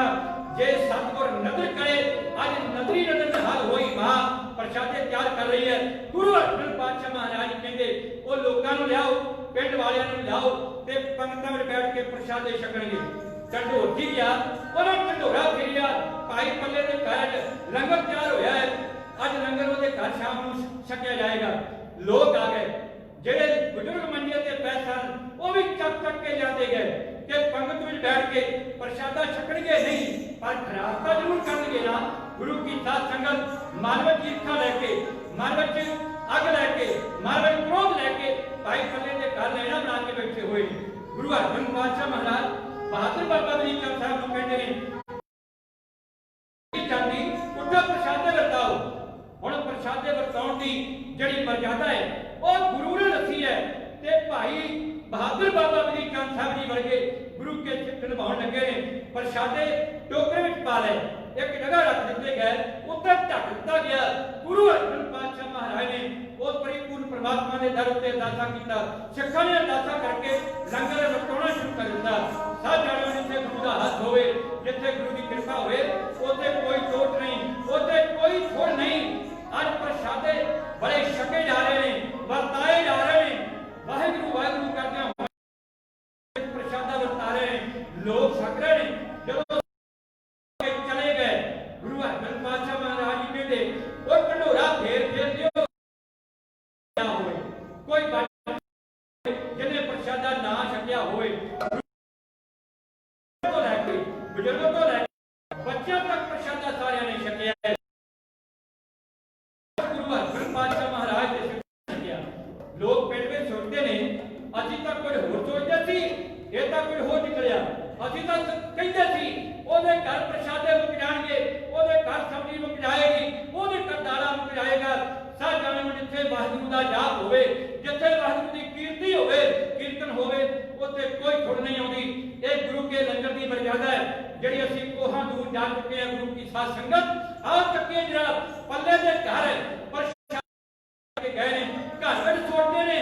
ਜੇ ਸਤਿਗੁਰ ਨਜ਼ਰ ਕਰੇ। ਅੱਜ ਨਜ਼ਰੀ ਨਜ਼ਰ ਨਿਹਾਲ ਹੋਈ ਮਾਂ ਪ੍ਰਸ਼ਾਦੇ ਤਿਆਰ ਕਰ ਰਹੀ ਹੈ। ਗੁਰੂ ਅਰਜਨ ਪਾਤਸ਼ਾਹ ਮਹਾਰਾਜ ਕਹਿੰਦੇ, ਉਹ ਲੋਕਾਂ ਨੂੰ ਲਿਆਓ, ਪਿੰਡ ਵਾਲਿਆਂ ਨੂੰ ਲਿਆਓ ਤੇ ਪੰਗਤਾਂ ਵਿੱਚ ਬੈਠ ਕੇ ਪ੍ਰਸ਼ਾਦੇ ਛਕਣਗੇ। ਢੰਡੋਰ ਜੀ ਗਿਆ, ਉਹਨਾਂ ਢੰਡੋਰਾ ਫੇਰਿਆ। ਭਾਈ ਪੱਲੇ ਦੇ ਘਰ ਲੰਗਰ ਤਿਆਰ ਹੋਇਆ ਹੈ। ਅੱਜ ਲੰਗਰ ਉਹਦੇ ਘਰ ਸ਼ਾਮ ਨੂੰ ਛਕਿਆ ਜਾਏਗਾ। ਲੋਕ ਆ ਗਏ, ਜਿਹੜੇ ਬਜ਼ੁਰਗ ਮੰਜੇ ਤੇ ਪਏ ਸਨ ਉਹ ਵੀ ਚੱਕ ਚੱਕ ਕੇ ਜਾਂਦੇ ਗਏ ਕਿ ਪੰਗਤ ਵਿੱਚ ਬੈਠ ਕੇ ਪ੍ਰਸ਼ਾਦਾ ਛਕਣਗੇ ਨਹੀਂ, ਪਰ ਖਰਾਬਤਾ ਜ਼ਰੂਰ ਕਰਨਗੇ ਨਾ। ਗੁਰੂ ਕੀ ਸਾਧ ਸੰਗਤ ਮਨ ਵਿੱਚ ਈਰਖਾ ਲੈ ਕੇ, ਮਨ ਵਿੱਚ ਅੱਗ ਲੈ ਕੇ, ਮਨ ਵਿੱਚ ਕ੍ਰੋਧ ਲੈ ਕੇ ਭਾਈ ਪੱਲੇ ਦੇ ਘਰ ਲੈਣਾ ਬਣਾ ਕੇ ਬੈਠੇ ਹੋਏ ਨੇ। ਗੁਰੂ ਅਰਜਨ ਪਾਤਸ਼ਾਹ ਮਹਾਰਾਜ ਬਹਾਦਰ ਬਾਬਾ ਫਰੀਦ ਸਾਹਿਬ ਨੂੰ ਕਹਿੰਦੇ ਨੇ, ਜਾਂਦੀ ਉੱਠੋ ਪ੍ਰਸ਼ਾਦੇ ਵਰਤਾਓ। ਹੁਣ ਪ੍ਰਸ਼ਾਦੇ ਵਰਤਾਉਣ ਦੀ ਜਿਹੜੀ ਮਰਜ਼ਾਦਾ ਹੈ ਉਹ ਗੁਰੂ ਨੇ ਦੱਸੀ ਹੈ ਤੇ ਭਾਈ ਬਹਾਦਰ ਬਾਬਾ ਫਰੀਦ ਸਾਹਿਬ ਜੀ ਵਰਗੇ ਗੁਰੂ ਕੇ ਸਿੱਖ ਨਿਭਾਉਣ ਲੱਗੇ ਨੇ। ਪ੍ਰਸ਼ਾਦੇ ਟੋਕਰੇ ਵਿੱਚ ਪਾ ਲਏ, ਇੱਕ ਜਗ੍ਹਾ ਰੱਖ ਦਿੱਤੇ ਗਏ, ਉੱਤੇ ਢੱਕ ਦਿੱਤਾ ਗਿਆ। ਗੁਰੂ ਅਰਜਨ ਪਾਤਸ਼ਾਹ ਮਹਾਰਾਜ ਨੇ ਉਸ ਪਰਿਪੂਰਨ ਪ੍ਰਮਾਤਮਾ ਦੇ ਦਰ ਉੱਤੇ ਅਰਦਾਸਾ ਕੀਤਾ। ਸਿੱਖਾਂ ਨੇ ਅਰਦਾਸਾ ਕਰਕੇ ਲੰਗਰ ਵਰਤਾਉਣਾ ਸ਼ੁਰੂ ਕਰ ਦਿੱਤਾ। ਸਾਧ ਜਾਣੋ, ਜਿੱਥੇ ਗੁਰੂ ਦਾ ਹੱਥ ਹੋਵੇ, ਜਿੱਥੇ ਗੁਰੂ ਦੀ ਕਿਰਪਾ ਹੋਵੇ, ਉੱਥੇ ਕੋਈ ਚੋਟ ਨਹੀਂ, ਉੱਥੇ ਕੋਈ ਥੋੜ ਨਹੀਂ। ਅੱਜ ਪ੍ਰਸ਼ਾਦੇ ਬੜੇ ਛਕੇ ਜਾ ਰਹੇ ਨੇ, ਵਰਤਾਏ ਜਾ ਰਹੇ ਨੇ। ਕੋਈ ਜਿਹਨੇ ਪ੍ਰਸ਼ਾਦਾ ਨਾ ਛਕਿਆ ਹੋਵੇ, ਤੋਂ ਲੈ ਕੇ ਬਜ਼ੁਰਗਾਂ ਤੋਂ ਲੈ ਕੇ ਬੱਚਿਆਂ ਤੱਕ ਪ੍ਰਸ਼ਾਦਾ ਸਾਰਿਆਂ ਨੇ ਛਕਿਆ ਹੈ। ਗੁਰੂ ਹਰਗੋਬਿੰਦ ਪਾਤਸ਼ਾਹ ਮਹਾਰਾਜ ਦੇ ਛਕਿਆ। ਲੋਕ ਪਿੰਡ ਵਿੱਚ ਸੋਚਦੇ ਨੇ ਅਸੀਂ ਤਾਂ ਕੋਈ ਹੋਰ ਸੋਚਦੇ ਸੀ, ਇਹ ਤਾਂ ਕੋਈ ਹੋਰ ਨਿਕਲਿਆ। ਅਸੀਂ ਤਾਂ ਕਹਿੰਦੇ ਸੀ ਉਹਦੇ ਘਰ ਪ੍ਰਸ਼ਾਦੇ ਮੁੱਕ ਜਾਣਗੇ, ਉਹਦੇ ਘਰ ਸਬਜ਼ੀ ਮੁੱਕ ਜਾਏਗੀ, ਉਹਦੇ ਘਰ ਦਾਣਾ ਮੁੱਕ ਜਾਏਗਾ। ਸਭ ਜਾਣੇ ਨੂੰ ਜਿੱਥੇ ਵਾਹਿਗੁਰੂ ਦਾ ਜਾਪ ਹੋਵੇ, ਜਿੱਥੇ ਵਾਹਿਗੁਰੂ ਦੀ ਕੀਰਤੀ ਹੋਵੇ, ਕੀਰਤਨ ਹੋਵੇ, ਉੱਥੇ ਕੋਈ ਥੁੜ ਨਹੀਂ ਆਉਂਦੀ। ਇਹ ਗੁਰੂ ਕੇ ਲੰਗਰ ਦੀ ਮਰਜ਼ਾਦਾ ਹੈ ਜਿਹੜੀ ਅਸੀਂ ਕੋਹਾਂ ਦੂਰ ਜਾ ਚੁੱਕੇ ਹਾਂ। ਗੁਰੂ ਕੀ ਸਾਧ ਸੰਗਤ ਆਓ ਚੱਕੇ ਜਿਹੜਾ ਪੱਲੇ ਦੇ ਘਰ ਪ੍ਰਸ਼ਾਦ ਕੇ ਗਏ ਨੇ, ਘਰ ਵਿੱਚ ਸੋਚਦੇ ਨੇ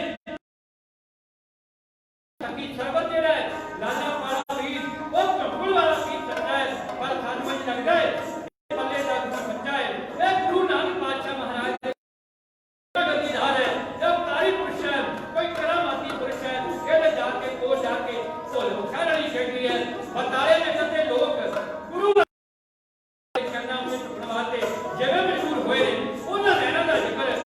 ਸਕੀ ਸਰਬਤ ਜਿਹੜਾ ਹੈ ਲਾਲਾ ਪਾਲਾ ਵੀਰ ਉਹ ਕੰਬਲ ਵਾਲਾ ਪੀਰ ਸਕਦਾ ਹੈ, ਪਰ ਸਾਨੂੰ ਇੰਝ ਲੱਗਦਾ ਹੈ ਪੱਲੇ ਦਾ ਬੱਚਾ ਹੈ। ਇਹ ਗੁਰੂ ਨਾਨਕ ਪਾਤਸ਼ਾਹ ਮਹਾਰਾਜ ਦੇ ਗਦੀਦਾਰ ਹੈ, ਇਹ ਅਵਤਾਰੀ ਪੁਰਸ਼ ਹੈ, ਕੋਈ ਕਰਾਮਾਤੀ ਪੁਰਸ਼ ਹੈ। ਇਹਦੇ ਜਾ ਕੇ ਕੋਲ ਜਾ ਕੇ ਭੁੱਲ ਬਖਸ਼ਣ ਵਾਲੀ ਖੇਡੀ ਹੈ। ਬਤਾਲੇ ਨਗਰ ਦੇ ਲੋਕ ਗੁਰੂ ਦੇ ਚਰਨਾਂ ਵਿੱਚ ਝੁਕਣ ਵਾਸਤੇ ਜਿਵੇਂ ਮਜਬੂਰ ਹੋਏ ਨੇ, ਉਹਨਾਂ ਨੈਣਾਂ ਦਾ ਜ਼ਿਕਰ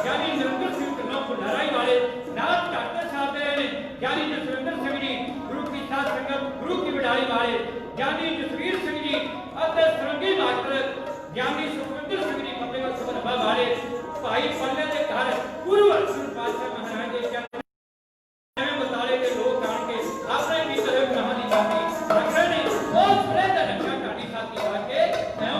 ਗਿਆਨੀ ਨਿਰੰਜਨ ਸਿੰਘ ਢਿੱਲੋਂ ਭੁੱਲਾਰਾਈ ਵਾਲੇ ਨਾਥ ਢਾਕਰ ਸਾਹਿਬ ਦੇ ਨੇ। ਗਿਆਨੀ ਜਸਵਿੰਦਰ ਸਿੰਘ ਜੀ ਗੁਰੂ ਕੀ ਸਾਧ ਸੰਗਤ ਗੁਰੂ ਕੀ ਵਡਾਈ ਵਾਲੇ, ਗਿਆਨੀ ਜਸਵੀਰ ਸਿੰਘ ਜੀ ਅਤੇ ਸਰੰਗੀ ਮਾਸਟਰ ਗਿਆਨੀ ਸੁਖਵਿੰਦਰ ਸਿੰਘ ਜੀ ਫਤਿਹਗੜ੍ਹ ਸਾਹਿਬ ਵਾਲੇ, ਭਾਈ ਪੱਲੇ ਦੇ ਘਰ ਗੁਰੂ ਹਰਗੋਬਿੰਦ ਪਾਤਸ਼ਾਹ ਮਹਾਰਾਜ ਦੇ ਚਰਨ ਬਤਾਲੇ ਦੇ ਲੋਕ ਆਣ ਕੇ ਆਪਣੇ ਵੀ ਕਰੇ ਗੁਨਾਹਾਂ ਦੀ ਮਾਫੀ ਰੱਖ ਰਹੇ ਨੇ। ਉਹ ਸਰੇ ਦਾ ਨਕਸ਼ਾ ਢਾਡੀ ਸਾਥੀ ਆ ਕੇ ਮੈਂ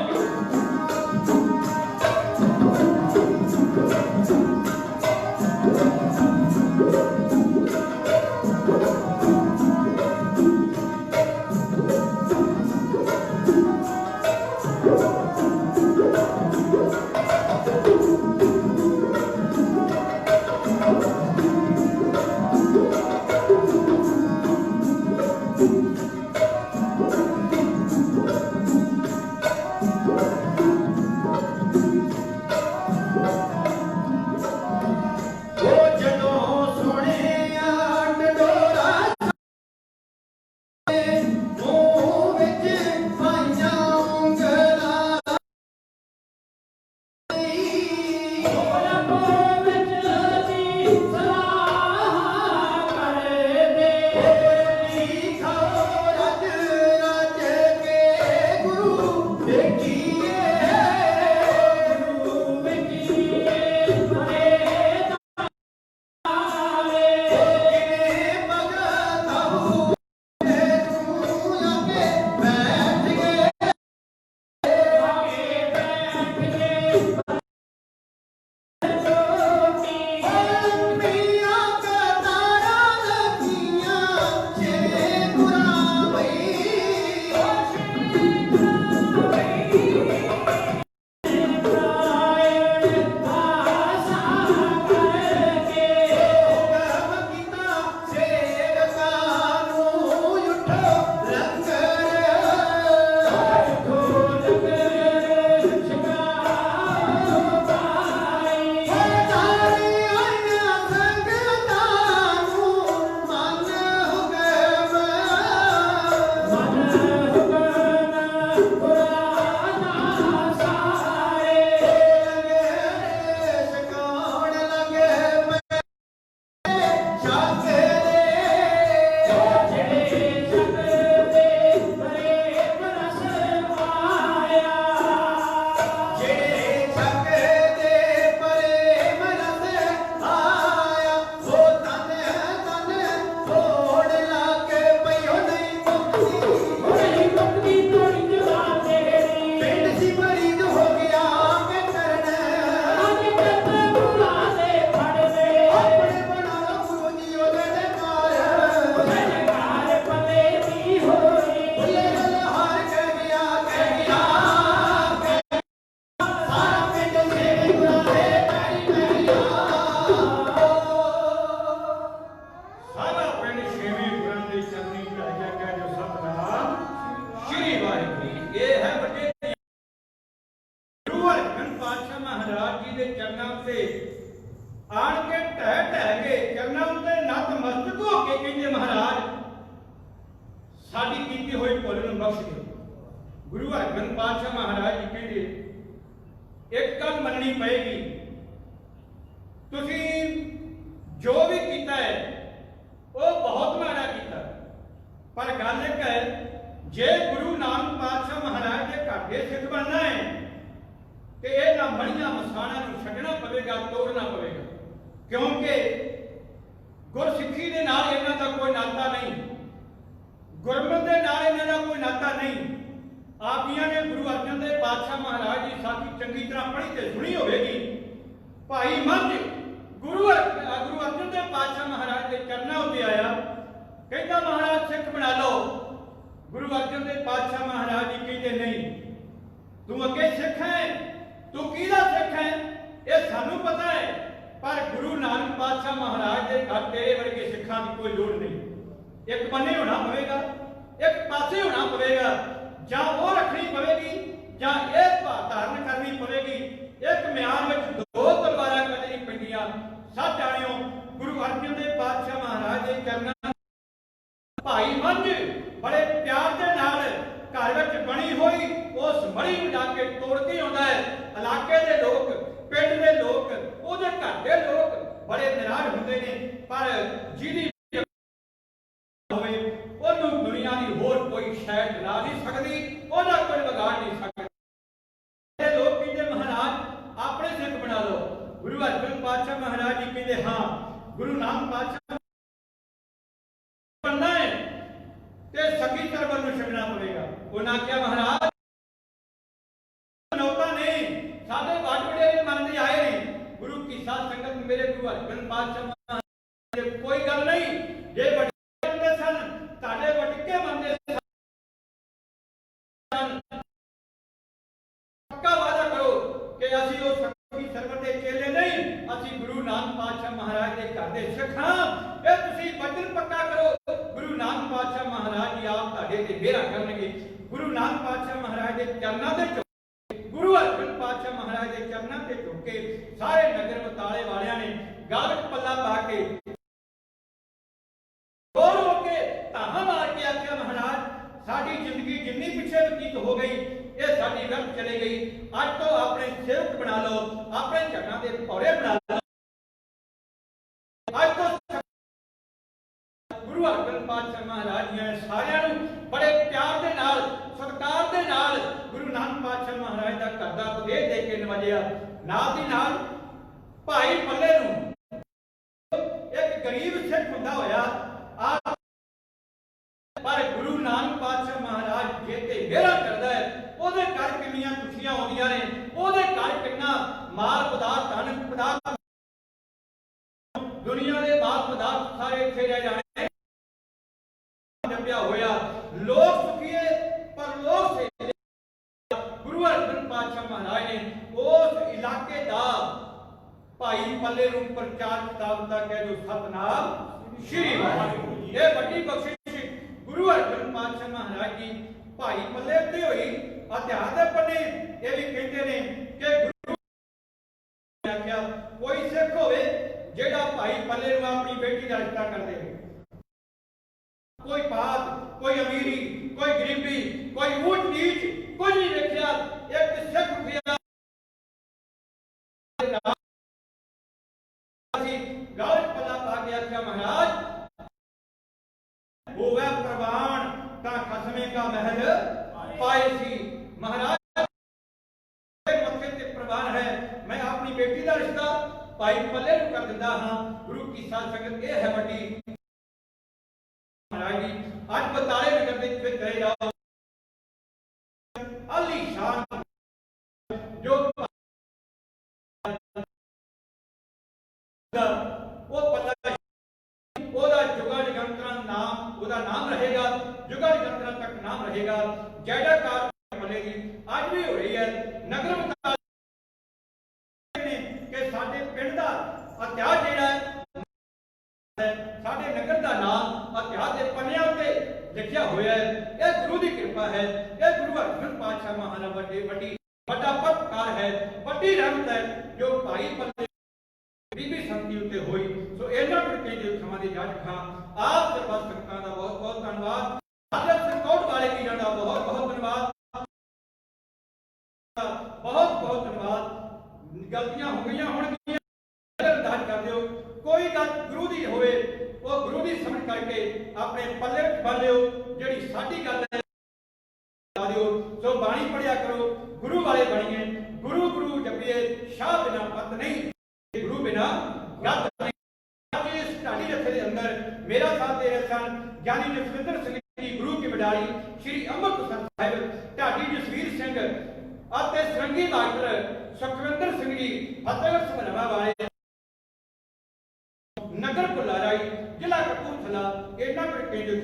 गुरु हरगोबिंद पातशाह महाराज जी कहते एक गल मननी पएगी, तुसीं ਜੋ ਵੀ ਕੀਤਾ ਹੈ ਉਹ ਬਹੁਤ ਮਾੜਾ ਕੀਤਾ। ਪਰ ਗੱਲ ਇੱਕ ਹੈ, ਜੇ ਗੁਰੂ ਨਾਨਕ ਪਾਤਸ਼ਾਹ ਮਹਾਰਾਜ ਦੇ ਘਰ ਦੇ ਸਿੱਖ ਬਣਨਾ ਹੈ ਤੇ ਇਹਨਾਂ ਮੜੀਆਂ ਮਸਾਣਾਂ ਨੂੰ ਛੱਡਣਾ ਪਵੇਗਾ, ਤੋੜਨਾ ਪਵੇਗਾ, ਕਿਉਂਕਿ ਗੁਰਸਿੱਖੀ ਦੇ ਨਾਲ ਇਹਨਾਂ ਦਾ ਕੋਈ ਨਾਤਾ ਨਹੀਂ, ਗੁਰਮਤਿ ਦੇ ਨਾਲ ਇਹਨਾਂ ਦਾ ਕੋਈ ਨਾਤਾ ਨਹੀਂ। ਆਪ ਜੀਆਂ ਨੇ ਗੁਰੂ ਅਰਜਨ ਦੇਵ ਪਾਤਸ਼ਾਹ ਮਹਾਰਾਜ ਦੀ ਸਾਖੀ ਚੰਗੀ ਤਰ੍ਹਾਂ ਪੜ੍ਹੀ ਤੇ ਸੁਣੀ ਹੋਵੇਗੀ। ਭਾਈ ਮੱਝ ਗੁਰੂ ਅਰਜਨ ਦੇਵ ਪਾਤਸ਼ਾਹ ਮਹਾਰਾਜ ਦੇ ਚਰਨਾਂ ਉੱਤੇ ਆਇਆ, ਕਹਿੰਦਾ ਮਹਾਰਾਜ ਸਿੱਖ ਬਣਾ ਲਓ। ਗੁਰੂ ਅਰਜਨ ਦੇਵ ਪਾਤਸ਼ਾਹ ਮਹਾਰਾਜ ਜੀ ਕਹਿੰਦੇ ਨਹੀਂ, ਤੂੰ ਅੱਗੇ ਸਿੱਖ ਹੈ, ਤੂੰ ਕਿਹਦਾ ਸਿੱਖ ਹੈ ਇਹ ਸਾਨੂੰ ਪਤਾ ਹੈ, ਪਰ ਗੁਰੂ ਨਾਨਕ ਪਾਤਸ਼ਾਹ ਮਹਾਰਾਜ ਦੇ ਘਰ ਤੇਰੇ ਵਰਗੇ ਸਿੱਖਾਂ ਦੀ ਕੋਈ ਲੋੜ ਨਹੀਂ। ਇੱਕ ਬੰਨੇ ਹੋਣਾ ਪਵੇਗਾ, ਇੱਕ ਪਾਸੇ ਹੋਣਾ ਪਵੇਗਾ, ਜਾਂ ਉਹ ਰੱਖਣੀ ਪਵੇਗੀ ਜਾਂ ਇਹ ਧਾਰਨ ਕਰਨੀ ਪਵੇਗੀ। ਇੱਕ ਮਿਆਨ ਵਿੱਚ ਦੋ ਤਲਵਾਰਾਂ ਕੱਢਣੀ ਪੈਂਦੀਆਂ। ਸਭ ਜਾਣਿਓ ਗੁਰੂ ਅਰਜਨ ਦੇਵ ਪਾਤਸ਼ਾਹ ਮਹਾਰਾਜ ਦੇ ਚਰਨਾਂ ਭਾਈ ਮੱਝ ਬੜੇ ਪਿਆਰ ਦੇ ਨਾਲ ਘਰ ਵਿੱਚ ਬਣੀ ਹੋਈ ਉਸ ਮੜੀ ਨੂੰ ਜਾ ਕੇ ਤੋੜ ਕੇ ਆਉਂਦਾ ਹੈ। ਇਲਾਕੇ ਦੇ ਲੋਕ, ਪਿੰਡ ਦੇ ਲੋਕ, ਉਹਦੇ ਘਰ ਦੇ ਲੋਕ ਬੜੇ ਨਿਰਾਸ਼ ਹੁੰਦੇ ਨੇ, ਪਰ ਜਿਹਦੀ ਹੋਵੇ ਉਹਨੂੰ ਦੁਨੀਆ ਦੀ ਹੋਰ ਕੋਈ ਸ਼ੈ ਲਾ ਨਹੀਂ ਸਕਦੀ, ਉਹਦਾ ਕੋਈ ਵਿਗਾੜ ਨਹੀਂ ਸਕਦਾ। ਇਹ ਲੋਕ ਕਹਿੰਦੇ ਮਹਾਰਾਜ ਆਪਣੇ ਸਿੱਖ ਬਣਾ ਲਓ। ਗੁਰੂ ਅਰਜਨ ਪਾਤਸ਼ਾਹ ਮਹਾਰਾਜ ਜੀ ਕਹਿੰਦੇ ਹਾਂ, ਗੁਰੂ ਨਾਨਕ ਪਾਤਸ਼ਾਹ ਬਣਨਾ ਹੈ ਤੇ ਸਖੀ ਸਰਵਰ ਨੂੰ ਛੱਡਣਾ ਪਵੇਗਾ। ਉਹਨਾਂ ਕਿਹਾ ਮਹਾਰਾਜ ਨੌਤਾ ਨੇ ਸਾਡੇ ਵੱਡ ਵਡੇਰੇ ਮੰਨਦੇ ਆਏ ਨੇ, ਗੁਰੂ ਕੀ ਸਾਧ ਸੰਗਤ ਮੇਰੇ ਗੁਰੂ ਅਰਜਨ ਪਾਤਸ਼ਾਹ ਮਹਾਰਾਜ ਕੋਈ ਗੱਲ ਨਹੀਂ, ਜੇ ਵੱਡੇ ਮੰਨਦੇ ਸਨ ਤੁਹਾਡੇ ਵਟਕੇ ਮੰਨਦੇ ਸਨ, ਪੱਕਾ ਵਾਅਦਾ ਕਰੋ ਕਿ ਅਸੀਂ ਉਹ ਸਖੀ ਸਰਵਰ ਦੇ ਚੇਲੇ ਨਹੀਂ, ਅਸੀਂ ਗੁਰੂ ਨਾਨਕ ਪਾਤਸ਼ਾਹ ਮਹਾਰਾਜ ਦੇ ਘਰ ਦੇ ਸਿੱਖ ਹਾਂ। ਇਹ ਤੁਸੀਂ ਵਚਨ ਪੱਕਾ ਕਰੋ। ਗੁਰੂ ਨਾਨਕ ਪਾਤਸ਼ਾਹ ਮਹਾਰਾਜ ਜੀ ਆਪ ਤੁਹਾਡੇ ਤੇ ਮਿਹਰ ਕਰਨਗੇ। ਗੁਰੂ ਨਾਨਕ ਪਾਤਸ਼ਾਹ ਮਹਾਰਾਜ ਦੇ ਚਰਨਾਂ ਤੇ ਗੁਰੂ ਅਰਜਨ ਪਾਤਸ਼ਾਹ ਮਹਾਰਾਜ ਦੇ ਚਰਨਾਂ ਤੇ ਝੁਕ ਕੇ ਸਾਰੇ ਨਗਰ ਬਤਾਲੇ ਵਾਲਿਆਂ ਨੇ ਗਲ ਵਿੱਚ ਪੱਲਾ ਪਾ ਕੇ ਰੋ ਰੋ ਕੇ ਧਾਹਾਂ ਮਾਰ ਕੇ ਆਖਿਆ ਮਹਾਰਾਜ ਸਾਡੀ ਜ਼ਿੰਦਗੀ ਜਿੰਨੀ ਪਿੱਛੇ ਬਤੀਤ ਹੋ ਗਈ ਇਹ ਸਾਡੀ व्यर्थ ਚਲੇ ਗਈ। ਅੱਜ ਤੋਂ ਆਪਣੇ ਸੇਵਕ ਬਣਾ ਲਓ, ਆਪਣੇ ਝੰਡਾਂ ਦੇ ਭੌਰੇ ਬਣਾ ਲਓ। ਅੱਜ ਤੋਂ ਗੁਰੂ ਅਰਜਨ ਪਾਤਸ਼ਾਹ ਮਹਾਰਾਜ ਜੀ ਨੇ ਸਾਰਿਆਂ ਨੂੰ ਬੜੇ ਪਿਆਰ ਦੇ ਨਾਲ, ਸਤਿਕਾਰ ਦੇ ਨਾਲ ਗੁਰੂ ਨਾਨਕ ਪਾਤਸ਼ਾਹ ਮਹਾਰਾਜ ਦਾ ਘਰ ਦਾ ਉਪਦੇਸ਼ ਦੇ ਕੇ ਨਵਾਜਿਆ। ਨਾਲ ਦੀ ਨਾਲ ਭਾਈ ਪੱਲੇ ਨੂੰ ਇੱਕ ਗਰੀਬ ਸਿੱਖ ਹੁੰਦਾ ਹੋਇਆ ਪਰ ਗੁਰੂ ਨਾਨਕ ਪਾਤਸ਼ਾਹ ਮਹਾਰਾਜ ਜੇ ਤੇ ਮਿਹਰਾਂ ਕਰਦਾ ਹੈ, ਉਹਦੇ ਘਰ ਕਿੰਨੀਆਂ ਖੁਸ਼ੀਆਂ ਆਉਂਦੀਆਂ ਨੇ, ਉਹਦੇ ਘਰ ਕਿੰਨਾ ਮਾਲ ਪਦਾਰਥ, ਧਨ ਪਦਾਰਥ, ਦੁਨੀਆ ਦੇ ਮਾਲ ਪਦਾਰਥ ਸਾਰੇ ਇੱਥੇ ਰਹਿ ਜਾਣੇ ਜੰਮਿਆ ਹੋਇਆ। ਲੋਕ ਸੁਖੀਏ ਪਰ ਲੋਕ ਸੇ। ਗੁਰੂ ਅਰਜਨ ਪਾਤਸ਼ਾਹ ਮਹਾਰਾਜ ਨੇ ਉਸ ਇਲਾਕੇ ਦਾ ਭਾਈ ਪੱਲੇ ਨੂੰ ਪ੍ਰਚਾਰ ਕਿਤਾਬ ਦਾ ਕਹਿ ਜੋ ਸਤਨਾਮ ਸ਼੍ਰੀ ਵਾਹਿਗੁਰੂ। ਇਹ ਵੱਡੀ ਬਖਸ਼ਿਸ਼ ਗੁਰੂ ਅਰਜਨ ਪਾਤਸ਼ਾਹ ਮਹਾਰਾਜ ਜੀ ਭਾਈ ਪੱਲੇ ਉੱਤੇ ਹੋਈ। ਇਤਿਹਾਸ ਦੇ ਪੰਨੇ ਇਹ ਵੀ ਕਹਿੰਦੇ ਨੇ ਕਿ ਗੁਰੂ ਨੇ ਆਖਿਆ ਕੋਈ ਸਿੱਖ ਹੋਵੇ ਜਿਹੜਾ ਭਾਈ ਪੱਲੇ ਨੂੰ ਆਪਣੀ ਬੇਟੀ ਦਾ ਰਿਸ਼ਤਾ ਕਰ ਦੇਵੇ। ਕੋਈ ਪਾਤ, ਕੋਈ ਅਮੀਰੀ, ਕੋਈ ਗਰੀਬੀ, ਕੋਈ ਉੱਚ ਨੀਚ ਕੁਝ ਨਹੀਂ ਵੇਖਿਆ। ਇੱਕ ਸਿੱਖ ਪਿਆ ਗਲ ਪੱਲਾ ਪਾ ਕੇ ਆਖਿਆ ਮਹਾਰਾਜ ਹੋਵੇ ਪ੍ਰਵਾਨ ਤਾਂ ਖਸਮੇ ਕਾ ਮਹਿਲ ਪਾਏ ਸੀ। ਮਹਾਰਾਜ ਮੱਥੇ ਤੇ ਪ੍ਰਵਾਨ ਹੈ, ਮੈਂ ਆਪਣੀ ਬੇਟੀ ਦਾ ਰਿਸ਼ਤਾ ਭਾਈ ਪੱਲੇ ਨੂੰ ਕਰ ਦਿੰਦਾ ਹਾਂ। ਗੁਰੂ ਕੀ ਸਾਧ ਸੰਗਤ ਇਹ ਹੈ ਵੱਡੀ ਮਹਾਰਾਜ ਜੀ ਅੱਜ ਬਤਾਲੇ ਨਗਰ ਦੇ ਵਿੱਚ ਗਏ ਜਾਓ ਅਲੀ ਸ਼ਾਨ ਜੋ ਉਹ ਪੱਲਾ ਉਹਦਾ ਜੁਗਾ ਜਗੰਤਰਾਂ ਨਾਮ, ਉਹਦਾ ਨਾਮ ਰਹੇਗਾ, ਜੁਗਾ ਜਗੰਤਰਾਂ ਤੱਕ ਨਾਮ ਰਹੇਗਾ। ਜੈਕਾਰ ਮਿਲੇਗੀ ਅੱਜ ਵੀ ਹੋ ਰਹੀ ਹੈ। ਨਗਰ ਬਤਾਲੇ ਕਿ ਸਾਡੇ ਪਿੰਡ ਦਾ ਇਤਿਹਾਸ ਜਿਹੜਾ ਹੈ, ਸਾਡੇ ਨਗਰ ਦਾ ਨਾਮ ਇਤਿਹਾਸ ਦੇ ਪੰਨਿਆਂ ਉੱਤੇ ਲਿਖਿਆ ਹੋਇਆ ਹੈ। ਇਹ ਗੁਰੂ ਦੀ ਕਿਰਪਾ ਹੈ, ਇਹ ਗੁਰੂ ਅਰਜਨ ਪਾਤਸ਼ਾਹ ਮਹਾਰਾਜ ਵੱਡਾ ਪਰਉਪਕਾਰ ਹੈ, ਵੱਡੀ ਰਹਿਮਤ ਹੈ ਜੋ ਭਾਈ ਪੱਲੇ ਬੀਬੀ ਸੰਤੀ ਉੱਤੇ ਹੋਈ। ਸੋ ਇਹਨਾਂ ਕਰਕੇ ਜੋ ਸਮਾਂ ਦੀ ਜੱਜ ਖਾਂ ਆਪ ਸਰਬੱਤ ਸੰਗਤਾਂ ਦਾ ਬਹੁਤ ਬਹੁਤ ਧੰਨਵਾਦ। ਹਾਜ਼ਰ ਸਰਕੋਟ ਵਾਲੇ ਵੀਰਾਂ ਦਾ ਬਹੁਤ ਬਹੁਤ ਧੰਨਵਾਦ, ਬਹੁਤ ਬਹੁਤ ਧੰਨਵਾਦ। ਗਲਤੀਆਂ ਹੋ ਗਈਆਂ ਹੋਣਗੀਆਂ, ਅਰਦਾਸ ਕਰ ਦਿਓ, ਕੋਈ ਗੱਲ ਗੁਰੂ ਦੀ ਹੋਵੇ ਉਹ ਗੁਰੂ ਦੀ ਸਮਝ ਕਰਕੇ ਆਪਣੇ ਪੱਲੇ ਵਿੱਚ ਬੰਨ ਲਿਓ। ਜਿਹੜੀ ਸਾਡੀ ਗੱਲ ਹੈ ਲਾ ਦਿਓ। ਸੋ ਬਾਣੀ ਪੜਿਆ ਕਰੋ, ਗੁਰੂ ਵਾਲੇ ਬਣੀਏ। ਗੁਰੂ ਗੁਰੂ ਜਪੀਏ, ਸ਼ਾਹ ਬਿਨਾ ਪਤ ਨਹੀਂ, ਗੁਰੂ ਬਿਨਾ ਗੱਤ ਨਹੀਂ। ਅੱਜ ਇਸ ਢਾਡੀ ਜਥੇ ਦੇ ਅੰਦਰ ਮੇਰਾ ਸਾਥ ਦੇ ਰਹੇ ਸਨ ਗਿਆਨੀ ਜਸਵਿੰਦਰ ਸਿੰਘ ਜੀ ਗੁਰੂ ਕੀ ਵਡਾਲੀ, ਸ਼੍ਰੀ ਅੰਮ੍ਰਿਤਸਰ ਸਾਹਿਬ ਢਾਡੀ ਜਸਵੀਰ ਸਿੰਘ ਅਤੇ ਸਰੰਗੀ ਡਾਕਟਰ ਸੁਖਵਿੰਦਰ ਸਿੰਘ ਜੀ ਫਤਿਹਗੜ੍ਹ ਸਾਹਿਬ ਵਾਲੇ ਨਗਰ ਕੁਲਾਰਾਈ ਜ਼ਿਲ੍ਹਾ ਕਪੂਰਥਲਾ। ਇਹਨਾਂ ਕਰਕੇ ਜੋ